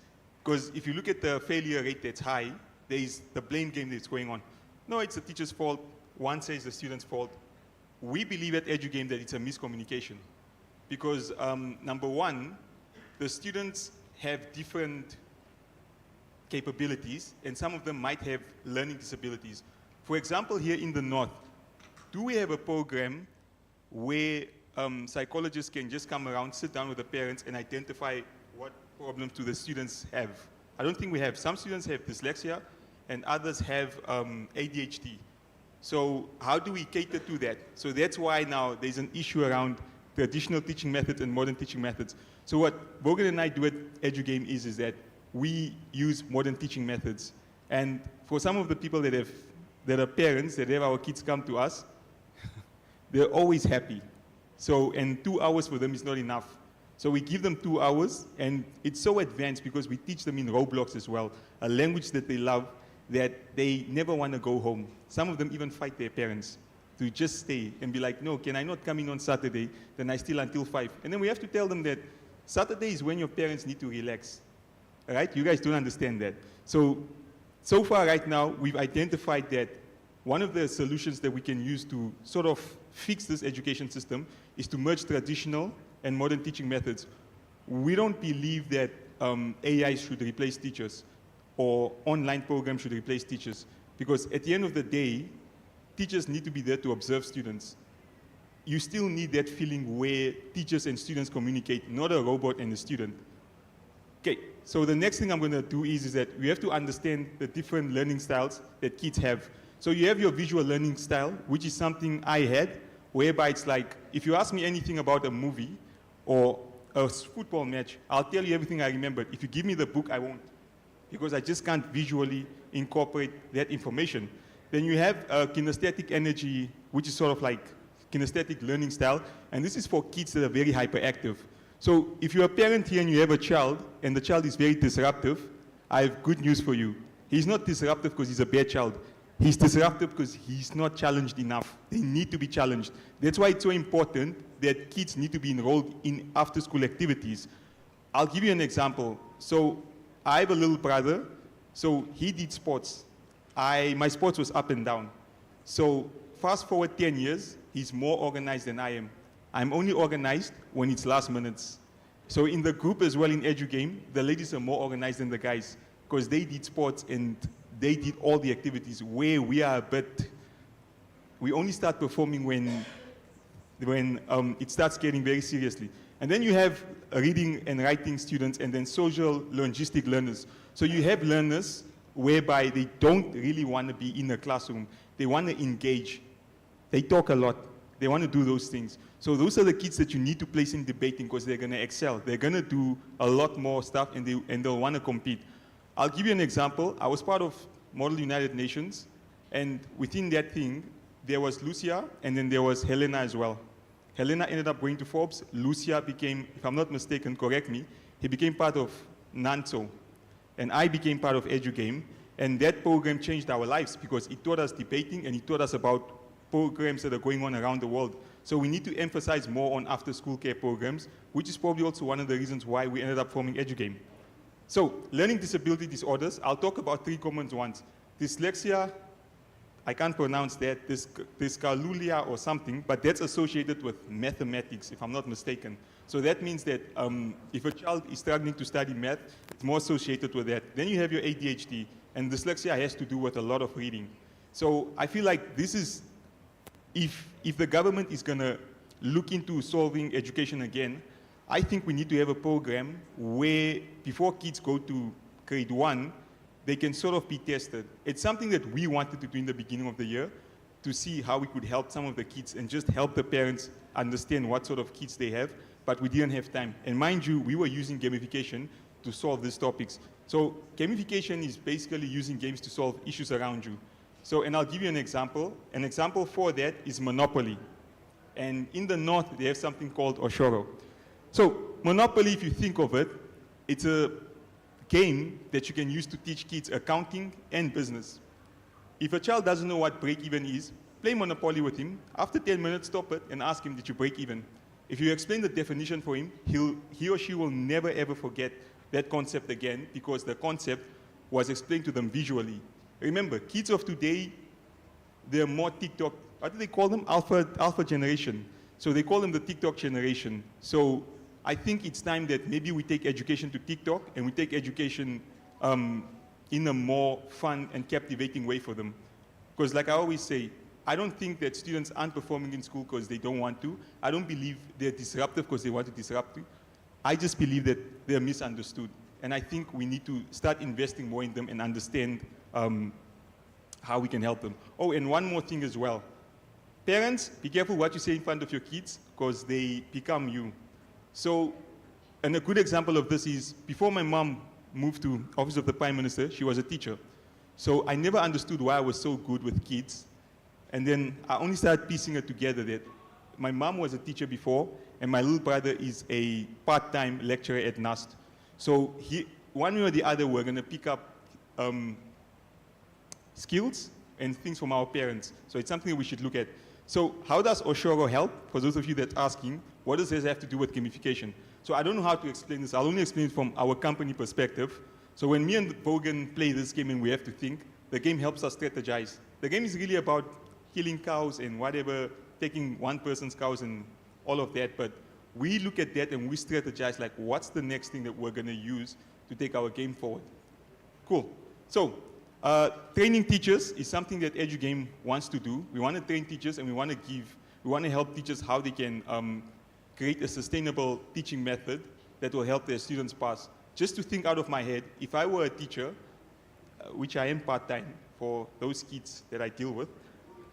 Because if you look at the failure rate that's high, there is the blame game that's going on. No, it's the teacher's fault. One says the student's fault. We believe at EduGame that it's a miscommunication. Because number one, the students have different capabilities, and some of them might have learning disabilities. For example, here in the North, do we have a program where psychologists can just come around, sit down with the parents, and identify what problems do the students have. I don't think we have. Some students have dyslexia, and others have ADHD. So how do we cater to that? So that's why now there's an issue around traditional teaching methods and modern teaching methods. So what Bogan and I do at EduGame is that we use modern teaching methods. And for some of the people that are parents, that have our kids come to us, they're always happy. So, and 2 hours for them is not enough. So we give them 2 hours, and it's so advanced because we teach them in Roblox as well, a language that they love, that they never want to go home. Some of them even fight their parents to just stay and be like, no, can I not come in on Saturday? Then I still until 5. And then we have to tell them that Saturday is when your parents need to relax. All right? You guys don't understand that. So far right now, we've identified that one of the solutions that we can use to sort of fix this education system is to merge traditional and modern teaching methods. We don't believe that AI should replace teachers or online programs should replace teachers, because at the end of the day, teachers need to be there to observe students. You still need that feeling where teachers and students communicate, not a robot and a student. Okay, so the next thing I'm going to do is that we have to understand the different learning styles that kids have. So you have your visual learning style, which is something I had, whereby it's like, if you ask me anything about a movie or a football match, I'll tell you everything I remembered. If you give me the book, I won't, because I just can't visually incorporate that information. Then you have kinesthetic energy, which is sort of like kinesthetic learning style, and this is for kids that are very hyperactive. So if you're a parent here and you have a child, and the child is very disruptive, I have good news for you. He's not disruptive because he's a bad child. He's disruptive because he's not challenged enough. They need to be challenged. That's why it's so important that kids need to be enrolled in after-school activities. I'll give you an example. So I have a little brother, so he did sports. My sports was up and down. So fast forward 10 years, he's more organized than I am. I'm only organized when it's last minutes. So in the group as well in EduGame, the ladies are more organized than the guys because they did sports and they did all the activities where we are a bit, we only start performing when it starts getting very seriously. And then you have reading and writing students and then social linguistic learners. So you have learners whereby they don't really want to be in a classroom. They want to engage. They talk a lot. They want to do those things. So those are the kids that you need to place in debating because they're going to excel. They're going to do a lot more stuff and they'll want to compete. I'll give you an example. I was part of Model United Nations, and within that thing, there was Lucia, and then there was Helena as well. Helena ended up going to Forbes. Lucia became, if I'm not mistaken, correct me, he became part of NANSO, and I became part of EduGame, and that program changed our lives because it taught us debating and it taught us about programs that are going on around the world. So we need to emphasize more on after-school care programs, which is probably also one of the reasons why we ended up forming EduGame. So, learning disability disorders, I'll talk about 3 common ones. Dyslexia, I can't pronounce that, dyscalculia or something, but that's associated with mathematics, if I'm not mistaken. So that means that if a child is struggling to study math, it's more associated with that. Then you have your ADHD, and dyslexia has to do with a lot of reading. So I feel like this is, if the government is going to look into solving education again, I think we need to have a program where before kids go to grade 1, they can sort of be tested. It's something that we wanted to do in the beginning of the year to see how we could help some of the kids and just help the parents understand what sort of kids they have, but we didn't have time. And mind you, we were using gamification to solve these topics. So gamification is basically using games to solve issues around you. So, and I'll give you an example. An example for that is Monopoly. And in the north, they have something called Oshoro. So Monopoly, if you think of it, it's a game that you can use to teach kids accounting and business. If a child doesn't know what break-even is, play Monopoly with him. After 10 minutes, stop it and ask him, did you break even? If you explain the definition for him, he or she will never ever forget that concept again because the concept was explained to them visually. Remember, kids of today, they're more TikTok, what do they call them? Alpha generation. So they call them the TikTok generation. So I think it's time that maybe we take education to TikTok and we take education in a more fun and captivating way for them. Because like I always say, I don't think that students aren't performing in school because they don't want to. I don't believe they're disruptive because they want to disrupt you. I just believe that they're misunderstood. And I think we need to start investing more in them and understand how we can help them. Oh, and one more thing as well. Parents, be careful what you say in front of your kids because they become you. So, and a good example of this is before my mom moved to Office of the Prime Minister, she was a teacher. So I never understood why I was so good with kids. And then I only started piecing it together that my mom was a teacher before, and my little brother is a part-time lecturer at NUST. So one way or the other, we're going to pick up skills and things from our parents. So it's something we should look at. So how does Oshoro help? For those of you that are asking, what does this have to do with gamification? So I don't know how to explain this. I'll only explain it from our company perspective. So when me and Vogan play this game and we have to think, the game helps us strategize. The game is really about killing cows and whatever, taking one person's cows and all of that, but we look at that and we strategize like what's the next thing that we're going to use to take our game forward. Cool. So training teachers is something that EduGame wants to do. We want to train teachers and we want to help teachers how they can create a sustainable teaching method that will help their students pass. Just to think out of my head, if I were a teacher, which I am part-time for those kids that I deal with,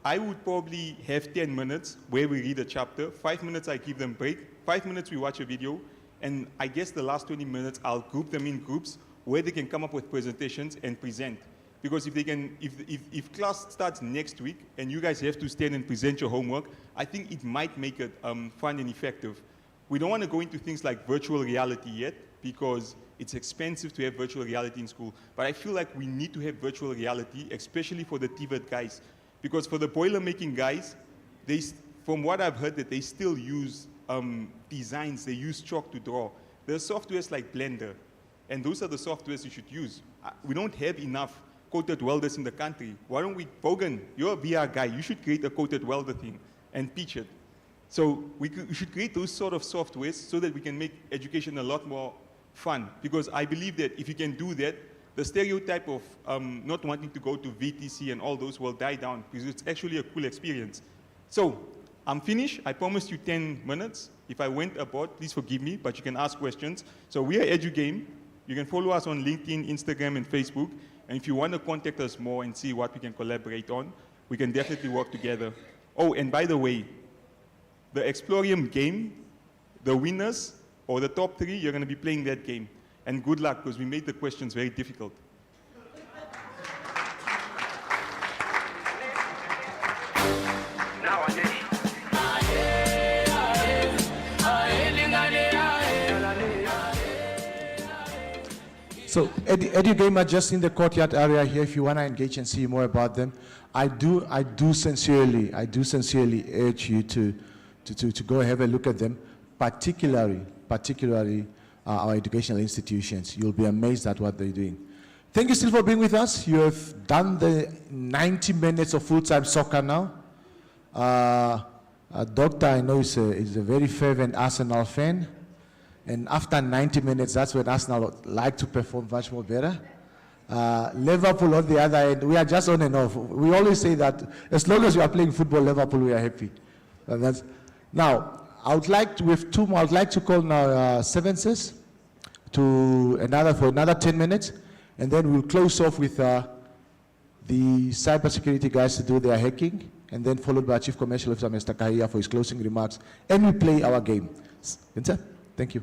I would probably have 10 minutes where we read a chapter, 5 minutes I give them break, 5 minutes we watch a video, and I guess the last 20 minutes I'll group them in groups where they can come up with presentations and present. Because if class starts next week and you guys have to stand and present your homework, I think it might make it fun and effective. We don't want to go into things like virtual reality yet because it's expensive to have virtual reality in school. But I feel like we need to have virtual reality, especially for the TVET guys. Because for the boiler making guys, from what I've heard, that they still use designs, they use chalk to draw. There are softwares like Blender, and those are the softwares you should use. We don't have enough coated welders in the country. Why don't we, Bogan, you're a VR guy, you should create a coated welder thing and pitch it. So we should create those sort of softwares so that we can make education a lot more fun. Because I believe that if you can do that, the stereotype of not wanting to go to VTC and all those will die down because it's actually a cool experience. So I'm finished. I promised you 10 minutes. If I went abroad, please forgive me, but you can ask questions. So we are EduGame. You can follow us on LinkedIn, Instagram, and Facebook. And if you want to contact us more and see what we can collaborate on, we can definitely work together. Oh, and by the way, the Explorium game, the winners or the top 3, you're going to be playing that game. And good luck, because we made the questions very difficult. So EduGame are just in the courtyard area here if you want to engage and see more about them. I do sincerely urge you to go have a look at them, particularly our educational institutions. You'll be amazed at what they're doing. Thank you still for being with us. You have done the 90 minutes of full-time soccer now. Doctor, I know, is a very fervent Arsenal fan. And after 90 minutes, that's when Arsenal like to perform much more better. Liverpool on the other end, we are just on and off. We always say that as long as we are playing football, Liverpool, we are happy. Now, I would like to, with 2 more, I would like to call now Sevences for another 10 minutes, and then we'll close off with the cybersecurity guys to do their hacking, and then followed by Chief Commercial Officer Mr. Kahia for his closing remarks, and we play our game. Vincent, thank you.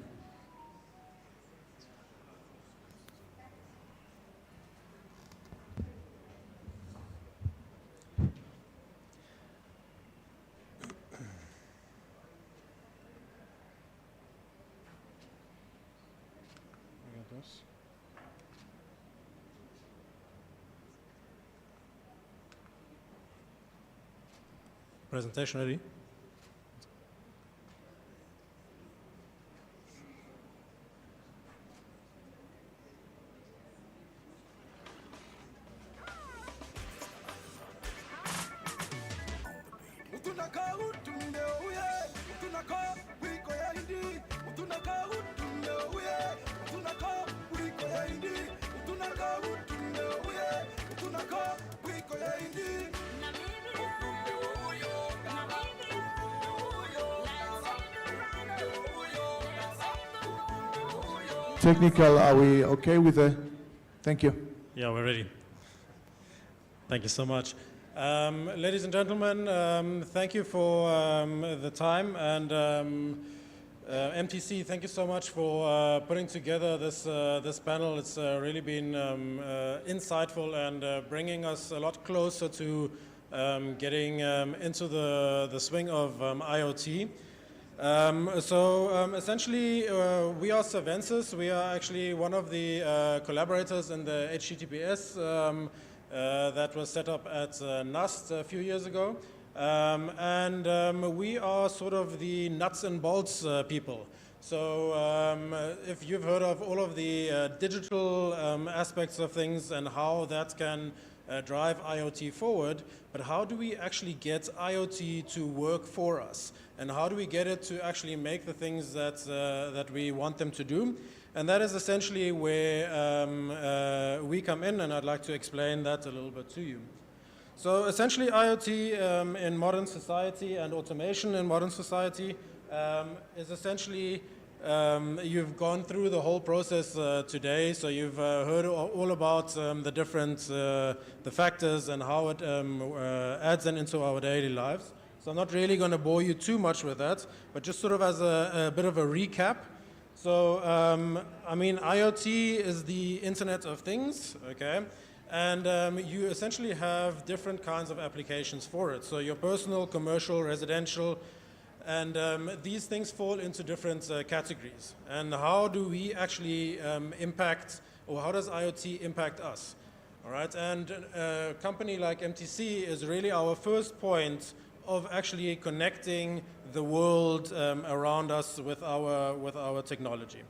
Presentation ready? Technical, are we okay with the? Thank you. Yeah, we're ready. Thank you so much. Ladies and gentlemen, thank you for the time, and MTC, thank you so much for putting together this panel. It's really been insightful and bringing us a lot closer to getting into the swing of IoT. Essentially, we are Savensis. We are actually one of the collaborators in the HTTPS that was set up at NUST a few years ago. We are sort of the nuts and bolts people. So if you've heard of all of the digital aspects of things and how that can drive IoT forward, but how do we actually get IoT to work for us? And how do we get it to actually make the things that we want them to do? And that is essentially where we come in, and I'd like to explain that a little bit to you. So essentially IoT in modern society and automation in modern society is essentially, you've gone through the whole process today, so you've heard all about the different the factors and how it adds into our daily lives. So I'm not really going to bore you too much with that, but just sort of as a bit of a recap. So, I mean, IoT is the Internet of Things, okay? And you essentially have different kinds of applications for it. So your personal, commercial, residential, and these things fall into different categories. And how do we actually impact, or how does IoT impact us? All right, and a company like MTC is really our first point of actually connecting the world around us with our technology.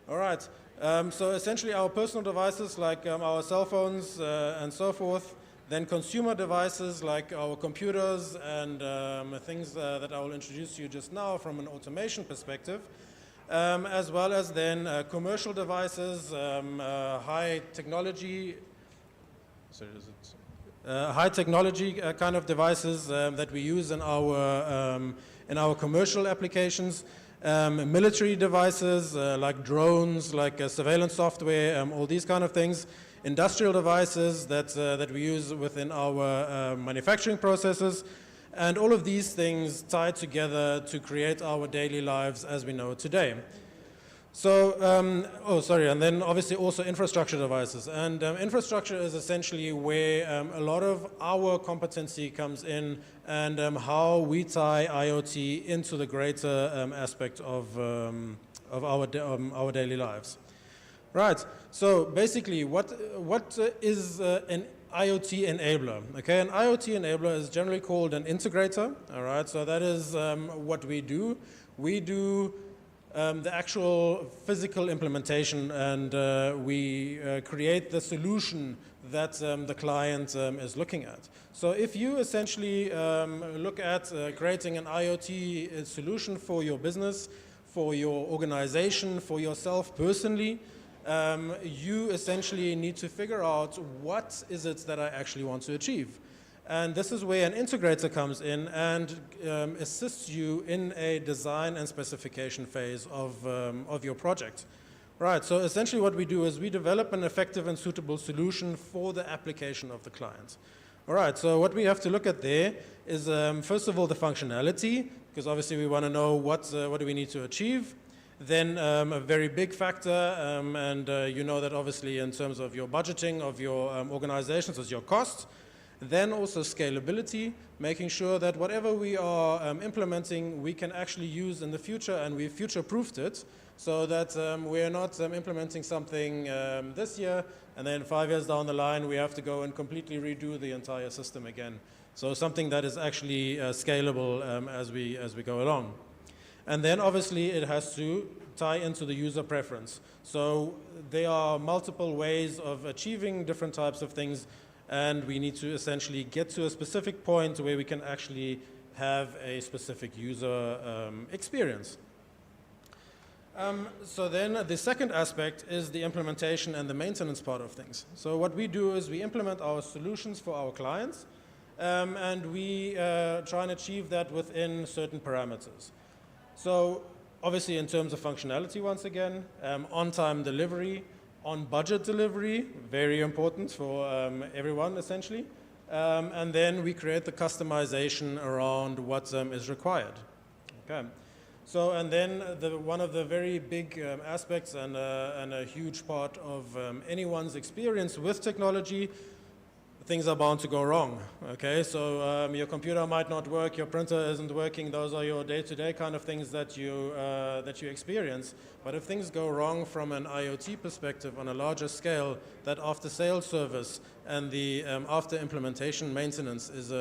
All right, so essentially our personal devices like our cell phones and so forth, then consumer devices like our computers and things that I will introduce to you just now from an automation perspective, as well as then commercial devices, high technology, sorry, is it? High technology kind of devices that we use in our commercial applications, military devices like drones, like surveillance software, all these kind of things, industrial devices that we use within our manufacturing processes, and all of these things tied together to create our daily lives as we know today. So, and then obviously also infrastructure devices. And infrastructure is essentially where a lot of our competency comes in, and how we tie IoT into the greater aspect of our daily lives. Right, so basically what is an IoT enabler? Okay, an IoT enabler is generally called an integrator, all right? So that is what we do. We do the actual physical implementation, and we create the solution that the client is looking at. So if you essentially look at creating an IoT solution for your business, for your organization, for yourself personally, you essentially need to figure out what is it that I actually want to achieve. And this is where an integrator comes in and assists you in a design and specification phase of your project. Right, so essentially what we do is we develop an effective and suitable solution for the application of the client. All right, so what we have to look at there is, first of all, the functionality, because obviously we want to know what do we need to achieve. Then a very big factor, and you know that obviously in terms of your budgeting of your organizations is your cost. Then also scalability, making sure that whatever we are implementing, we can actually use in the future, and we future-proofed it, so that we're not implementing something this year, and then 5 years down the line, we have to go and completely redo the entire system again. So something that is actually scalable as we go along. And then obviously it has to tie into the user preference. So there are multiple ways of achieving different types of things, and we need to essentially get to a specific point where we can actually have a specific user experience. So then the second aspect is the implementation and the maintenance part of things. So what we do is we implement our solutions for our clients, and we try and achieve that within certain parameters. So Obviously, in terms of functionality, once again, on-time delivery, on-budget delivery, very important for everyone, essentially. And then we create the customization around what is required. Okay. So, and then one of the very big aspects and a huge part of anyone's experience with technology, things are bound to go wrong. Okay, so your computer might not work, your printer isn't working. Those are your day-to-day kind of things that you experience. But if things go wrong from an IoT perspective on a larger scale, that after-sales service and the after implementation maintenance is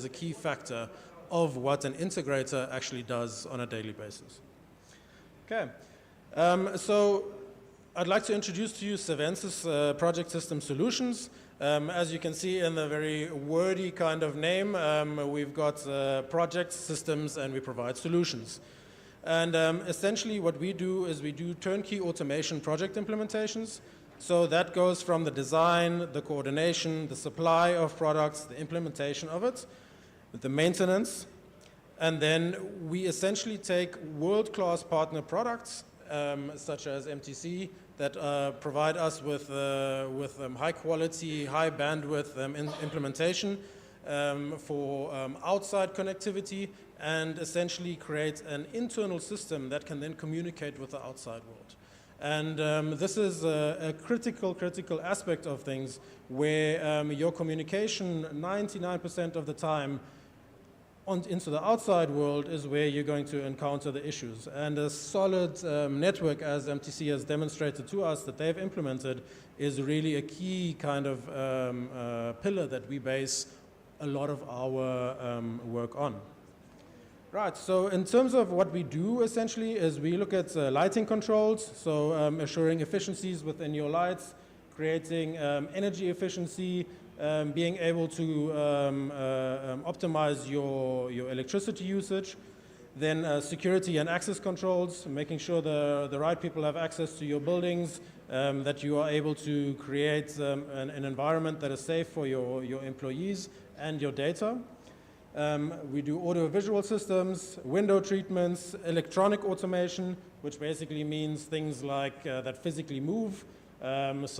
a key factor of what an integrator actually does on a daily basis. Okay, so I'd like to introduce to you Savensis Project System Solutions. As you can see in the very wordy kind of name, we've got projects, systems, and we provide solutions. And essentially what we do is we do turnkey automation project implementations. So that goes from the design, the coordination, the supply of products, the implementation of it, the maintenance, and then we essentially take world-class partner products, such as MTC, that provide us with high quality, high bandwidth implementation for outside connectivity, and essentially create an internal system that can then communicate with the outside world. And this is a critical aspect of things where your communication 99% of the time into the outside world is where you're going to encounter the issues. And a solid network, as MTC has demonstrated to us that they've implemented, is really a key kind of pillar that we base a lot of our work on. Right, so in terms of what we do essentially is we look at lighting controls, so assuring efficiencies within your lights, creating energy efficiency, being able to optimize your electricity usage, then security and access controls, making sure the right people have access to your buildings, that you are able to create an environment that is safe for your employees and your data. We do audio-visual systems, window treatments, electronic automation, which basically means things like that physically move. Things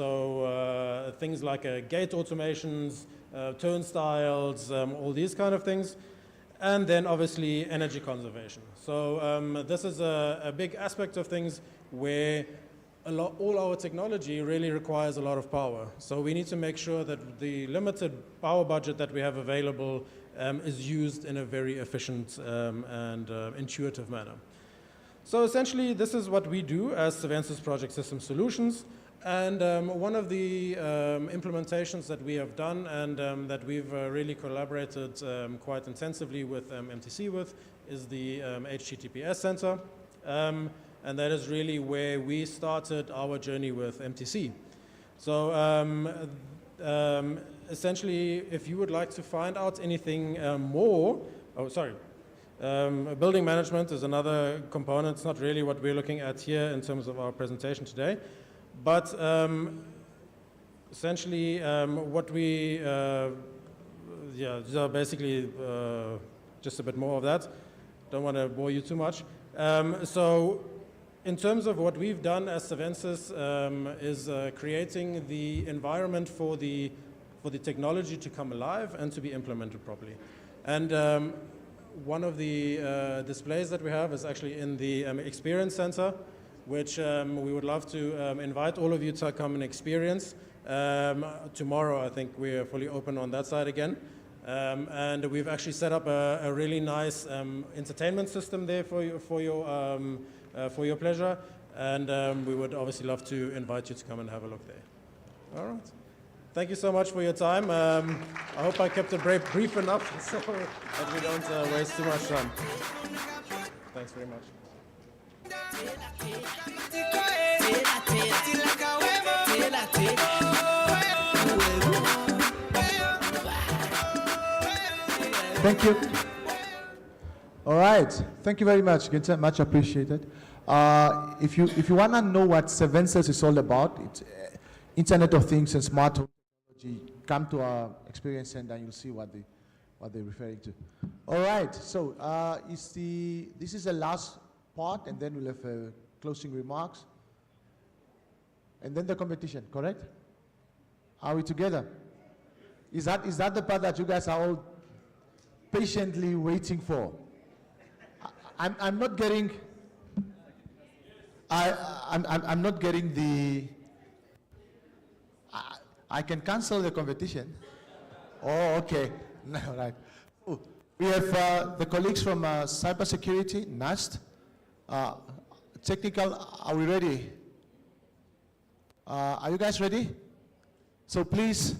like gate automations, turnstiles, all these kind of things. And then obviously energy conservation. So this is a big aspect of things where all our technology really requires a lot of power. So we need to make sure that the limited power budget that we have available is used in a very efficient and intuitive manner. So essentially, this is what we do as Savensis Project System Solutions. And one of the implementations that we have done and that we've really collaborated quite intensively with MTC with is the HTTPS Center. And that is really where we started our journey with MTC. So essentially, if you would like to find out anything more, building management is another component. It's not really what we're looking at here in terms of our presentation today. But essentially, what we, these are basically just a bit more of that. Don't want to bore you too much. So in terms of what we've done as Savensis is creating the environment for the technology to come alive and to be implemented properly. And one of the displays that we have is actually in the Experience Center, which we would love to invite all of you to come and experience. Tomorrow, I think we're fully open on that side again. And we've actually set up a really nice entertainment system there for your pleasure. And we would obviously love to invite you to come and have a look there. All right. Thank you so much for your time. I hope I kept it brief enough so that we don't waste too much time. Thanks very much. Thank you. All right. Thank you very much. Much appreciated. If you want to know what Savensis is all about, it's Internet of Things and smart home technology. Come to our Experience Center and you'll see what they're referring to. All right. So this is the last part, and then we'll have closing remarks. And then the competition, correct? Are we together? Is that the part that you guys are all patiently waiting for? I'm not getting. I'm not getting the. I can cancel the competition. Oh, okay. No, right. Oh, we have the colleagues from cybersecurity, NAST. Technical, are we ready? Are you guys ready? So please.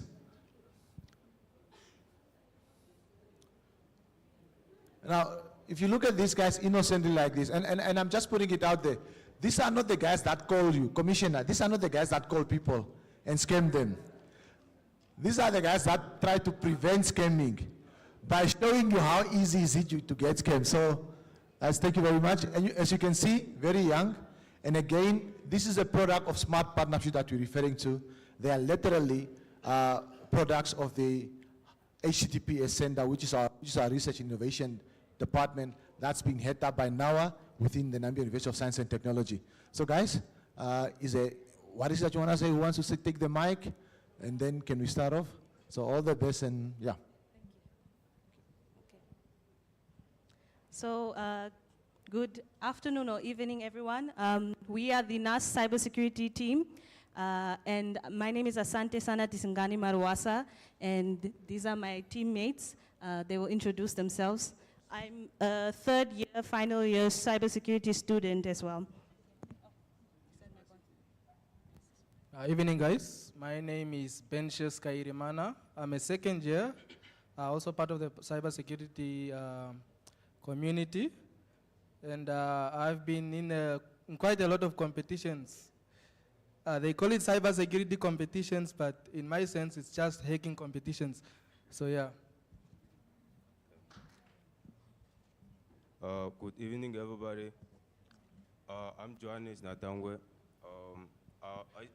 Now, if you look at these guys innocently like this, and I'm just putting it out there, these are not the guys that call you, Commissioner. These are not the guys that call people and scam them. These are the guys that try to prevent scamming by showing you how easy is it to get scammed. So, thank you very much. And as you can see, very young. And again, this is a product of smart partnership that we're referring to. They are literally products of the HTTPS Center, which is our research innovation department that's being headed up by NAWA within the Namibia University of Science and Technology. So guys, what is it that you want to say? Who wants to take the mic? And then can we start off? So all the best and yeah. So good afternoon or evening, everyone. We are the NAS cybersecurity team. And my name is Asante Sana Tisingani Maruasa, and these are my teammates. They will introduce themselves. I'm a third year, final year cybersecurity student as well. Evening, guys. My name is Benches Kairimana. I'm a second year, also part of the cybersecurity community. And I've been in quite a lot of competitions. They call it cybersecurity competitions, but in my sense, it's just hacking competitions. So yeah. Good evening, everybody. I'm Johannes Natangwe.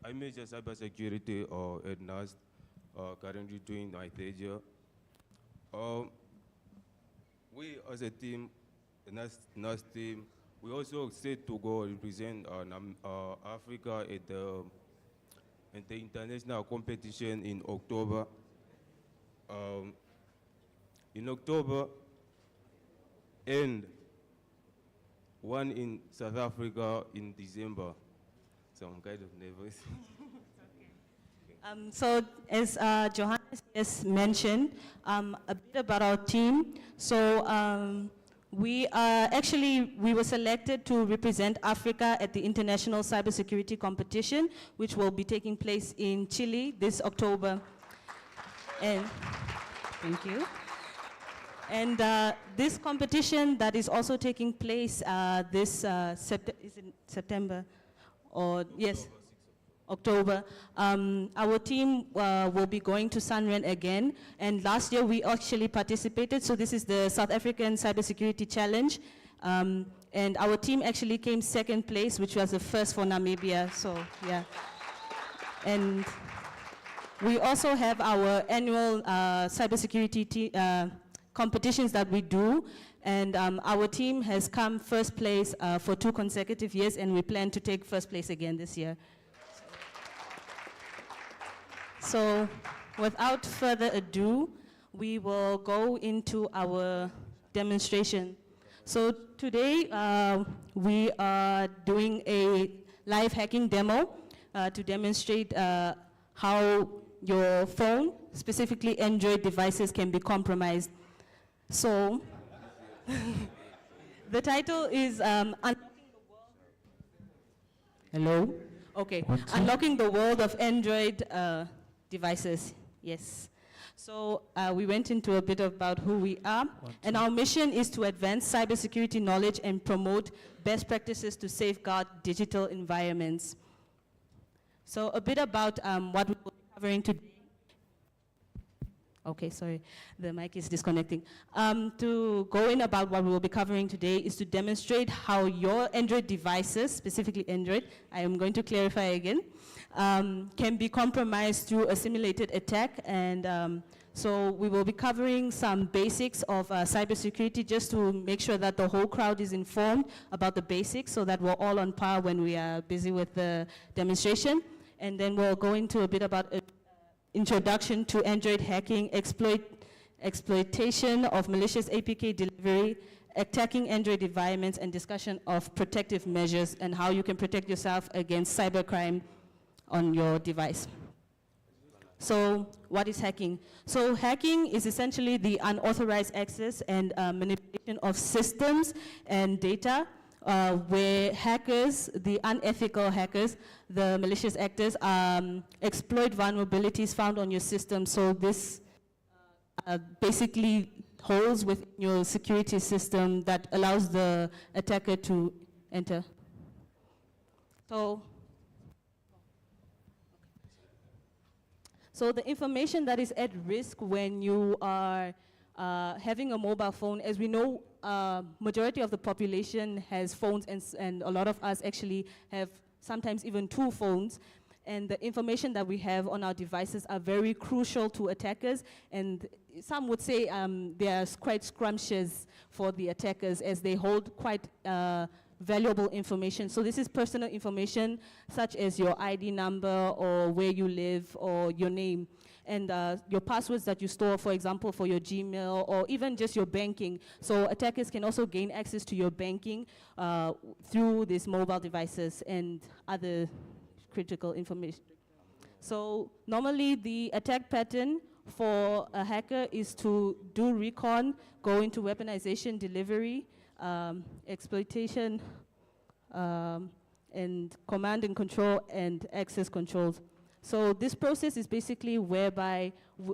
I major cybersecurity at NAST, currently doing my third year. We as a team, the NAST team, we also set to go represent Africa at the international competition in October. In October, and one in South Africa in December. So I'm kind of nervous. So as Johannes has mentioned, a bit about our team. So we were selected to represent Africa at the International Cybersecurity Competition, which will be taking place in Chile this October. And thank you. And this competition that is also taking place this September, or yes, October. Our team will be going to Sanren again, and last year we actually participated, so this is the South African Cybersecurity Challenge, and our team actually came second place, which was the first for Namibia, so yeah. And we also have our annual cybersecurity competitions that we do, and our team has come first place for 2 consecutive years, and we plan to take first place again this year. So without further ado, we will go into our demonstration. So today we are doing a live hacking demo to demonstrate how your phone, specifically Android devices, can be compromised. So the title is Unlocking the World. Hello? Okay. Unlocking the World of Android Devices. Yes. So we went into a bit about who we are, and our mission is to advance cybersecurity knowledge and promote best practices to safeguard digital environments. So a bit about what we will be covering today. Okay, sorry, the mic is disconnecting. To go in about what we will be covering today is to demonstrate how your Android devices, specifically Android, I am going to clarify again, can be compromised through a simulated attack. And So we will be covering some basics of cybersecurity just to make sure that the whole crowd is informed about the basics so that we're all on par when we are busy with the demonstration. And then we'll go into a bit about introduction to Android hacking, exploitation of malicious APK delivery, attacking Android environments, and discussion of protective measures and how you can protect yourself against cybercrime on your device. So what is hacking? So hacking is essentially the unauthorized access and manipulation of systems and data where hackers, the unethical hackers, the malicious actors, exploit vulnerabilities found on your system. So this basically holes within your security system that allows the attacker to enter. So the information that is at risk when you are having a mobile phone, as we know, majority of the population has phones, and a lot of us actually have sometimes even 2 phones. And the information that we have on our devices are very crucial to attackers. And some would say they are quite scrumptious for the attackers as they hold quite valuable information. So this is personal information such as your ID number or where you live or your name. And your passwords that you store, for example, for your Gmail or even just your banking. So attackers can also gain access to your banking through these mobile devices and other critical information. So normally the attack pattern for a hacker is to do recon, go into weaponization delivery, exploitation, and command and control and access controls. So this process is basically whereby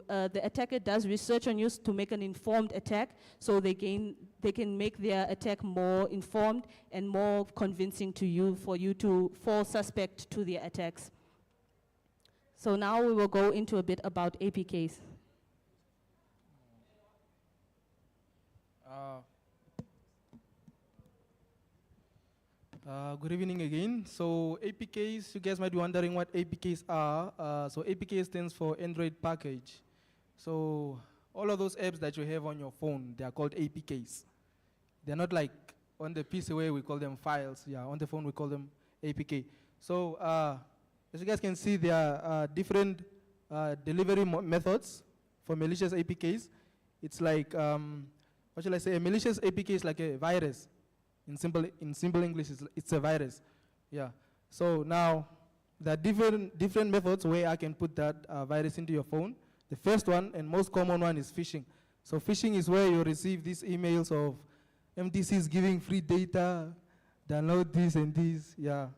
the attacker does research on you to make an informed attack, so they can make their attack more informed and more convincing to you for you to fall suspect to their attacks. So now we will go into a bit about APKs. Good evening again. So APKs, you guys might be wondering what APKs are. So APK stands for Android package. So all of those apps that you have on your phone, they are called APKs. They're not like on the PC where we call them files. Yeah, on the phone we call them APK. So as you guys can see, there are different delivery methods for malicious APKs. It's like, what shall I say, a malicious APK is like a virus. In simple English, it's a virus. Yeah. So now, there are different methods where I can put that virus into your phone. The first one and most common one is phishing. So phishing is where you receive these emails of MTC is giving free data, download this and this, yeah.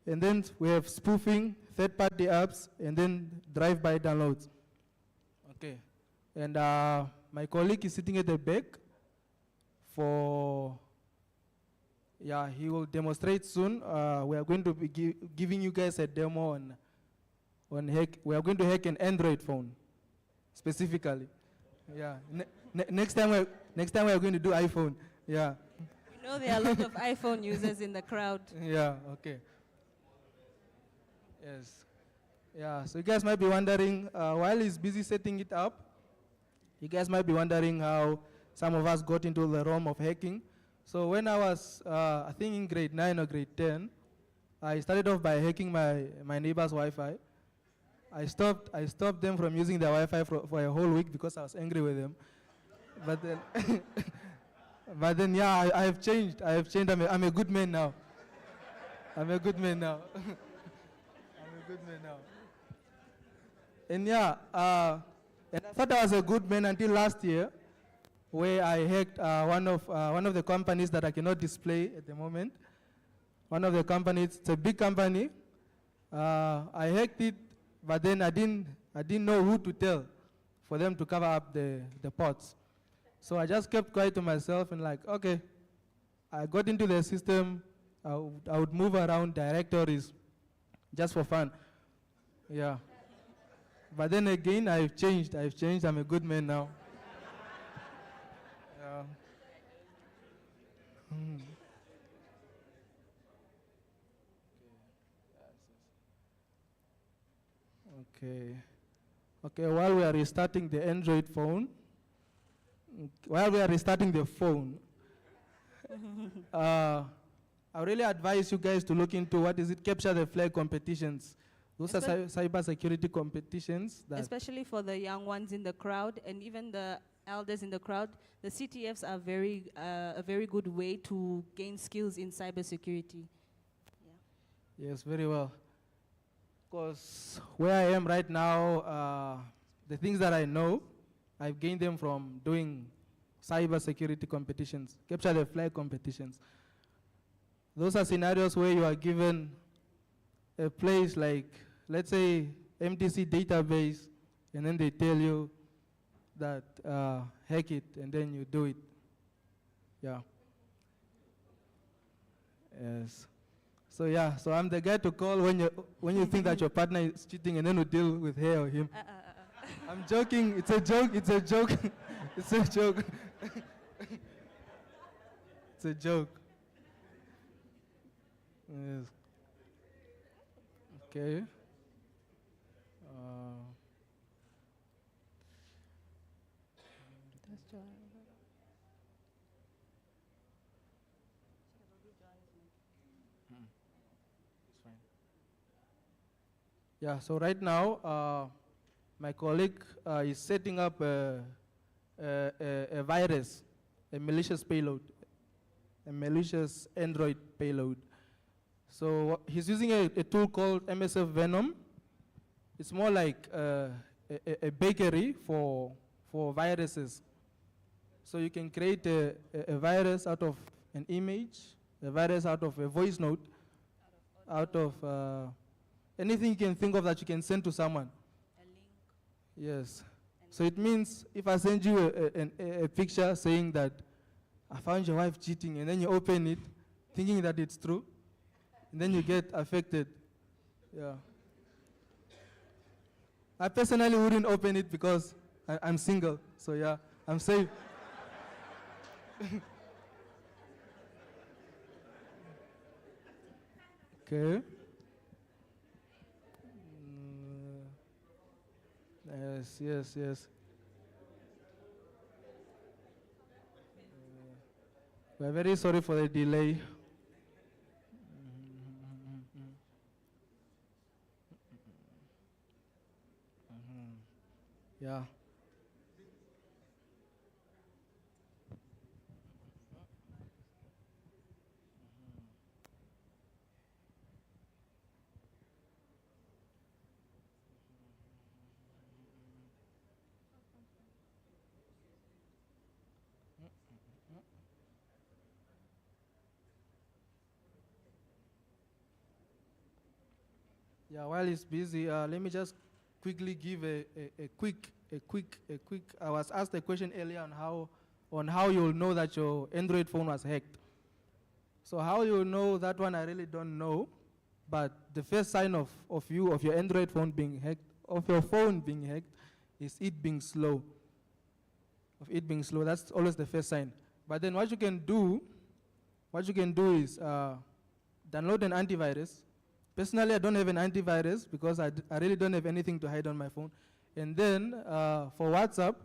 And then we have spoofing, third-party apps, and then drive-by downloads. Okay. And my colleague is sitting at the back for, yeah, he will demonstrate soon. We are going to be giving you guys a demo on hack. We are going to hack an Android phone, specifically. Yeah. Next time we are going to do iPhone. Yeah. We know there are a lot of iPhone users in the crowd. Yeah. Okay. Yes. Yeah. So you guys might be wondering, while he's busy setting it up, you guys might be wondering how some of us got into the realm of hacking. So when I was, I think in grade 9 or grade 10, I started off by hacking my neighbor's Wi-Fi. I stopped them from using their Wi-Fi for a whole week because I was angry with them. But then, yeah, I have changed. I'm a good man now. I'm a good man now. And yeah, and I thought I was a good man until last year, where I hacked one of the companies that I cannot display at the moment. One of the companies, it's a big company. I hacked it, but then I didn't know who to tell for them to cover up the ports. So I just kept quiet to myself and like, okay, I got into the system. I would move around directories just for fun. Yeah. But then again, I've changed. I'm a good man now. Yeah. Okay. Okay, while we are restarting the Android phone, while we are restarting the phone, I really advise you guys to look into what is it, capture the flag competitions. Those are cyber security competitions. Especially for the young ones in the crowd and even the elders in the crowd, the CTFs are a very good way to gain skills in cybersecurity. Yes, very well. Because where I am right now, the things that I know, I've gained them from doing cyber security competitions, capture the flag competitions. Those are scenarios where you are given a place like, let's say, MTC database, and then they tell you that hack it, and then you do it. Yeah. Yes. So yeah, so I'm the guy to call when you think that your partner is cheating, and then you deal with her or him. I'm joking. It's a joke. It's a joke. It's a joke. It's a joke. Yes. Okay. Yeah, so right now, my colleague is setting up a virus, a malicious payload, a malicious Android payload. So he's using a tool called MSF Venom. It's more like a bakery for viruses. So you can create a virus out of an image, a virus out of a voice note, out of anything you can think of that you can send to someone. A link. Yes. So it means if I send you a picture saying that I found your wife cheating, and then you open it thinking that it's true, and then you get affected. Yeah. I personally wouldn't open it because I'm single. So yeah, I'm safe. Okay. Yes, yes, yes. We're very sorry for the delay. Yeah. Yeah, while it's busy, let me just quickly give a quick. I was asked a question earlier on how you'll know that your Android phone was hacked. So how you know that one, I really don't know. But the first sign of your Android phone being hacked, of your phone being hacked, is it being slow. Of it being slow, that's always the first sign. But then what you can do is download an antivirus. Personally, I don't have an antivirus because I really don't have anything to hide on my phone. And then for WhatsApp,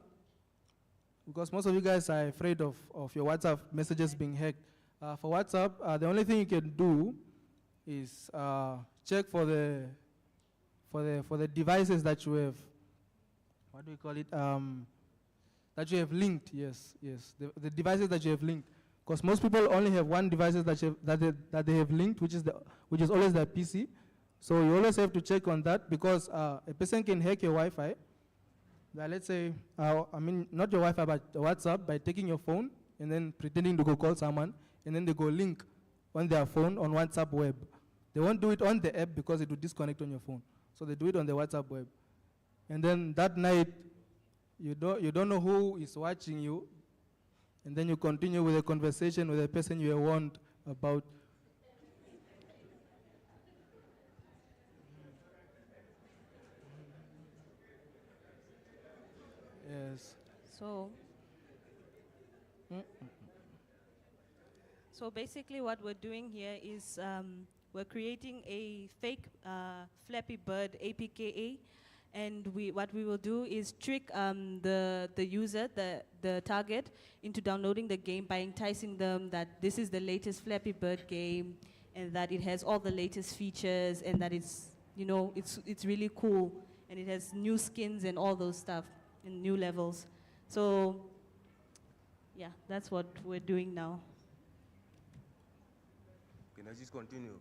because most of you guys are afraid of your WhatsApp messages being hacked. For WhatsApp, the only thing you can do is check for the devices that you have. What do we call it? That you have linked. Yes. The devices that you have linked. Because most people only have one device that they have linked, which is always their PC. So you always have to check on that because a person can hack your Wi-Fi. Let's say, not your Wi-Fi, but WhatsApp, by taking your phone and then pretending to go call someone, and then they go link on their phone on WhatsApp web. They won't do it on the app because it will disconnect on your phone. So they do it on the WhatsApp web. And then that night, you don't know who is watching you, and then you continue with a conversation with a person you were warned about. Yes. So basically what we're doing here is we're creating a fake Flappy Bird APKA, And what we will do is trick the user, the target, into downloading the game by enticing them that this is the latest Flappy Bird game and that it has all the latest features and that it's, you know, it's really cool and it has new skins and all those stuff and new levels. So, yeah, that's what we're doing now. Can I just continue?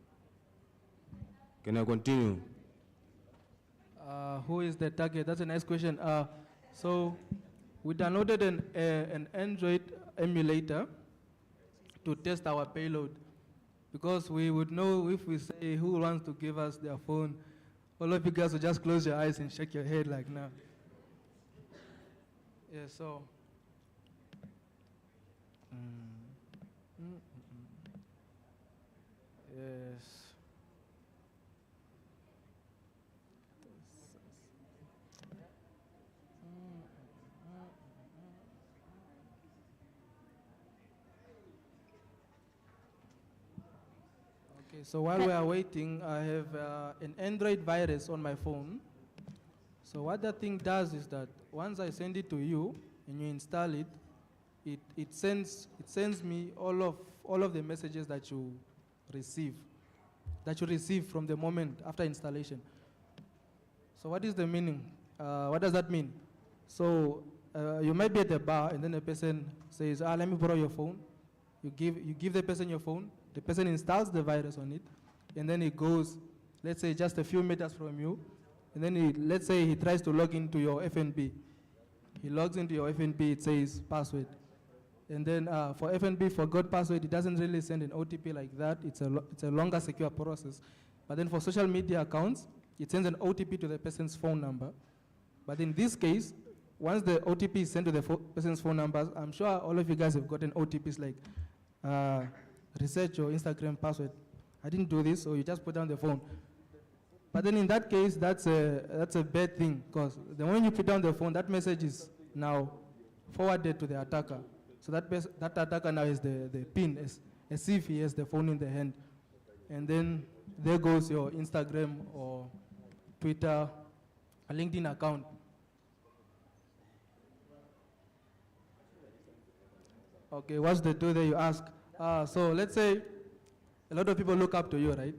Can I continue? Who is the target? That's a nice question. So we downloaded an Android emulator to test our payload because we would know if we say who wants to give us their phone, all of you guys will just close your eyes and shake your head like now. Yeah, so. Yes. Okay, so while we are waiting, I have an Android virus on my phone. So what that thing does is that once I send it to you and you install it, it sends me all of the messages that you receive from the moment after installation. So what is the meaning? What does that mean? So you might be at the bar and then the person says, let me borrow your phone. You give the person your phone. The person installs the virus on it, and then it goes, let's say, just a few meters from you, and then let's say he tries to log into your FNB. He logs into your FNB, it says password. And then for FNB, forgot password, it doesn't really send an OTP like that. It's a longer secure process. But then for social media accounts, it sends an OTP to the person's phone number. But in this case, once the OTP is sent to the person's phone numbers, I'm sure all of you guys have gotten OTPs like, reset your Instagram password. I didn't do this, so you just put down the phone. But then in that case, that's a bad thing, because the moment you put down the phone, that message is now forwarded to the attacker. So that attacker now has the pin, as if he has the phone in the hand. And then there goes your Instagram or Twitter, a LinkedIn account. Okay, what's the do there, you ask? So let's say a lot of people look up to you, right?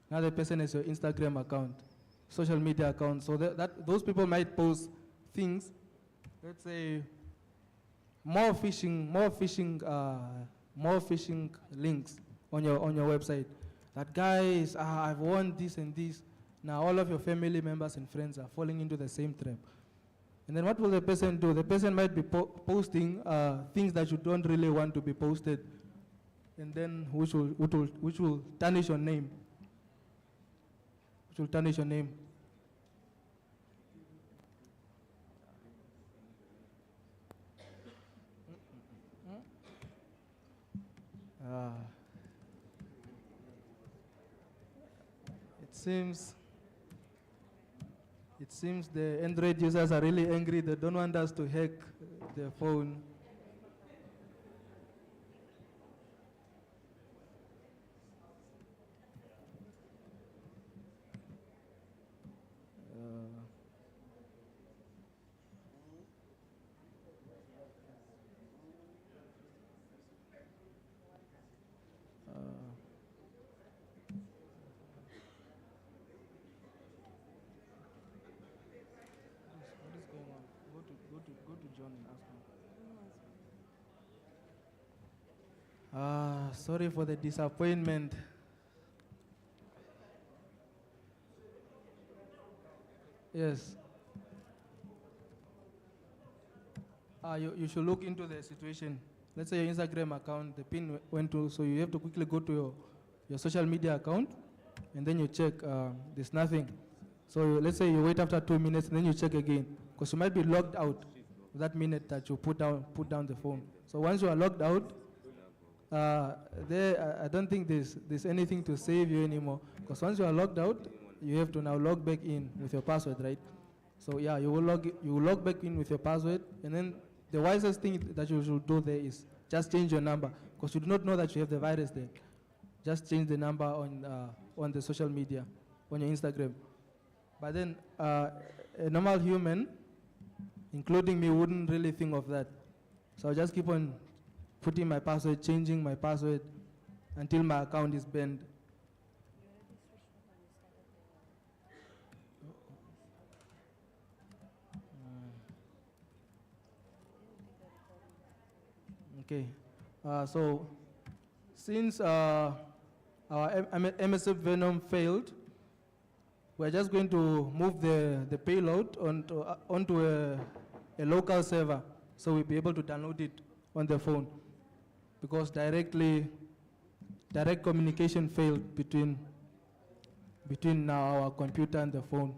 Another person has your Instagram account, social media account. So those people might post things, let's say more phishing links on your website. That guys, I've won this and this. Now all of your family members and friends are falling into the same trap. And then what will the person do? The person might be posting things that you don't really want to be posted, and then which will tarnish your name. Which will tarnish your name. It seems the Android users are really angry. They don't want us to hack their phone. Sorry for the disappointment. Yes. You should look into the situation. Let's say your Instagram account, the pin went to, so you have to quickly go to your social media account, and then you check, there's nothing. So let's say you wait after 2 minutes, and then you check again, because you might be logged out that minute that you put down the phone. So once you are logged out, I don't think there's anything to save you anymore, because once you are logged out, you have to now log back in with your password, right? So yeah, you will log back in with your password, and then the wisest thing that you should do there is just change your number, because you do not know that you have the virus there. Just change the number on the social media, on your Instagram. But then a normal human, including me, wouldn't really think of that. So I'll just keep on putting my password, changing my password until my account is banned. Okay, so since our MSF Venom failed, we're just going to move the payload onto a local server, so we'll be able to download it on the phone, because direct communication failed between now our computer and the phone.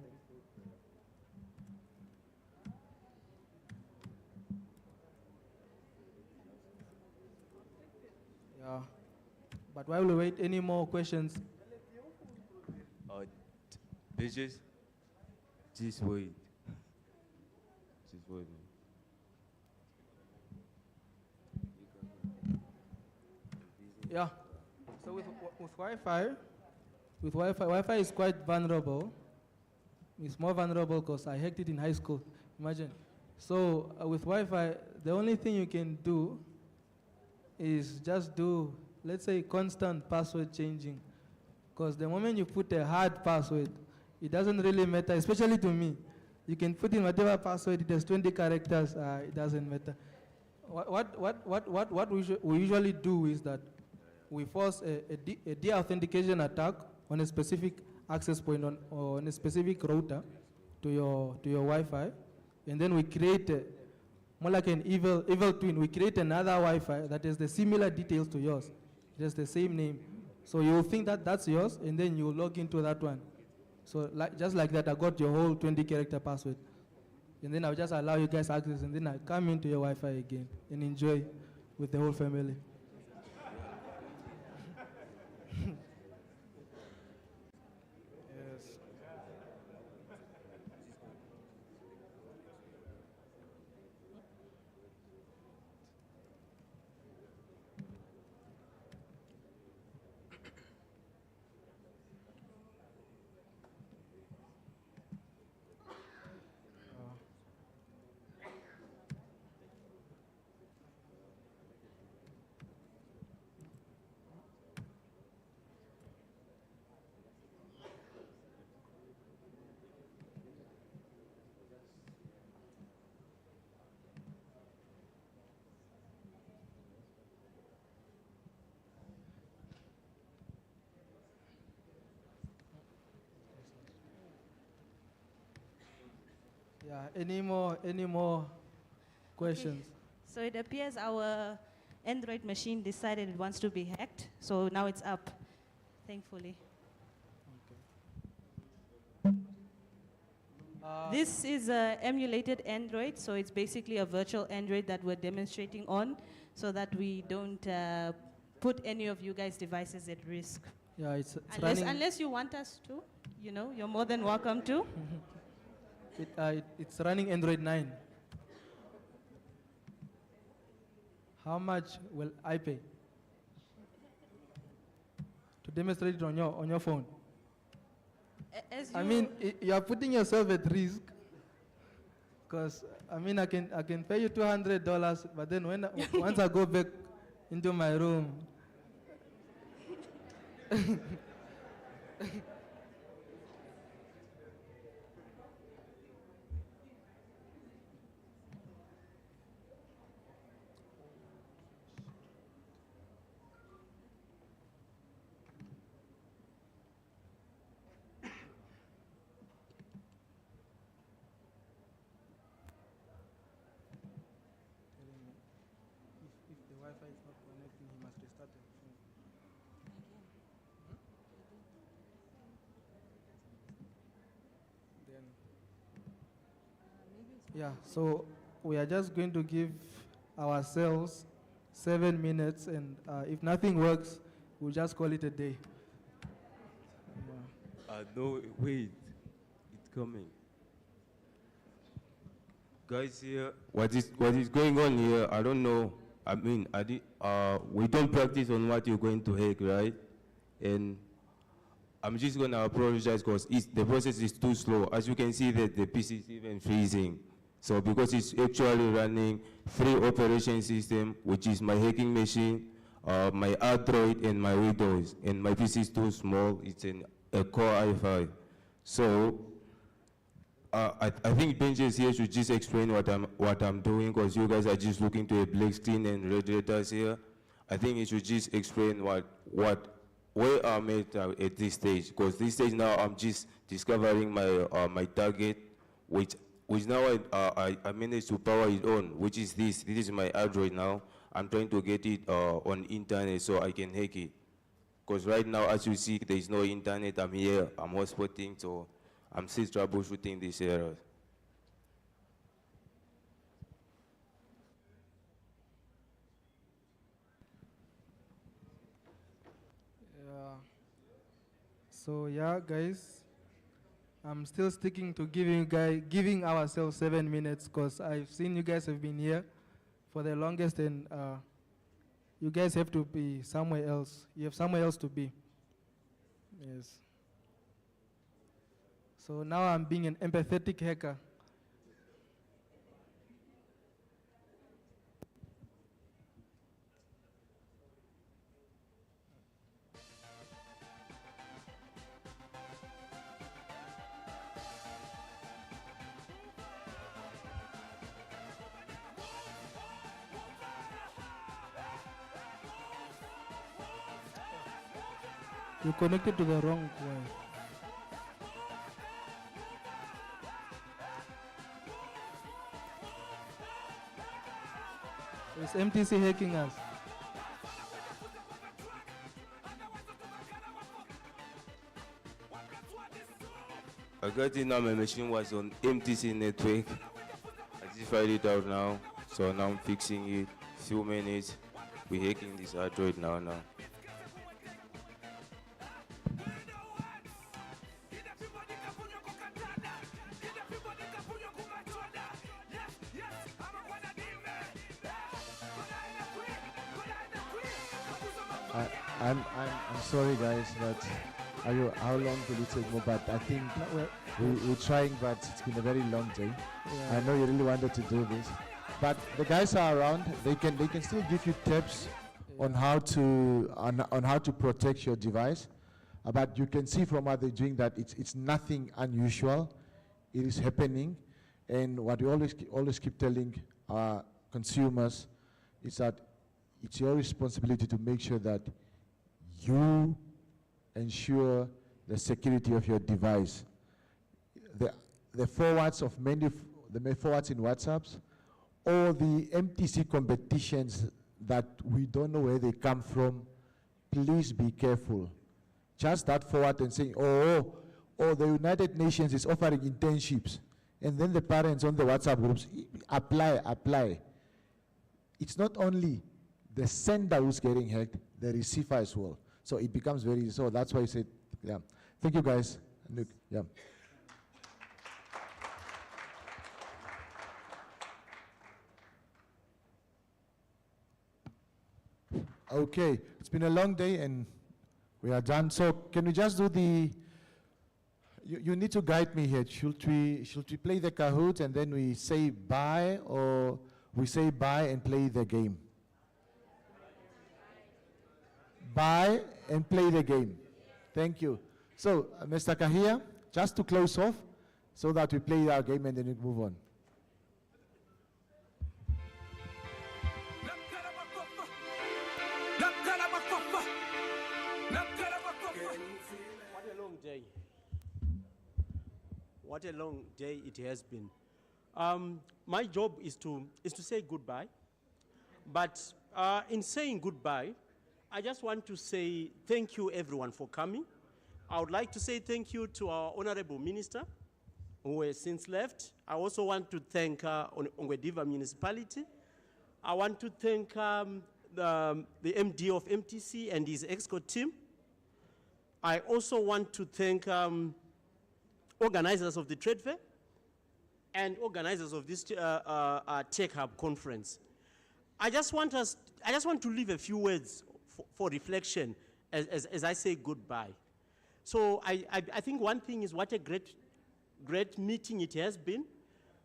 Yeah, but while we wait, any more questions? Bitches, just wait. Just wait. Yeah. So with Wi-Fi is quite vulnerable. It's more vulnerable because I hacked it in high school. Imagine. So with Wi-Fi, the only thing you can do is just do, let's say, constant password changing. Because the moment you put a hard password, it doesn't really matter, especially to me. You can put in whatever password, it has 20 characters, it doesn't matter. What we usually do is that we force a de-authentication attack on a specific access point or on a specific router to your Wi-Fi, and then we create more like an evil twin. We create another Wi-Fi that has the similar details to yours. It has the same name. So you'll think that that's yours, and then you log into that one. So just like that, I got your whole 20-character password. And then I'll just allow you guys access, and then I come into your Wi-Fi again and enjoy with the whole family. Yes. Yeah, any more questions? Okay. So it appears our Android machine decided it wants to be hacked, so now it's up, thankfully. This is an emulated Android, so it's basically a virtual Android that we're demonstrating on, so that we don't put any of you guys' devices at risk. Yeah, it's running. Unless you want us to, you're more than welcome to. It's running Android 9. How much will I pay to demonstrate it on your phone? I mean, you are putting yourself at risk, because I can pay you $200, but then once I go back into my room. Yeah, so we are just going to give ourselves 7 minutes, and if nothing works, we'll just call it a day. Yeah. No, wait, it's coming. Guys here, what is going on here? I don't know. I mean, we don't practice on what you're going to hack, right? And I'm just going to apologize because the process is too slow. As you can see that the PC is even freezing. So because it's actually running 3 operation system, which is my hacking machine, my Android and my Windows. And my PC is too small, it's a Core i5. So I think Benji here should just explain what I'm doing because you guys are just looking to a black screen and red letters here. I think he should just explain where I'm at this stage, because this stage now I'm just discovering my target, which now I managed to power it on, which is this. This is my Android now. I'm trying to get it on internet so I can hack it. Because right now, as you see, there is no internet. I'm here, I'm hotspotting, so I'm still troubleshooting this error. So yeah, guys, I'm still sticking to giving ourselves 7 minutes because I've seen you guys have been here for the longest, and you guys have to be somewhere else. You have somewhere else to be. Yes. So now I'm being an empathetic hacker. You connected to the wrong one. It's MTC hacking us. I got it now, my machine was on MTC network. I just find it out now, so now I'm fixing it. Few minutes, we're hacking this Android now. I'm sorry, guys, but how long will it take more? But I think we're trying, but it's been a very long day. Yeah. I know you really wanted to do this, but the guys are around. They can still give you tips on how to protect your device. But you can see from what they're doing that it's nothing unusual. It is happening, and what we always keep telling consumers is that it's your responsibility to make sure that you ensure the security of your device. The forwards of the forwards in WhatsApps, or the MTC competitions that we don't know where they come from, please be careful. Just that forward and saying, oh, the United Nations is offering internships, and then the parents on the WhatsApp groups, apply. It's not only the sender who's getting hacked, the receiver as well. So it becomes very easy. So that's why I said, yeah. Thank you, guys. Look, yeah. Okay, it's been a long day and we are done. So can we just do the, you need to guide me here. Should we play the Kahoot and then we say bye, or we say bye and play the game? Bye and play the game. Thank you. So, Mr. Kahia, just to close off, so that we play our game and then we move on. What a long day. What a long day it has been. My job is to say goodbye. But in saying goodbye, I just want to say thank you, everyone, for coming. I would like to say thank you to our Honorable Minister, who has since left. I also want to thank Ongwediva Municipality. I want to thank the MD of MTC and his EXCO team. I also want to thank organizers of the trade fair and organizers of this Tech Hub conference. I just want to leave a few words for reflection as I say goodbye. So I think one thing is what a great meeting it has been,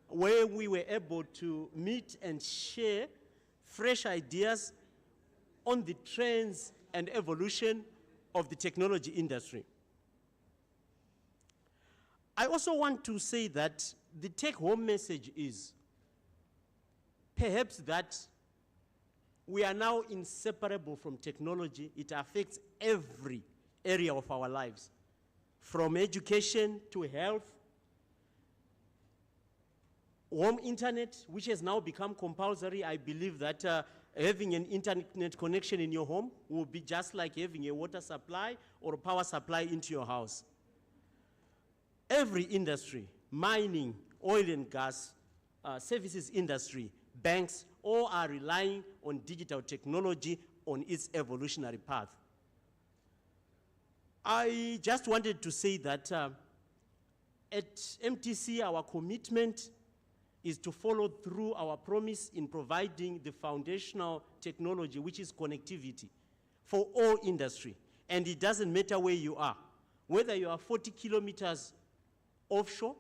where we were able to meet and share fresh ideas on the trends and evolution of the technology industry. I also want to say that the take-home message is perhaps that we are now inseparable from technology. It affects every area of our lives, from education to health, home internet, which has now become compulsory. I believe that having an internet connection in your home will be just like having a water supply or a power supply into your house. Every industry, mining, oil and gas, services industry, banks, all are relying on digital technology on its evolutionary path. I just wanted to say that at MTC, our commitment is to follow through our promise in providing the foundational technology, which is connectivity, for all industry. And it doesn't matter where you are, whether you are 40 kilometers offshore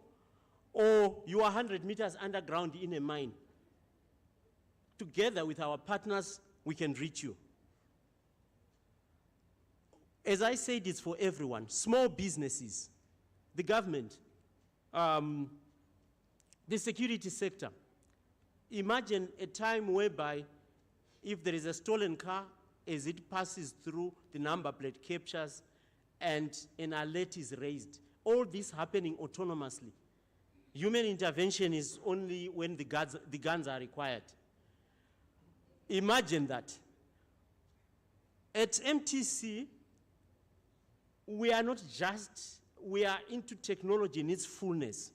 or you are 100 meters underground in a mine. Together with our partners, we can reach you. As I said, it's for everyone. Small businesses, the government, the security sector. Imagine a time whereby if there is a stolen car, as it passes through, the number plate captures and an alert is raised. All this happening autonomously. Human intervention is only when the guns are required. Imagine that. At MTC, we are not just, we are into technology in its fullness.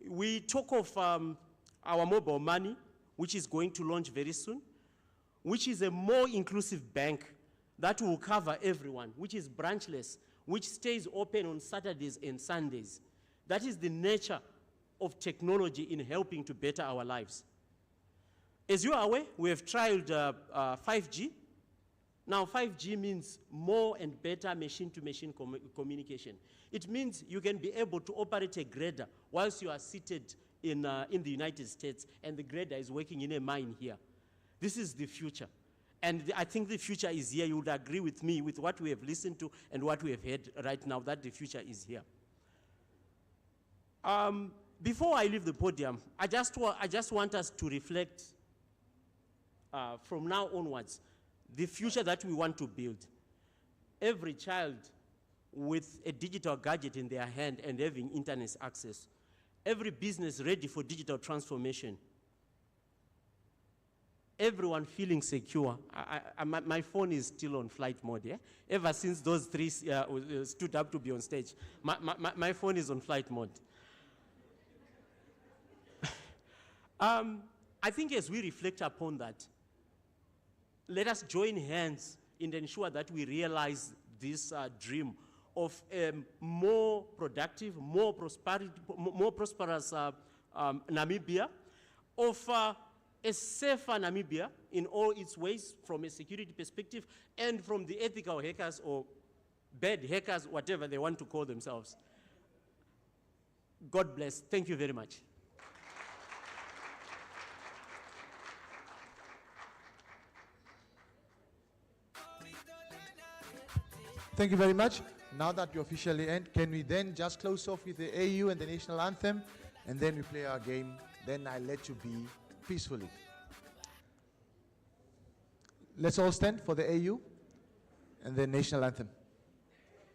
We talk of our mobile money, which is going to launch very soon, which is a more inclusive bank that will cover everyone, which is branchless, which stays open on Saturdays and Sundays. That is the nature of technology in helping to better our lives. As you are aware, we have trialed 5G. Now, 5G means more and better machine-to-machine communication. It means you can be able to operate a grader whilst you are seated in the United States and the grader is working in a mine here. This is the future. And I think the future is here. You would agree with me with what we have listened to and what we have heard right now, that the future is here. Before I leave the podium, I just want us to reflect from now onwards, the future that we want to build. Every child with a digital gadget in their hand and having internet access. Every business ready for digital transformation. Everyone feeling secure. My phone is still on flight mode, yeah? Ever since those three stood up to be on stage, my phone is on flight mode. I think as we reflect upon that, let us join hands in ensure that we realize this dream of a more productive, more prosperous Namibia, of a safer Namibia in all its ways, from a security perspective and from the ethical hackers or bad hackers, whatever they want to call themselves. God bless. Thank you very much. Thank you very much. Now that we officially end, can we then just close off with the AU and the national anthem, and then we play our game. Then I let you be peacefully. Let's all stand for the AU and the national anthem. Together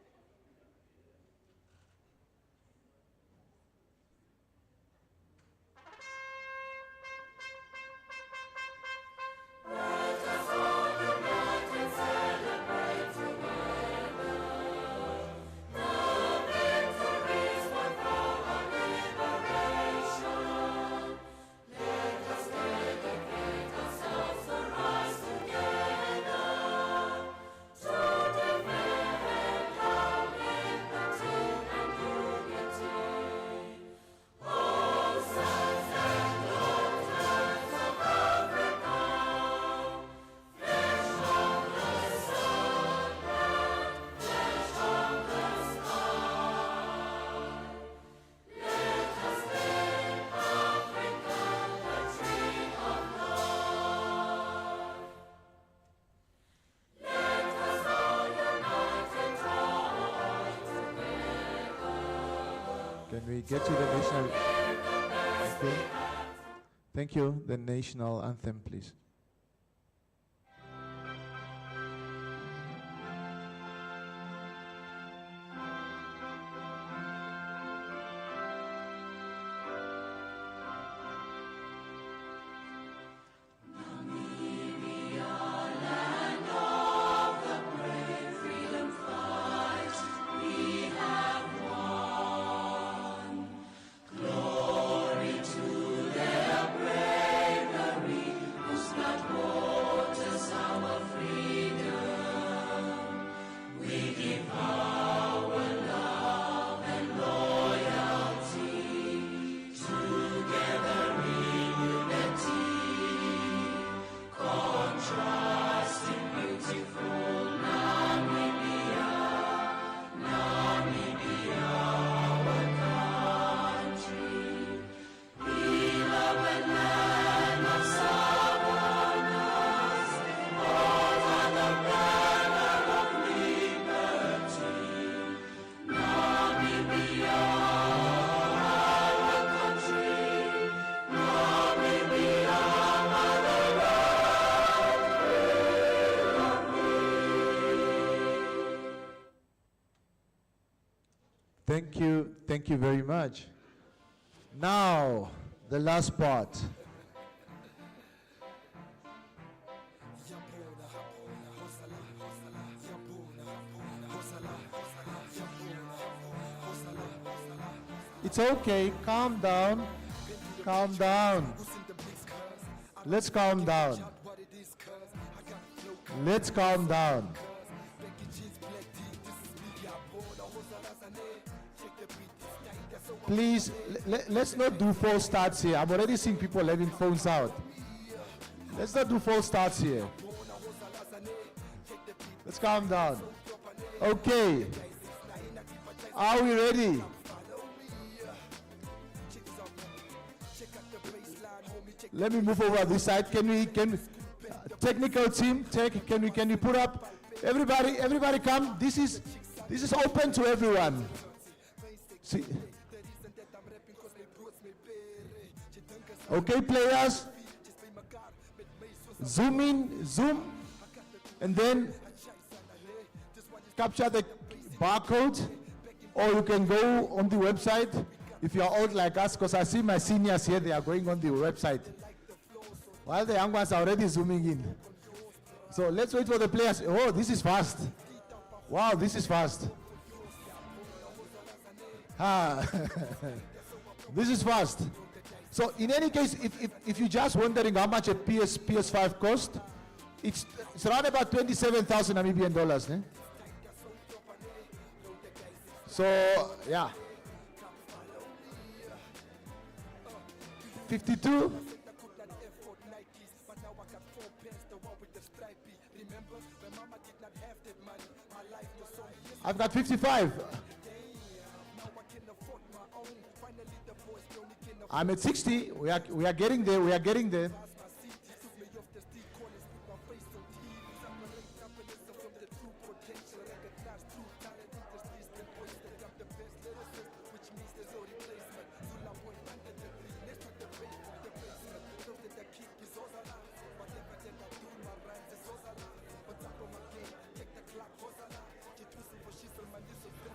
to defend Can we get to the national? Okay. Thank you. The national anthem, please. Thank you very much. Now, the last part. It's okay, calm down, calm down. Let's calm down. Let's calm down. Please, let's not do false starts here. I'm already seeing people having phones out. Let's not do false starts here. Let's calm down. Okay. Are we ready? Let me move over this side. Technical team, can we put up? Everybody come. This is open to everyone. See. Okay, players, zoom in, zoom, and then capture the barcode, or you can go on the website if you are old like us, because I see my seniors here, they are going on the website, while the young ones are already zooming in. So let's wait for the players. Oh, this is fast. Wow, this is fast. This is fast. So in any case, if you're just wondering how much a PS5 cost, it's around about 27,000 Namibian dollars. Eh? So yeah, 52. I've got 55. I'm at 60. We are getting there. We are getting there.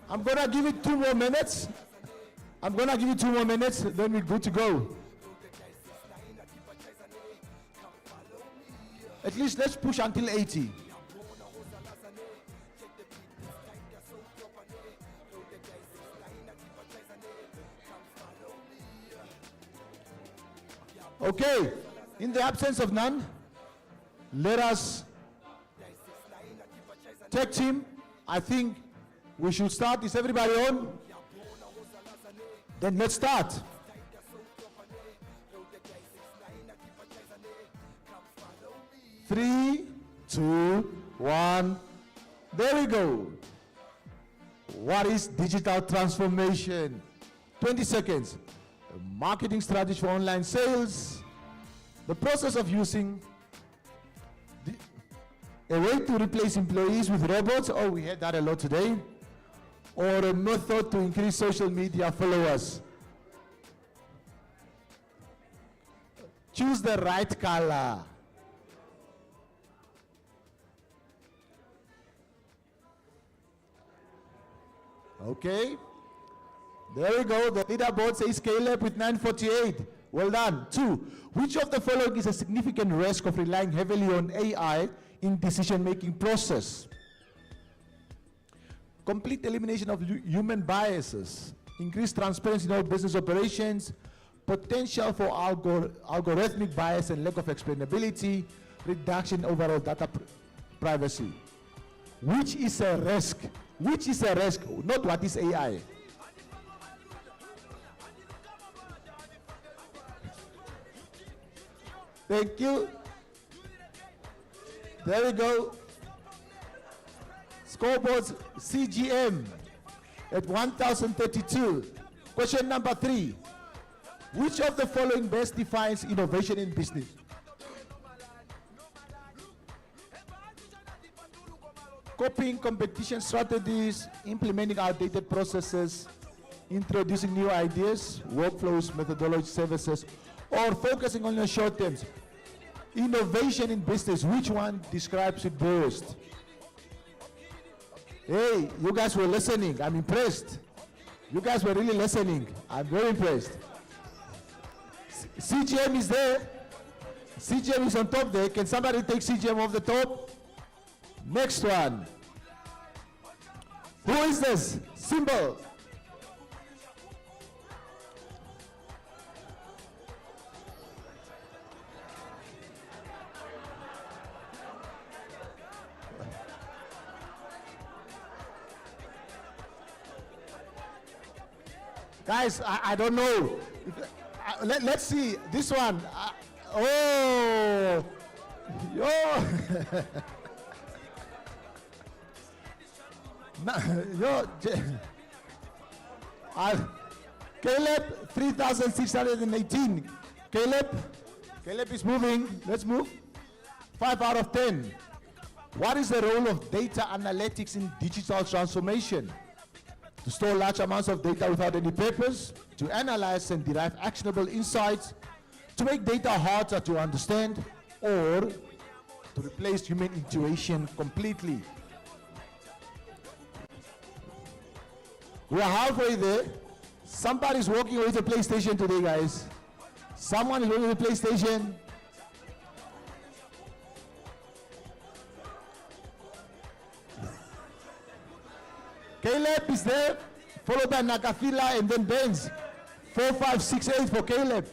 I'm gonna give it 2 more minutes. I'm gonna give you 2 more minutes, then we're good to go. At least let's push until 80. Okay, in the absence of none, let us tag team. I think we should start. Is everybody on? Then let's start. Three, 2, 1. There we go. What is digital transformation? 20 seconds. A marketing strategy for online sales. The process of using a way to replace employees with robots. Oh, we had that a lot today. or a method to increase social media followers? Choose the right color. Okay. There we go. The leaderboard says Caleb with 948. Well done. 2. Which of the following is a significant risk of relying heavily on AI in decision-making process? Complete elimination of human biases, increased transparency in all business operations, potential for algorithmic bias and lack of explainability, reduction in overall data privacy. Which is a risk? Which is a risk? Not what is AI. Thank you. There we go. Scoreboards CGM at 1032. Question number 3. Which of the following best defines innovation in business? Copying competition strategies, implementing outdated processes, introducing new ideas, workflows, methodology, services, or focusing on your short terms. Innovation in business, which one describes it best? Hey, you guys were listening. I'm impressed. You guys were really listening. I'm very impressed. CGM is there. CGM is on top there. Can somebody take CGM off the top? Next one. Who is this? Symbol. Guys, I don't know. Let's see. This one. Oh. Yo. Caleb, 3,618. Caleb is moving. Let's move. 5 out of 10. What is the role of data analytics in digital transformation? To store large amounts of data without any purpose, to analyze and derive actionable insights, to make data harder to understand, or to replace human intuition completely. We are halfway there. Somebody's walking away with a PlayStation today, guys. Someone is walking with a PlayStation. Caleb is there, followed by Nakafila and then Benz. 4, 5, 6, 8 for Caleb.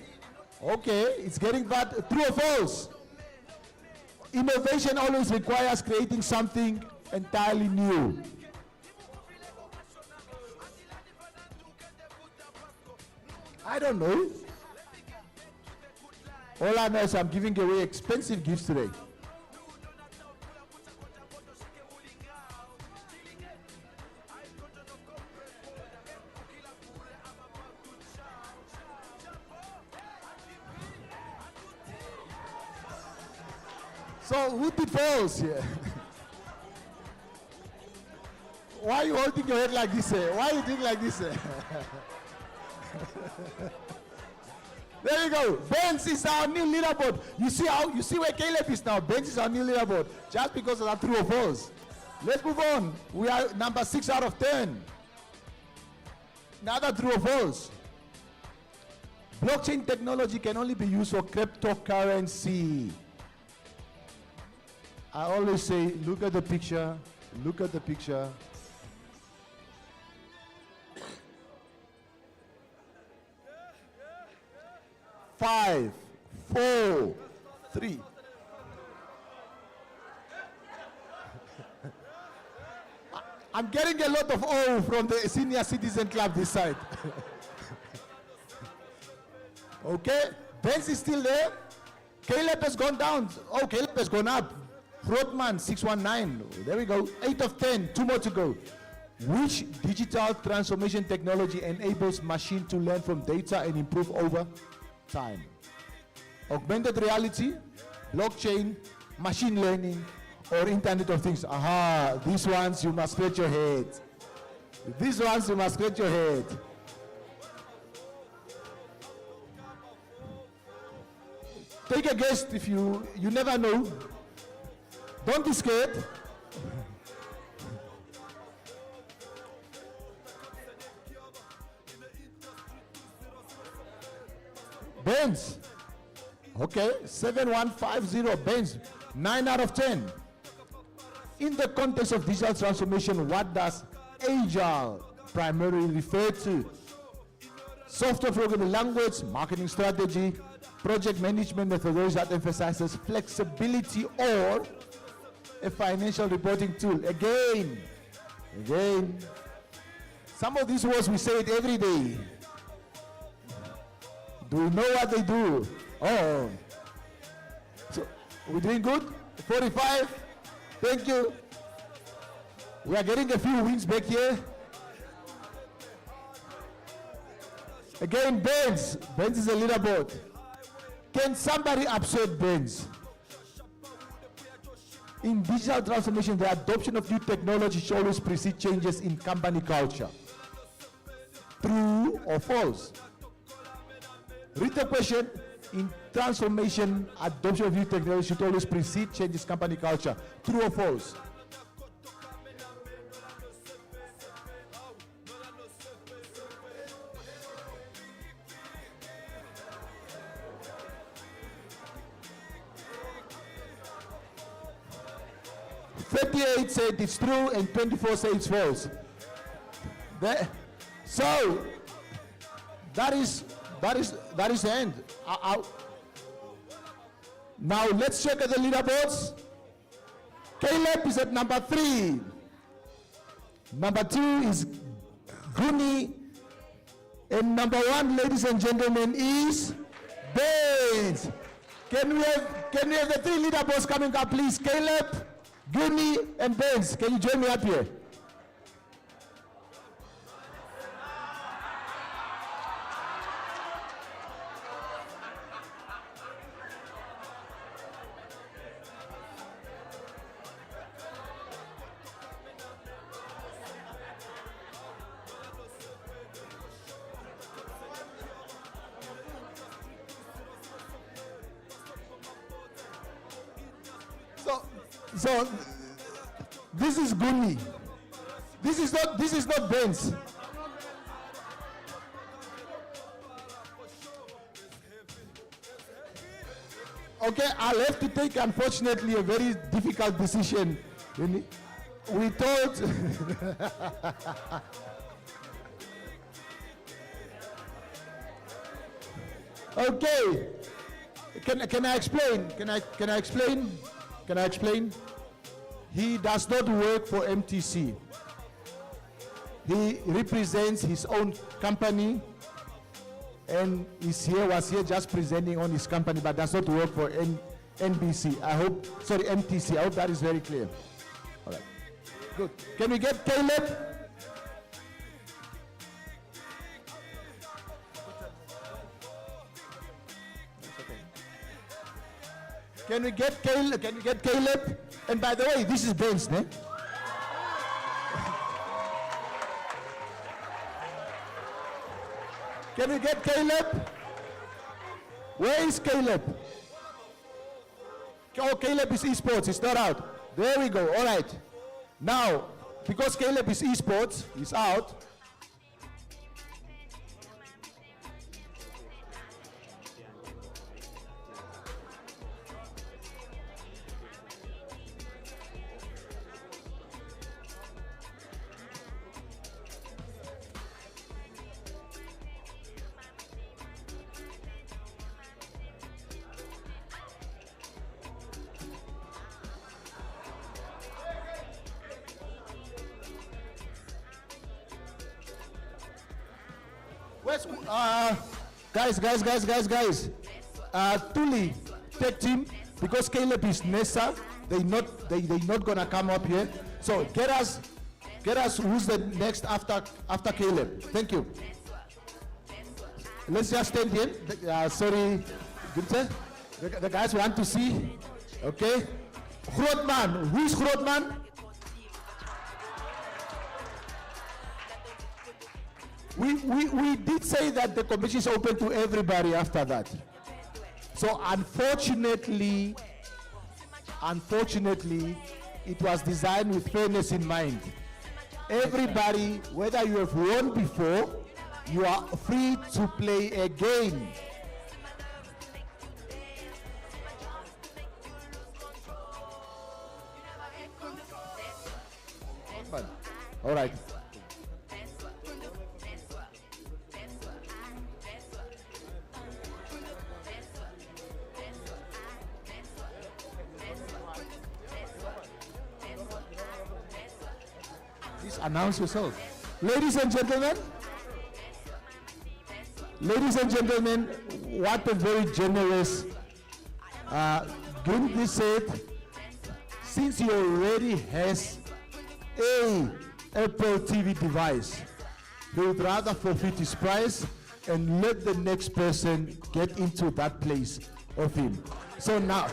Okay, it's getting bad. True or false? Innovation always requires creating something entirely new. I don't know. All I know is I'm giving away expensive gifts today. So who did false here? Why are you holding your head like this? Why are you doing like this? There you go. Benz is our new leaderboard. You see where Caleb is now. Benz is our new leaderboard. Just because of that true or false. Let's move on. We are number 6 out of 10. Another true or false. Blockchain technology can only be used for cryptocurrency. I always say, look at the picture, look at the picture. Five, 4, 3. I'm getting a lot of O from the Senior Citizen Club this side. Okay, Benz is still there. Caleb has gone down. Oh, Caleb has gone up. Rodman, 619. There we go. 8 of 10. 2 more to go. Which digital transformation technology enables machine to learn from data and improve over time? Augmented reality, blockchain, machine learning, or Internet of Things? Aha, these ones you must scratch your head. These ones you must scratch your head. Take a guess if you never know. Don't be scared. Benz. Okay, 7150 Benz, 9 out of 10. In the context of digital transformation, what does Agile primarily refer to? Software programming language, marketing strategy, project management methodology that emphasizes flexibility, or a financial reporting tool. Again, some of these words we say it every day. Do we know what they do? Oh. So, we're doing good? 45. Thank you. We are getting a few wins back here. Again, Benz. Benz is a leaderboard. Can somebody upset Benz? In digital transformation, the adoption of new technology should always precede changes in company culture. True or false? Read the question. In transformation, adoption of new technology should always precede changes in company culture. True or false? "38 said it's true and 24 say it's false." So that is the end. Now let's check at the leaderboards. Caleb is at number 3. Number 2 is Guni. And number 1, ladies and gentlemen, is Benz. Can we have the 3 leaderboards coming up, please? Caleb, Guni, and Benz. Can you join me up here? So this is Guni. This is not Benz. Okay, I'll have to take, unfortunately, a very difficult decision. We thought okay. Can I explain? Can I explain? Can I explain? He does not work for MTC. He represents his own company and was here just presenting on his company, but does not work for MTC. I hope that is very clear. All right. Good. Can we get Caleb? Can we get Caleb? And by the way, this is Ben's name. Can we get Caleb? Where is Caleb? Oh, Caleb is esports. It's not out. There we go. All right. Now, because Caleb is esports, he's out. Guys. Tuli, tech team, because Caleb is Nessa, they not gonna come up here. So get us who's the next after Caleb. Thank you. Let's just stand here. Sorry, Günther. The guys want to see. Okay. Grootman, who's Grootman? We did say that the competition is open to everybody after that. So unfortunately, it was designed with fairness in mind. Everybody, whether you have won before, you are free to play again. All right. Please announce yourself. Ladies and gentlemen, what a very generous Grimby said, since he already has a Apple TV device, he would rather forfeit his prize and let the next person get into that place of him. So now,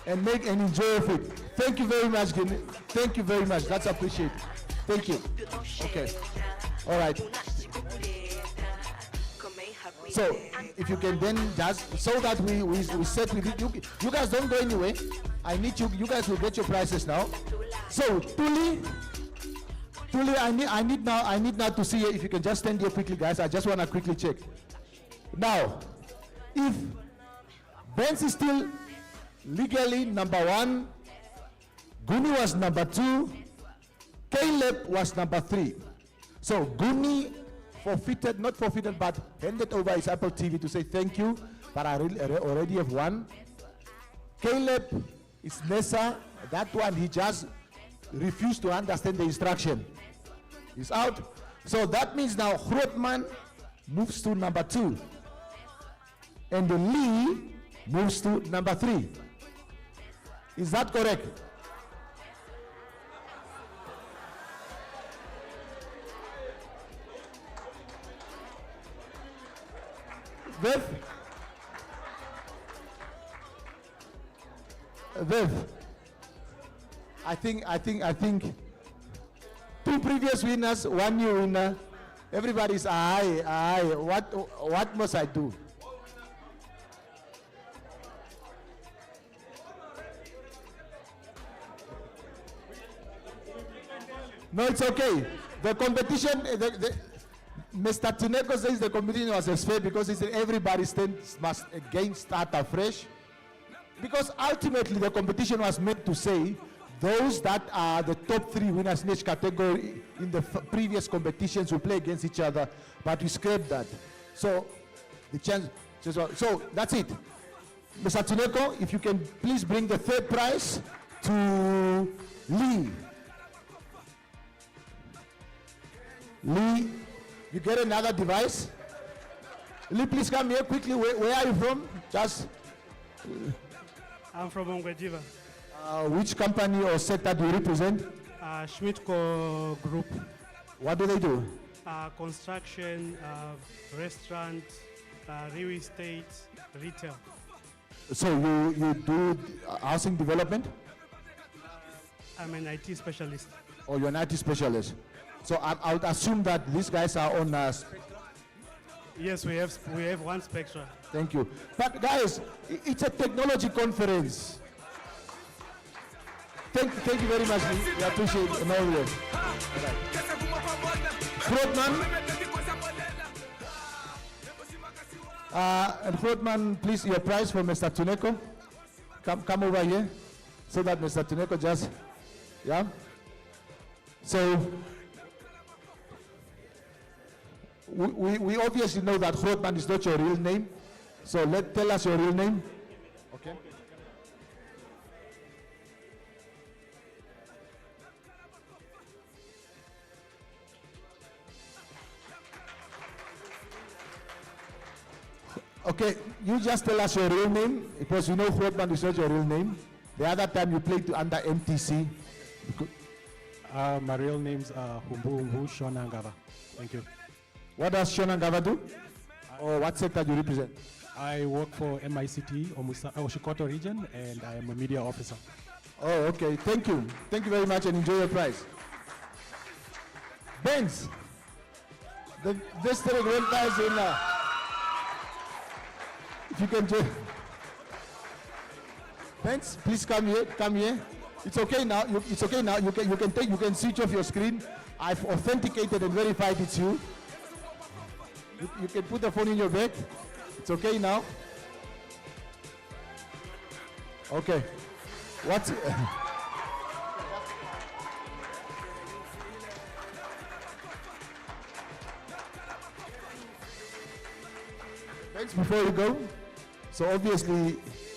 and make an enjoy of it. Thank you very much, Grimby. Thank you very much. That's appreciated. Thank you. Okay. All right. So, if you can then just, so that we set with it, you guys don't go anywhere. I need you guys will get your prices now. So, Tuli, I need now to see if you can just stand here quickly, guys. I just want to quickly check. Now, if Benz is still legally number 1, Guni was number 2, Caleb was number 3. So Guni forfeited, not forfeited, but handed over his Apple TV to say thank you, but I already have won. Caleb is Nessa, that one he just refused to understand the instruction. He's out. So that means now Grootman moves to number 2. And the Lee moves to number 3. Is that correct? Viv, I think 2 previous winners, 1 new winner. Everybody's aye. What must I do? No, it's okay. The competition, Mr. Tuneko says the competition was as fair because he said everybody must again start afresh. Because ultimately the competition was meant to say those that are the top 3 winners in each category in the previous competitions will play against each other, but we scrapped that. So the chance, so that's it. Mr. Tuneko, if you can please bring the 3rd prize to Lee. Lee, you get another device. Lee, please come here quickly. Where are you from? Just. I'm from Ongwejiva. Which company or sector do you represent? Schmidtco Group. What do they do? Construction, restaurant, real estate, retail. So you do housing development? I'm an IT specialist. Oh, you're an IT specialist. So I would assume that these guys are on Yes, we have 1 Spectra. Thank you. But guys, it's a technology conference. Thank you very much. We appreciate it. Grootman. And Grootman, please, your prize for Mr. Tuneko. Come over here so that Mr. Tuneko just, yeah. So, we obviously know that Grootman is not your real name. So tell us your real name. Okay. Okay, you just tell us your real name because you know Grootman is not your real name. The other time you played under MTC. My real name's Humbu Shonangava. Thank you. What does Shonangava do? Or what sector do you represent? I work for MICT, Oshikoto region, and I am a media officer. Oh, okay. Thank you. Thank you very much and enjoy your prize. Benz, The Vester Grandpa is in. If you can join. Thanks. Please come here. Come here. It's okay now. It's okay now. You can switch off your screen. I've authenticated and verified it's you. You can put the phone in your bag. It's okay now. Okay. What's Thanks. Before you go, so obviously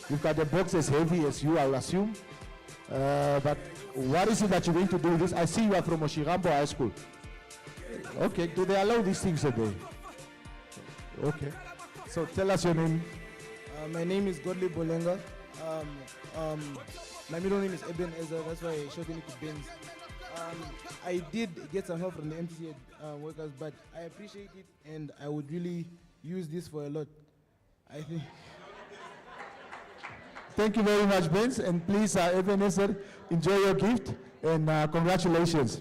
you've got the box as heavy as you, I'll assume. But what is it that you're going to do with this? I see you are from Oshirambo High School. Okay, do they allow these things today? Okay. So tell us your name. My name is Godly Bolenga. My middle name is Eben Ezra, that's why I shortened it to Benz. I did get some help from the MTC workers, but I appreciate it and I would really use this for a lot. I think. Thank you very much, Benz, and please, Ebenezer, enjoy your gift and congratulations.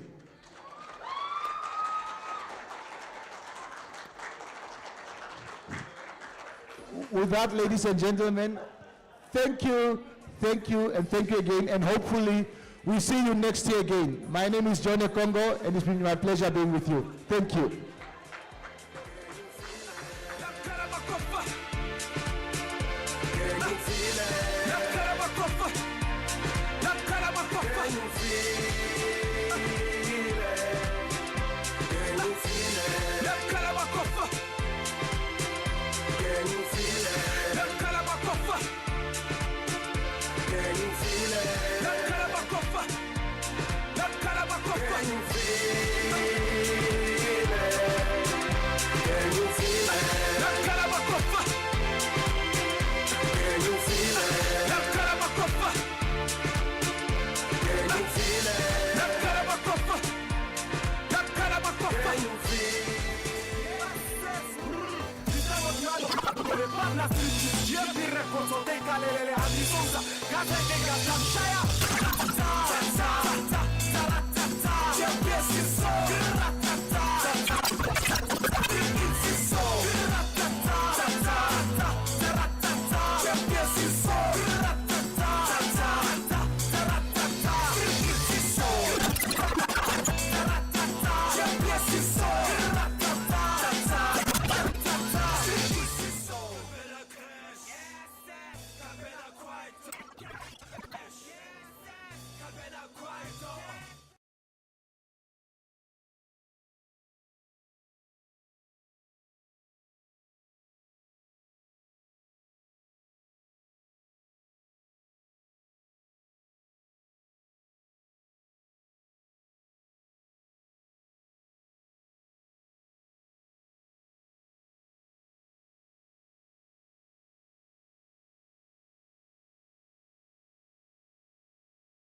With that, ladies and gentlemen, thank you, and thank you again, and hopefully we see you next year again. My name is Johnny Congo, and it's been my pleasure being with you. Thank you. Dieu, puis réponse au décalé, les habits sont ça, quand c'est des gars,